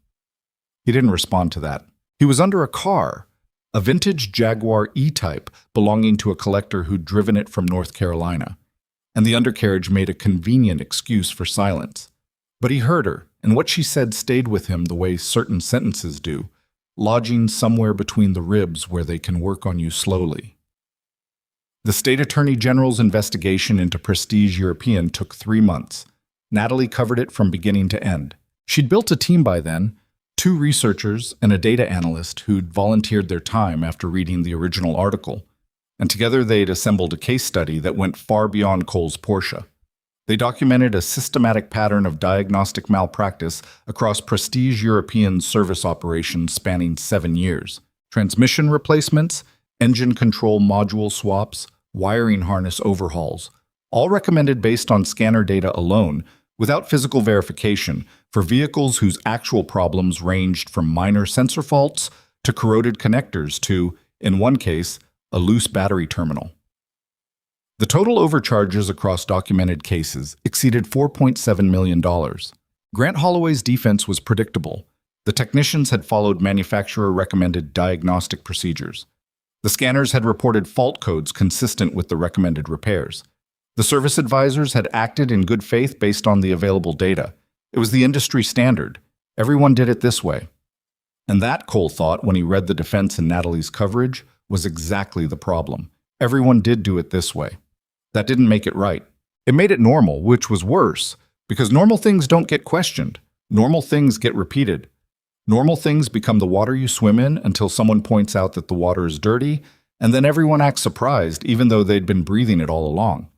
He didn't respond to that. He was under a car, a vintage Jaguar E-Type belonging to a collector who'd driven it from North Carolina, and the undercarriage made a convenient excuse for silence. But he heard her, and what she said stayed with him the way certain sentences do, lodging somewhere between the ribs where they can work on you slowly. The State Attorney General's investigation into Prestige European took 3 months. Natalie covered it from beginning to end. She'd built a team by then, 2 researchers and a data analyst who'd volunteered their time after reading the original article, and together they'd assembled a case study that went far beyond Cole's Porsche. They documented a systematic pattern of diagnostic malpractice across Prestige European service operations spanning 7 years. Transmission replacements, engine control module swaps, wiring harness overhauls, all recommended based on scanner data alone, without physical verification, for vehicles whose actual problems ranged from minor sensor faults to corroded connectors to, in one case, a loose battery terminal. The total overcharges across documented cases exceeded $4.7 million. Grant Holloway's defense was predictable. The technicians had followed manufacturer-recommended diagnostic procedures. The scanners had reported fault codes consistent with the recommended repairs. The service advisors had acted in good faith based on the available data. It was the industry standard. Everyone did it this way. And that, Cole thought when he read the defense in Natalie's coverage, was exactly the problem. Everyone did do it this way. That didn't make it right. It made it normal, which was worse, because normal things don't get questioned. Normal things get repeated. Normal things become the water you swim in until someone points out that the water is dirty, and then everyone acts surprised even though they'd been breathing it all along.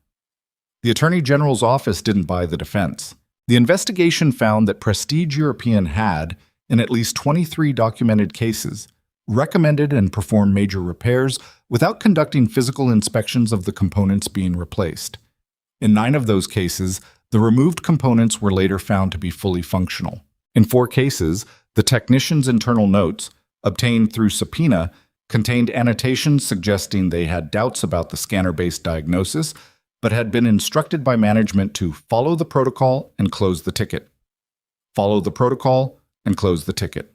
The Attorney General's office didn't buy the defense. The investigation found that Prestige European had, in at least 23 documented cases, recommended and performed major repairs without conducting physical inspections of the components being replaced. In 9 of those cases, the removed components were later found to be fully functional. In 4 cases, the technicians' internal notes, obtained through subpoena, contained annotations suggesting they had doubts about the scanner-based diagnosis, but had been instructed by management to follow the protocol and close the ticket. Follow the protocol and close the ticket.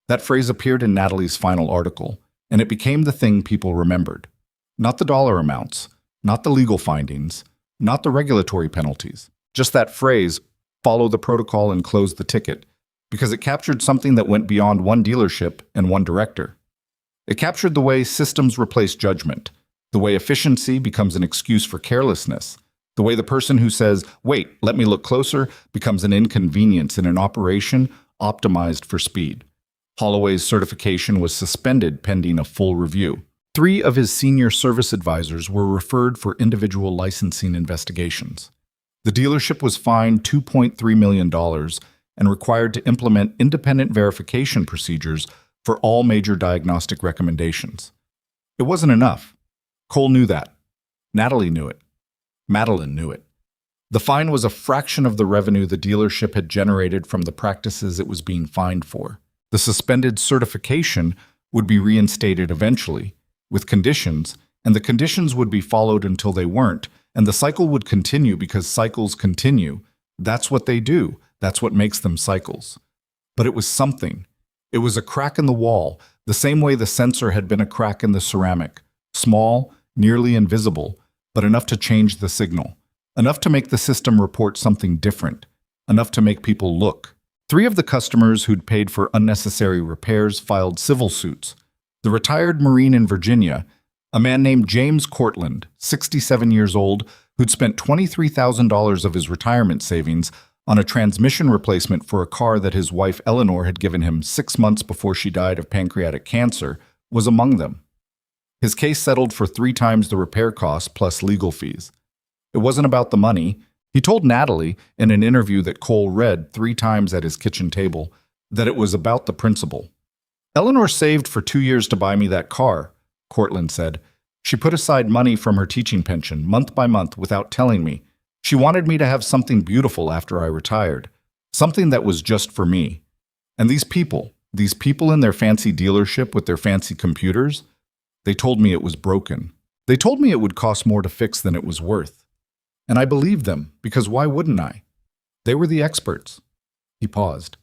That phrase appeared in Natalie's final article, and it became the thing people remembered. Not the dollar amounts, not the legal findings, not the regulatory penalties. Just that phrase, follow the protocol and close the ticket, because it captured something that went beyond one dealership and one director. It captured the way systems replace judgment, the way efficiency becomes an excuse for carelessness, the way the person who says, "Wait, let me look closer," becomes an inconvenience in an operation optimized for speed. Holloway's certification was suspended pending a full review. 3 of his senior service advisors were referred for individual licensing investigations. The dealership was fined $2.3 million and required to implement independent verification procedures for all major diagnostic recommendations. It wasn't enough. Cole knew that. Natalie knew it. Madeline knew it. The fine was a fraction of the revenue the dealership had generated from the practices it was being fined for. The suspended certification would be reinstated eventually, with conditions, and the conditions would be followed until they weren't, and the cycle would continue because cycles continue. That's what they do. That's what makes them cycles. But it was something. It was a crack in the wall, the same way the sensor had been a crack in the ceramic. Small, nearly invisible, but enough to change the signal. Enough to make the system report something different, enough to make people look. 3 of the customers who'd paid for unnecessary repairs filed civil suits. The retired Marine in Virginia, a man named James Cortland, 67 years old, who'd spent $23,000 of his retirement savings on a transmission replacement for a car that his wife Eleanor had given him 6 months before she died of pancreatic cancer, was among them. His case settled for 3 times the repair costs plus legal fees. It wasn't about the money. He told Natalie in an interview that Cole read 3 times at his kitchen table that it was about the principle. Eleanor saved for 2 years to buy me that car, Cortland said. She put aside money from her teaching pension month by month without telling me. She wanted me to have something beautiful after I retired, something that was just for me. And these people in their fancy dealership with their fancy computers, they told me it was broken. They told me it would cost more to fix than it was worth. And I believed them, because why wouldn't I? They were the experts. He paused.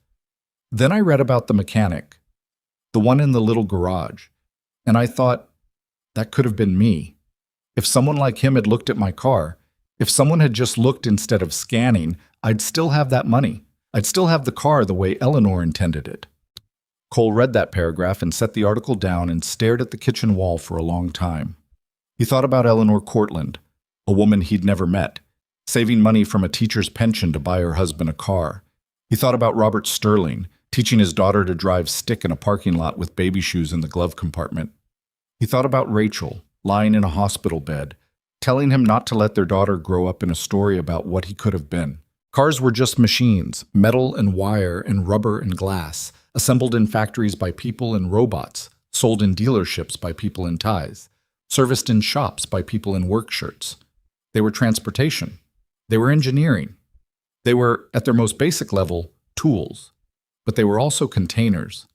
Then I read about the mechanic, the one in the little garage, and I thought, that could have been me. If someone like him had looked at my car, if someone had just looked instead of scanning, I'd still have that money. I'd still have the car the way Eleanor intended it. Cole read that paragraph and set the article down and stared at the kitchen wall for a long time. He thought about Eleanor Cortland, a woman he'd never met, saving money from a teacher's pension to buy her husband a car. He thought about Robert Sterling, teaching his daughter to drive stick in a parking lot with baby shoes in the glove compartment. He thought about Rachel, lying in a hospital bed, telling him not to let their daughter grow up in a story about what he could have been. Cars were just machines, metal and wire and rubber and glass, assembled in factories by people and robots, sold in dealerships by people in ties, serviced in shops by people in work shirts. They were transportation. They were engineering. They were, at their most basic level, tools. But they were also containers.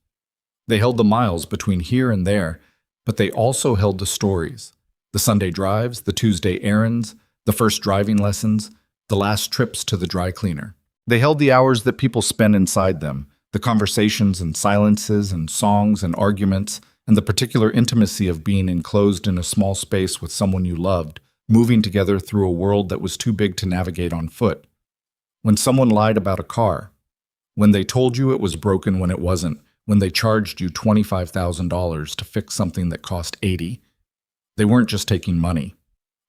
They held the miles between here and there, but they also held the stories. The Sunday drives, the Tuesday errands, the first driving lessons, the last trips to the dry cleaner. They held the hours that people spent inside them, the conversations and silences and songs and arguments, and the particular intimacy of being enclosed in a small space with someone you loved, moving together through a world that was too big to navigate on foot. When someone lied about a car, when they told you it was broken when it wasn't, when they charged you $25,000 to fix something that cost $80,000, they weren't just taking money.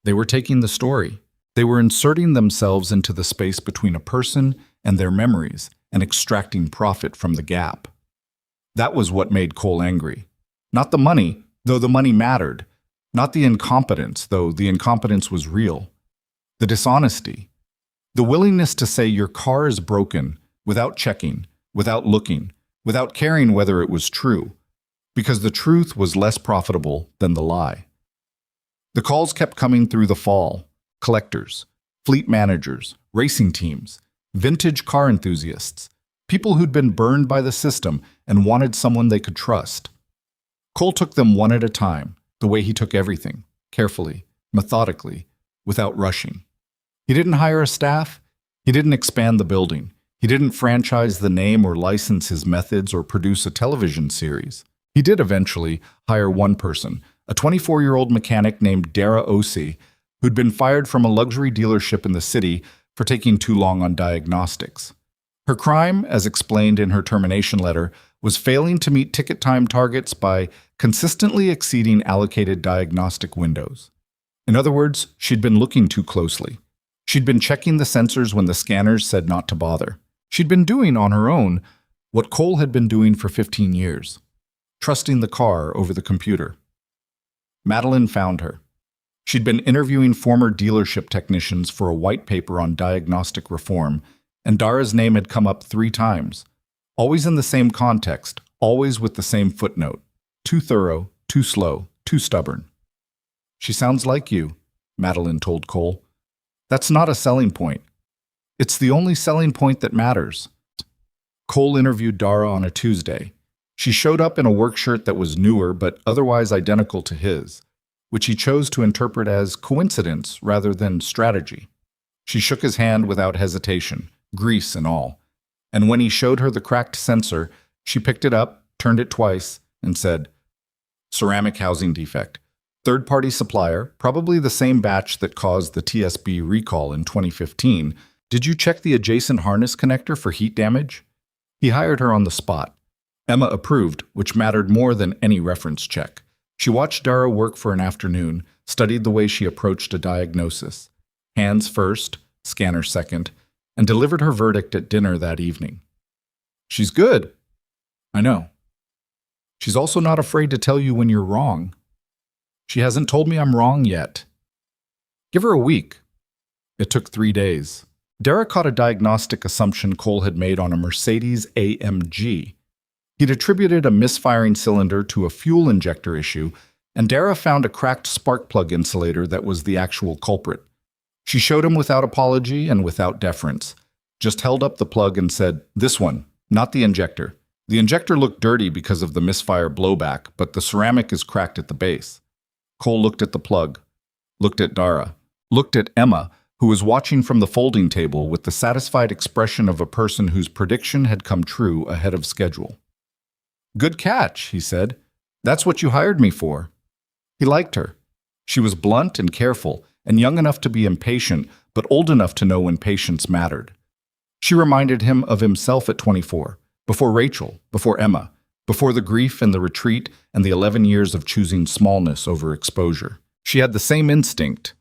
They were taking the story. They were inserting themselves into the space between a person and their memories and extracting profit from the gap. That was what made Cole angry. Not the money, though the money mattered. Not the incompetence, though the incompetence was real. The dishonesty. The willingness to say your car is broken without checking, without looking, without caring whether it was true, because the truth was less profitable than the lie. The calls kept coming through the fall. Collectors, fleet managers, racing teams, vintage car enthusiasts, people who'd been burned by the system and wanted someone they could trust. Cole took them one at a time, the way he took everything, carefully, methodically, without rushing. He didn't hire a staff. He didn't expand the building. He didn't franchise the name or license his methods or produce a television series. He did eventually hire one person, a 24-year-old mechanic named Dara Osi, who'd been fired from a luxury dealership in the city for taking too long on diagnostics. Her crime, as explained in her termination letter, was failing to meet ticket time targets by consistently exceeding allocated diagnostic windows. In other words, she'd been looking too closely. She'd been checking the sensors when the scanners said not to bother. She'd been doing on her own what Cole had been doing for 15 years, trusting the car over the computer. Madeline found her. She'd been interviewing former dealership technicians for a white paper on diagnostic reform, and Dara's name had come up 3 times, always in the same context, always with the same footnote. Too thorough, too slow, too stubborn. She sounds like you, Madeline told Cole. That's not a selling point. It's the only selling point that matters. Cole interviewed Dara on a Tuesday. She showed up in a work shirt that was newer but otherwise identical to his, which he chose to interpret as coincidence rather than strategy. She shook his hand without hesitation, grease and all. And when he showed her the cracked sensor, she picked it up, turned it twice, and said, "Ceramic housing defect. Third-party supplier, probably the same batch that caused the TSB recall in 2015. Did you check the adjacent harness connector for heat damage? He hired her on the spot. Emma approved, which mattered more than any reference check. She watched Dara work for an afternoon, studied the way she approached a diagnosis. Hands first, scanner second, and delivered her verdict at dinner that evening. She's good. I know. She's also not afraid to tell you when you're wrong. She hasn't told me I'm wrong yet. Give her a week. It took 3 days. Dara caught a diagnostic assumption Cole had made on a Mercedes AMG. He'd attributed a misfiring cylinder to a fuel injector issue, and Dara found a cracked spark plug insulator that was the actual culprit. She showed him without apology and without deference. Just held up the plug and said, "This one, not the injector. The injector looked dirty because of the misfire blowback, but the ceramic is cracked at the base." Cole looked at the plug, looked at Dara, looked at Emma, who was watching from the folding table with the satisfied expression of a person whose prediction had come true ahead of schedule. "Good catch," he said. "That's what you hired me for." He liked her. She was blunt and careful, and young enough to be impatient, but old enough to know when patience mattered. She reminded him of himself at 24, before Rachel, before Emma, before the grief and the retreat and the 11 years of choosing smallness over exposure. She had the same instinct,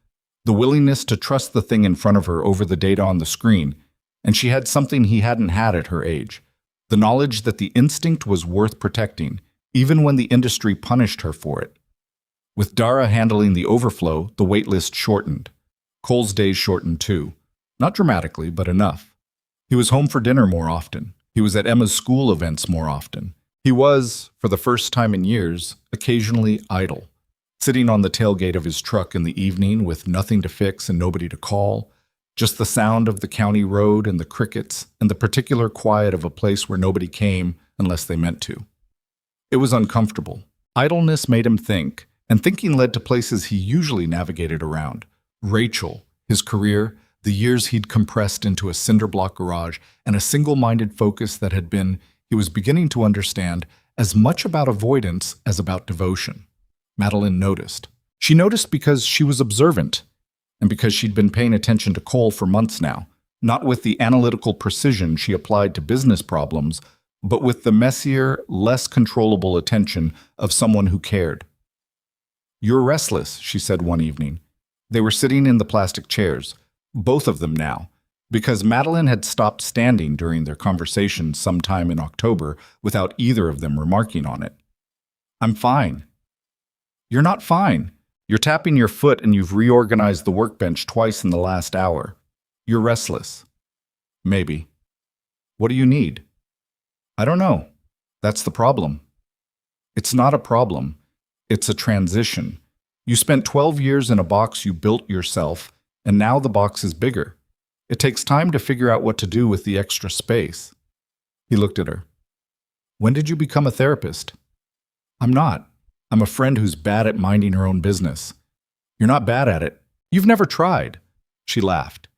the willingness to trust the thing in front of her over the data on the screen, and she had something he hadn't had at her age, the knowledge that the instinct was worth protecting, even when the industry punished her for it. With Dara handling the overflow, the waitlist shortened. Cole's days shortened too. Not dramatically, but enough. He was home for dinner more often. He was at Emma's school events more often. He was, for the first time in years, occasionally idle, sitting on the tailgate of his truck in the evening with nothing to fix and nobody to call, just the sound of the county road and the crickets and the particular quiet of a place where nobody came unless they meant to. It was uncomfortable. Idleness made him think, and thinking led to places he usually navigated around. Rachel, his career, the years he'd compressed into a cinder-block garage, and a single-minded focus that had been, he was beginning to understand, as much about avoidance as about devotion. Madeline noticed. She noticed because she was observant, and because she'd been paying attention to Cole for months now, not with the analytical precision she applied to business problems, but with the messier, less controllable attention of someone who cared. "You're restless," she said one evening. They were sitting in the plastic chairs, both of them now, because Madeline had stopped standing during their conversation sometime in October without either of them remarking on it. "I'm fine." "You're not fine. You're tapping your foot and you've reorganized the workbench twice in the last hour. You're restless." "Maybe." "What do you need?" "I don't know. That's the problem." "It's not a problem. It's a transition. You spent 12 years in a box you built yourself, and now the box is bigger. It takes time to figure out what to do with the extra space." He looked at her. "When did you become a therapist?" "I'm not. I'm a friend who's bad at minding her own business." "You're not bad at it. You've never tried." She laughed.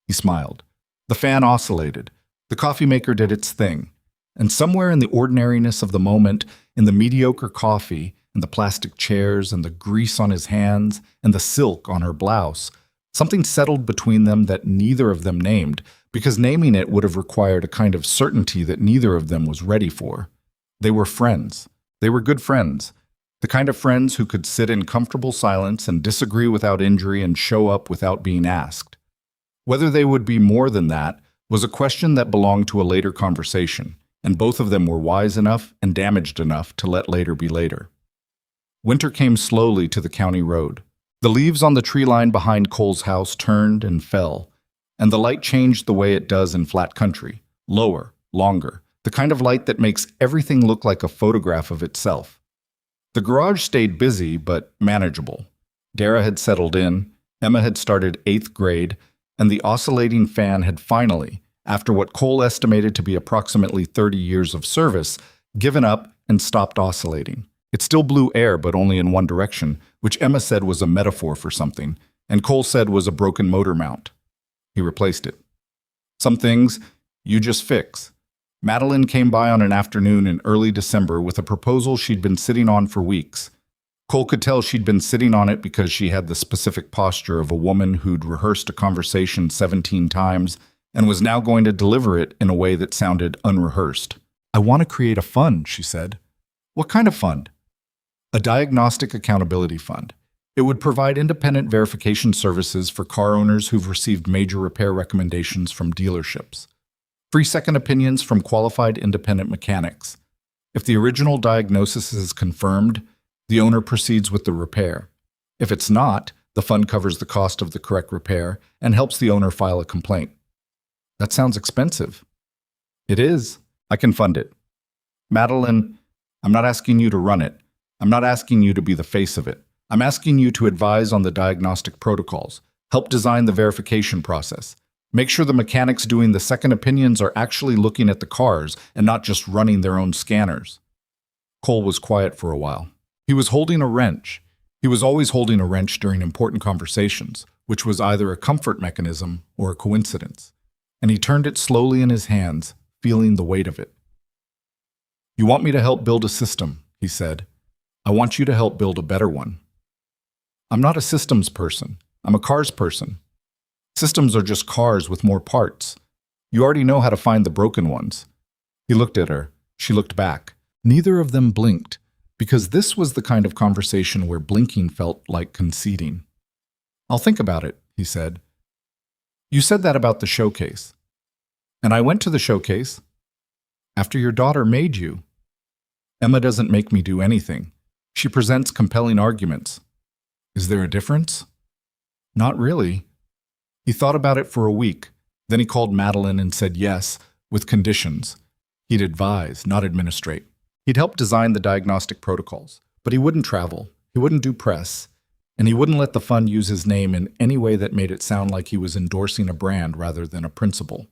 He smiled. The fan oscillated. The coffee maker did its thing. And somewhere in the ordinariness of the moment, in the mediocre coffee, and the plastic chairs, and the grease on his hands, and the silk on her blouse, something settled between them that neither of them named, because naming it would have required a kind of certainty that neither of them was ready for. They were friends. They were good friends. The kind of friends who could sit in comfortable silence and disagree without injury and show up without being asked. Whether they would be more than that was a question that belonged to a later conversation, and both of them were wise enough and damaged enough to let later be later. Winter came slowly to the county road. The leaves on the tree line behind Cole's house turned and fell, and the light changed the way it does in flat country, lower, longer, the kind of light that makes everything look like a photograph of itself. The garage stayed busy, but manageable. Dara had settled in, Emma had started 8th grade, and the oscillating fan had finally, after what Cole estimated to be approximately 30 years of service, given up and stopped oscillating. It still blew air, but only in one direction, which Emma said was a metaphor for something, and Cole said was a broken motor mount. He replaced it. Some things you just fix. Madeline came by on an afternoon in early December with a proposal she'd been sitting on for weeks. Cole could tell she'd been sitting on it because she had the specific posture of a woman who'd rehearsed a conversation 17 times and was now going to deliver it in a way that sounded unrehearsed. "I want to create a fund," she said. "What kind of fund?" "A diagnostic accountability fund. It would provide independent verification services for car owners who've received major repair recommendations from dealerships. Free second opinions from qualified independent mechanics. If the original diagnosis is confirmed, the owner proceeds with the repair. If it's not, the fund covers the cost of the correct repair and helps the owner file a complaint." "That sounds expensive." "It is. I can fund it." "Madeline, I'm not asking you to run it. I'm not asking you to be the face of it. I'm asking you to advise on the diagnostic protocols, help design the verification process, make sure the mechanics doing the second opinions are actually looking at the cars and not just running their own scanners." Cole was quiet for a while. He was holding a wrench. He was always holding a wrench during important conversations, which was either a comfort mechanism or a coincidence. And he turned it slowly in his hands, feeling the weight of it. "You want me to help build a system," he said. "I want you to help build a better one." "I'm not a systems person. I'm a cars person. Systems are just cars with more parts. You already know how to find the broken ones." He looked at her. She looked back. Neither of them blinked, because this was the kind of conversation where blinking felt like conceding. "I'll think about it," he said. "You said that about the showcase." "And I went to the showcase." "After your daughter made you." "Emma doesn't make me do anything. She presents compelling arguments." "Is there a difference?" "Not really." He thought about it for a week. Then he called Madeline and said yes, with conditions. He'd advise, not administrate. He'd help design the diagnostic protocols, but he wouldn't travel, he wouldn't do press, and he wouldn't let the fund use his name in any way that made it sound like he was endorsing a brand rather than a principle.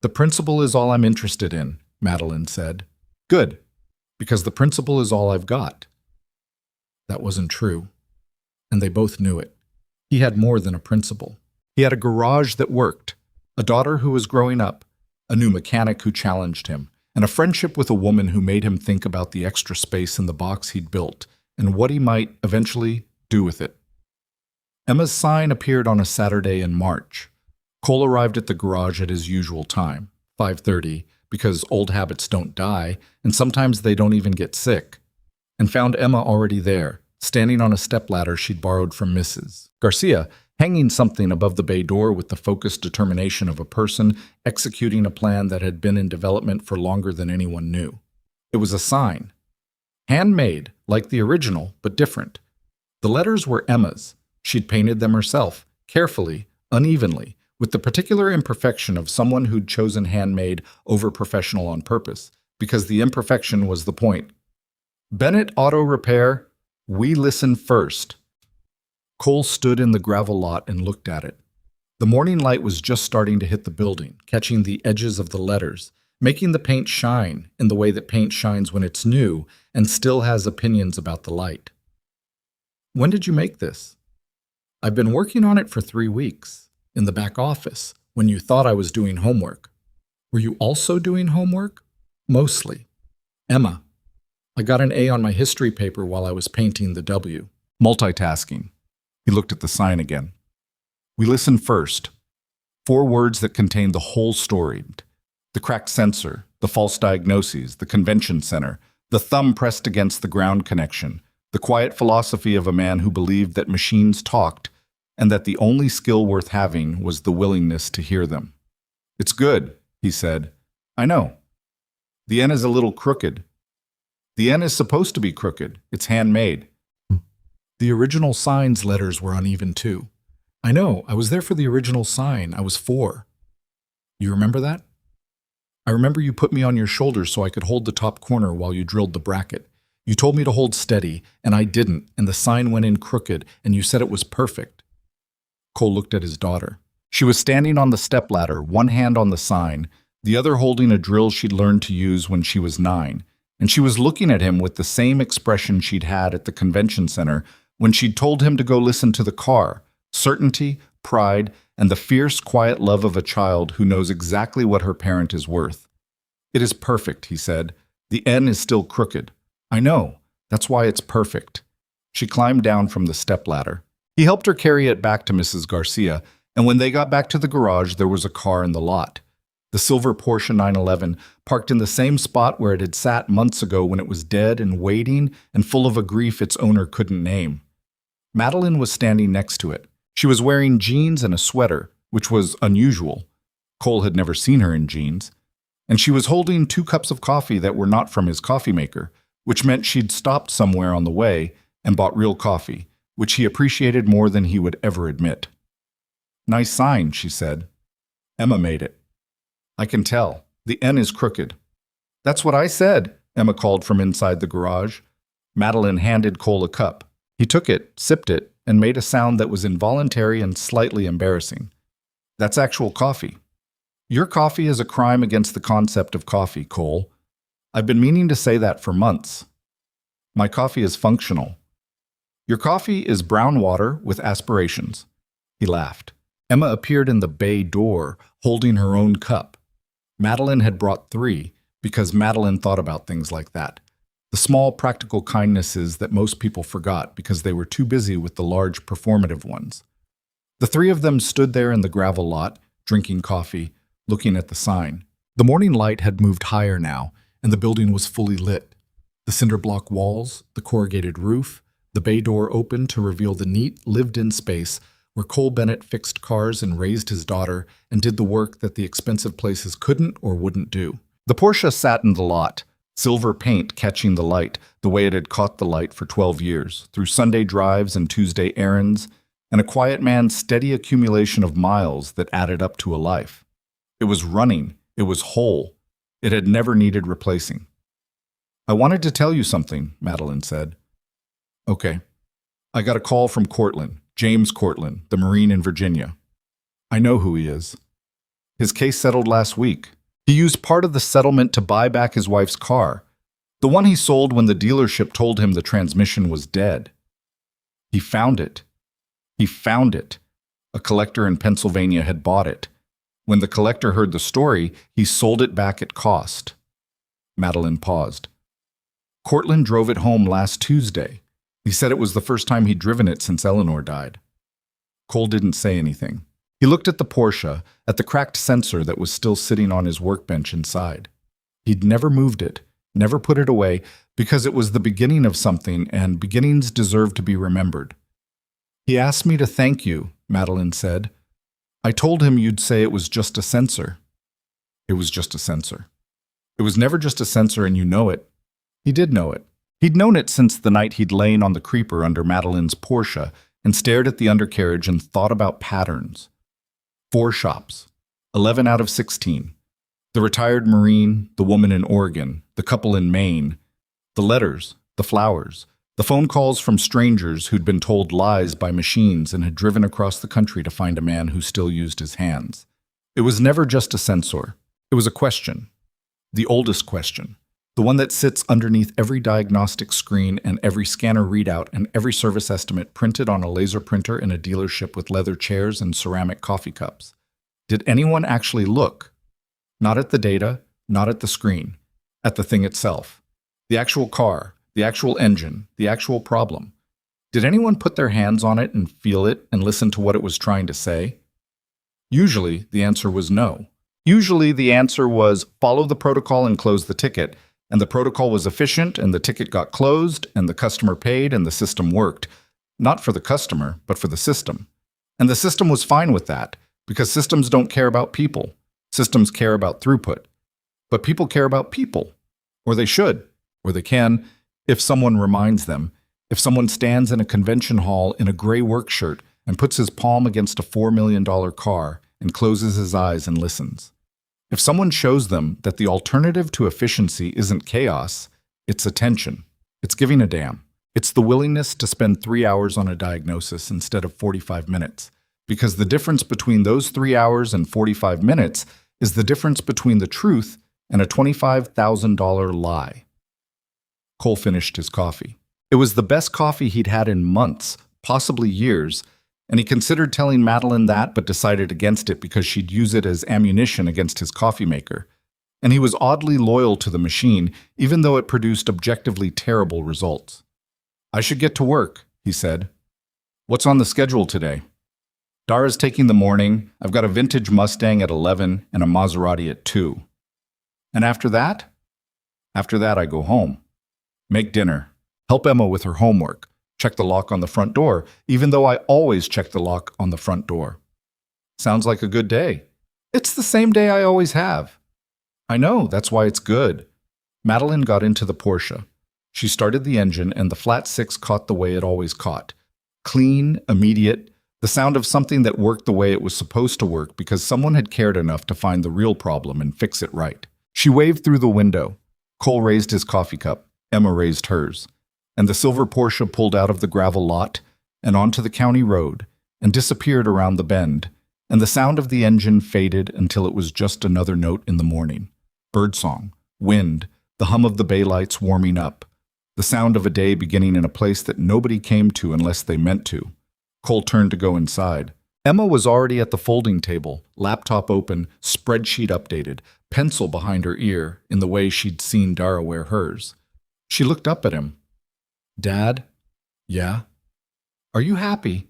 "The principle is all I'm interested in," Madeline said. "Good, because the principle is all I've got." That wasn't true, and they both knew it. He had more than a principle. He had a garage that worked, a daughter who was growing up, a new mechanic who challenged him, and a friendship with a woman who made him think about the extra space in the box he'd built and what he might eventually do with it. Emma's sign appeared on a Saturday in March. Cole arrived at the garage at his usual time, 5:30, because old habits don't die, and sometimes they don't even get sick, and found Emma already there, standing on a stepladder she'd borrowed from Mrs. Garcia, hanging something above the bay door with the focused determination of a person executing a plan that had been in development for longer than anyone knew. It was a sign. Handmade, like the original, but different. The letters were Emma's. She'd painted them herself, carefully, unevenly, with the particular imperfection of someone who'd chosen handmade over professional on purpose, because the imperfection was the point. "Bennett Auto Repair, we listen first." Cole stood in the gravel lot and looked at it. The morning light was just starting to hit the building, catching the edges of the letters, making the paint shine in the way that paint shines when it's new and still has opinions about the light. "When did you make this?" "I've been working on it for 3 weeks, in the back office, when you thought I was doing homework." "Were you also doing homework?" "Mostly." "Emma, I got an A on my history paper while I was painting the W." Multitasking. He looked at the sign again. "We listen first." 4 words that contained the whole story. The cracked sensor, the false diagnoses, the convention center, the thumb pressed against the ground connection, the quiet philosophy of a man who believed that machines talked and that the only skill worth having was the willingness to hear them. "It's good," he said. "I know. The N is a little crooked." "The N is supposed to be crooked. It's handmade." "The original sign's letters were uneven too." "I know. I was there for the original sign. I was 4. You remember that?" "I remember you put me on your shoulder so I could hold the top corner while you drilled the bracket. You told me to hold steady, and I didn't, and the sign went in crooked, and you said it was perfect." Cole looked at his daughter. She was standing on the stepladder, one hand on the sign, the other holding a drill she'd learned to use when she was 9, and she was looking at him with the same expression she'd had at the convention center when she'd told him to go listen to the car, certainty, pride, and the fierce, quiet love of a child who knows exactly what her parent is worth. "It is perfect," he said. "The N is still crooked. I know. That's why it's perfect. She climbed down from the stepladder. He helped her carry it back to Mrs. Garcia, and when they got back to the garage, there was a car in the lot. The silver Porsche 911, parked in the same spot where it had sat months ago when it was dead and waiting and full of a grief its owner couldn't name. Madeline was standing next to it. She was wearing jeans and a sweater, which was unusual. Cole had never seen her in jeans. And she was holding 2 cups of coffee that were not from his coffee maker, which meant she'd stopped somewhere on the way and bought real coffee, which he appreciated more than he would ever admit. "Nice sign," she said. "Emma made it." "I can tell. The N is crooked." "That's what I said," Emma called from inside the garage. Madeline handed Cole a cup. He took it, sipped it, and made a sound that was involuntary and slightly embarrassing. "That's actual coffee." "Your coffee is a crime against the concept of coffee, Cole. I've been meaning to say that for months. My coffee is functional. Your coffee is brown water with aspirations." He laughed. Emma appeared in the bay door, holding her own cup. Madeline had brought 3, because Madeline thought about things like that. The small practical kindnesses that most people forgot because they were too busy with the large performative ones. The 3 of them stood there in the gravel lot, drinking coffee, looking at the sign. The morning light had moved higher now, and the building was fully lit. The cinder block walls, the corrugated roof, the bay door opened to reveal the neat, lived-in space where Cole Bennett fixed cars and raised his daughter and did the work that the expensive places couldn't or wouldn't do. The Porsche sat in the lot, silver paint catching the light the way it had caught the light for 12 years, through Sunday drives and Tuesday errands, and a quiet man's steady accumulation of miles that added up to a life. It was running. It was whole. It had never needed replacing. "I wanted to tell you something," Madeline said. "Okay." "I got a call from Cortland, James Cortland, the Marine in Virginia. I know who he is. His case settled last week. He used part of the settlement to buy back his wife's car, the one he sold when the dealership told him the transmission was dead. He found it. He found it. A collector in Pennsylvania had bought it. When the collector heard the story, he sold it back at cost." Madeline paused. "Cortland drove it home last Tuesday. He said it was the first time he'd driven it since Eleanor died." Cole didn't say anything. He looked at the Porsche, at the cracked sensor that was still sitting on his workbench inside. He'd never moved it, never put it away, because it was the beginning of something, and beginnings deserve to be remembered. "He asked me to thank you," Madeline said. "I told him you'd say it was just a sensor." It was just a sensor. It was never just a sensor, and you know it. He did know it. He'd known it since the night he'd lain on the creeper under Madeline's Porsche and stared at the undercarriage and thought about patterns. 4 shops. 11 out of 16. The retired Marine, the woman in Oregon, the couple in Maine, the letters, the flowers, the phone calls from strangers who'd been told lies by machines and had driven across the country to find a man who still used his hands. It was never just a sensor. It was a question. The oldest question. The one that sits underneath every diagnostic screen and every scanner readout and every service estimate printed on a laser printer in a dealership with leather chairs and ceramic coffee cups. Did anyone actually look? Not at the data, not at the screen, at the thing itself. The actual car, the actual engine, the actual problem. Did anyone put their hands on it and feel it and listen to what it was trying to say? Usually, the answer was no. Usually, the answer was follow the protocol and close the ticket, and the protocol was efficient, and the ticket got closed, and the customer paid, and the system worked. Not for the customer, but for the system. And the system was fine with that, because systems don't care about people. Systems care about throughput. But people care about people. Or they should. Or they can, if someone reminds them. If someone stands in a convention hall in a gray work shirt and puts his palm against a $4 million car and closes his eyes and listens. If someone shows them that the alternative to efficiency isn't chaos, it's attention. It's giving a damn. It's the willingness to spend 3 hours on a diagnosis instead of 45 minutes. Because the difference between those 3 hours and 45 minutes is the difference between the truth and a $25,000 lie. Cole finished his coffee. It was the best coffee he'd had in months, possibly years, and he considered telling Madeline that but decided against it because she'd use it as ammunition against his coffee maker. And he was oddly loyal to the machine, even though it produced objectively terrible results. "I should get to work," he said. "What's on the schedule today?" "Dara's taking the morning. I've got a vintage Mustang at 11 and a Maserati at 2. "And after that?" "After that, I go home. Make dinner. Help Emma with her homework. Check the lock on the front door, even though I always check the lock on the front door." "Sounds like a good day." "It's the same day I always have." "I know, that's why it's good." Madeline got into the Porsche. She started the engine, and the flat six caught the way it always caught. Clean, immediate, the sound of something that worked the way it was supposed to work because someone had cared enough to find the real problem and fix it right. She waved through the window. Cole raised his coffee cup. Emma raised hers. And the silver Porsche pulled out of the gravel lot and onto the county road and disappeared around the bend, and the sound of the engine faded until it was just another note in the morning. Birdsong, wind, the hum of the bay lights warming up, the sound of a day beginning in a place that nobody came to unless they meant to. Cole turned to go inside. Emma was already at the folding table, laptop open, spreadsheet updated, pencil behind her ear in the way she'd seen Dara wear hers. She looked up at him. "Dad?" "Yeah?" "Are you happy?"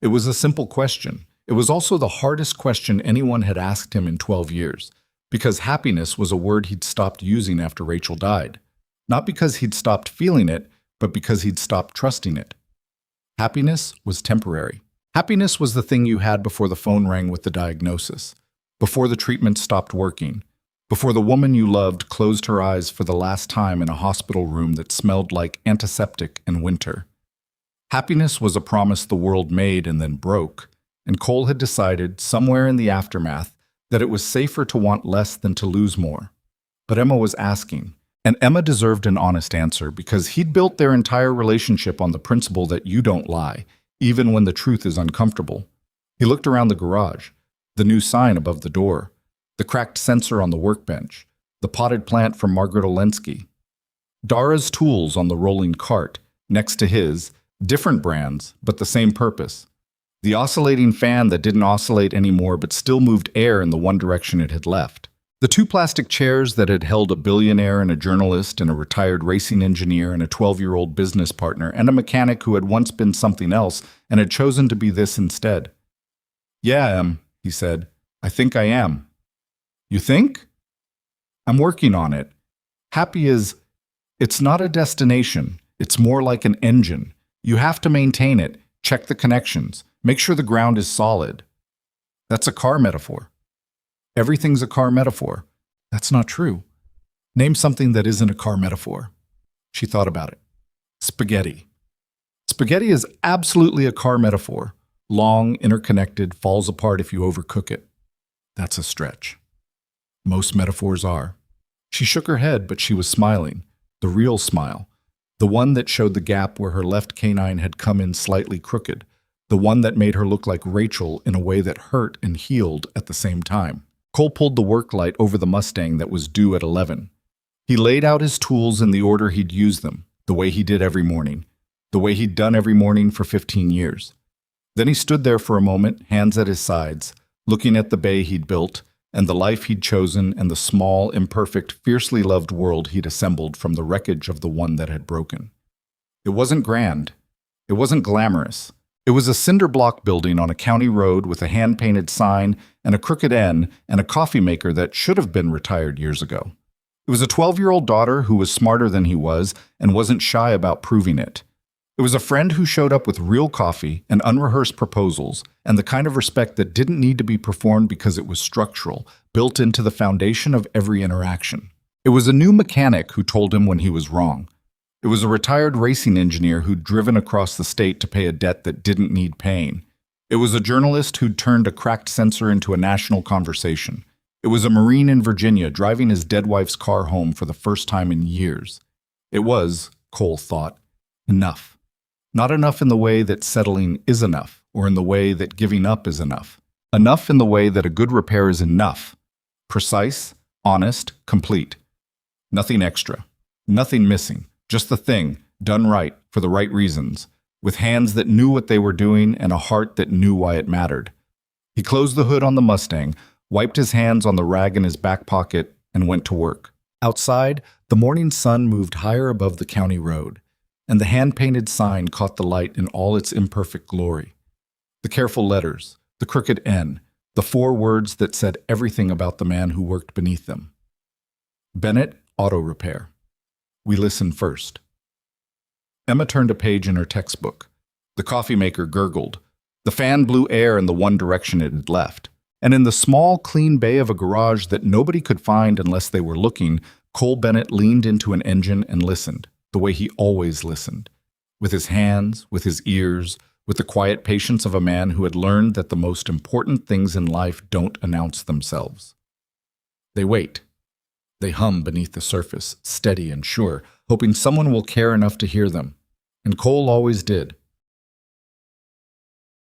It was a simple question. It was also the hardest question anyone had asked him in 12 years, because happiness was a word he'd stopped using after Rachel died. Not because he'd stopped feeling it, but because he'd stopped trusting it. Happiness was temporary. Happiness was the thing you had before the phone rang with the diagnosis, before the treatment stopped working, before the woman you loved closed her eyes for the last time in a hospital room that smelled like antiseptic and winter. Happiness was a promise the world made and then broke, and Cole had decided, somewhere in the aftermath, that it was safer to want less than to lose more. But Emma was asking, and Emma deserved an honest answer because he'd built their entire relationship on the principle that you don't lie, even when the truth is uncomfortable. He looked around the garage, the new sign above the door, the cracked sensor on the workbench, the potted plant from Margaret Olensky. Dara's tools on the rolling cart, next to his, different brands, but the same purpose. The oscillating fan that didn't oscillate anymore but still moved air in the one direction it had left. The two plastic chairs that had held a billionaire and a journalist and a retired racing engineer and a 12-year-old business partner and a mechanic who had once been something else and had chosen to be this instead. "Yeah, Em," he said. "I think I am." "You think?" "I'm working on it. Happy is, it's not a destination. It's more like an engine. You have to maintain it, check the connections, make sure the ground is solid." "That's a car metaphor." "Everything's a car metaphor." "That's not true." "Name something that isn't a car metaphor." She thought about it. "Spaghetti." "Spaghetti is absolutely a car metaphor. Long, interconnected, falls apart if you overcook it." "That's a stretch." "Most metaphors are." She shook her head, but she was smiling. The real smile. The one that showed the gap where her left canine had come in slightly crooked. The one that made her look like Rachel in a way that hurt and healed at the same time. Cole pulled the work light over the Mustang that was due at 11. He laid out his tools in the order he'd use them, the way he did every morning, the way he'd done every morning for 15 years. Then he stood there for a moment, hands at his sides, looking at the bay he'd built, and the life he'd chosen, and the small, imperfect, fiercely loved world he'd assembled from the wreckage of the one that had broken. It wasn't grand. It wasn't glamorous. It was a cinder block building on a county road with a hand-painted sign and a crooked N and a coffee maker that should have been retired years ago. It was a 12-year-old daughter who was smarter than he was and wasn't shy about proving it. It was a friend who showed up with real coffee and unrehearsed proposals and the kind of respect that didn't need to be performed because it was structural, built into the foundation of every interaction. It was a new mechanic who told him when he was wrong. It was a retired racing engineer who'd driven across the state to pay a debt that didn't need paying. It was a journalist who'd turned a cracked sensor into a national conversation. It was a Marine in Virginia driving his dead wife's car home for the first time in years. It was, Cole thought, enough. Not enough in the way that settling is enough, or in the way that giving up is enough. Enough in the way that a good repair is enough. Precise, honest, complete. Nothing extra. Nothing missing. Just the thing, done right, for the right reasons, with hands that knew what they were doing and a heart that knew why it mattered. He closed the hood on the Mustang, wiped his hands on the rag in his back pocket, and went to work. Outside, the morning sun moved higher above the county road, and the hand-painted sign caught the light in all its imperfect glory. The careful letters, the crooked N, the 4 words that said everything about the man who worked beneath them. Bennett Auto Repair. We listen first. Emma turned a page in her textbook. The coffee maker gurgled. The fan blew air in the one direction it had left. And in the small, clean bay of a garage that nobody could find unless they were looking, Cole Bennett leaned into an engine and listened, the way he always listened. With his hands, with his ears, with the quiet patience of a man who had learned that the most important things in life don't announce themselves. They wait. They hum beneath the surface, steady and sure, hoping someone will care enough to hear them. And Cole always did.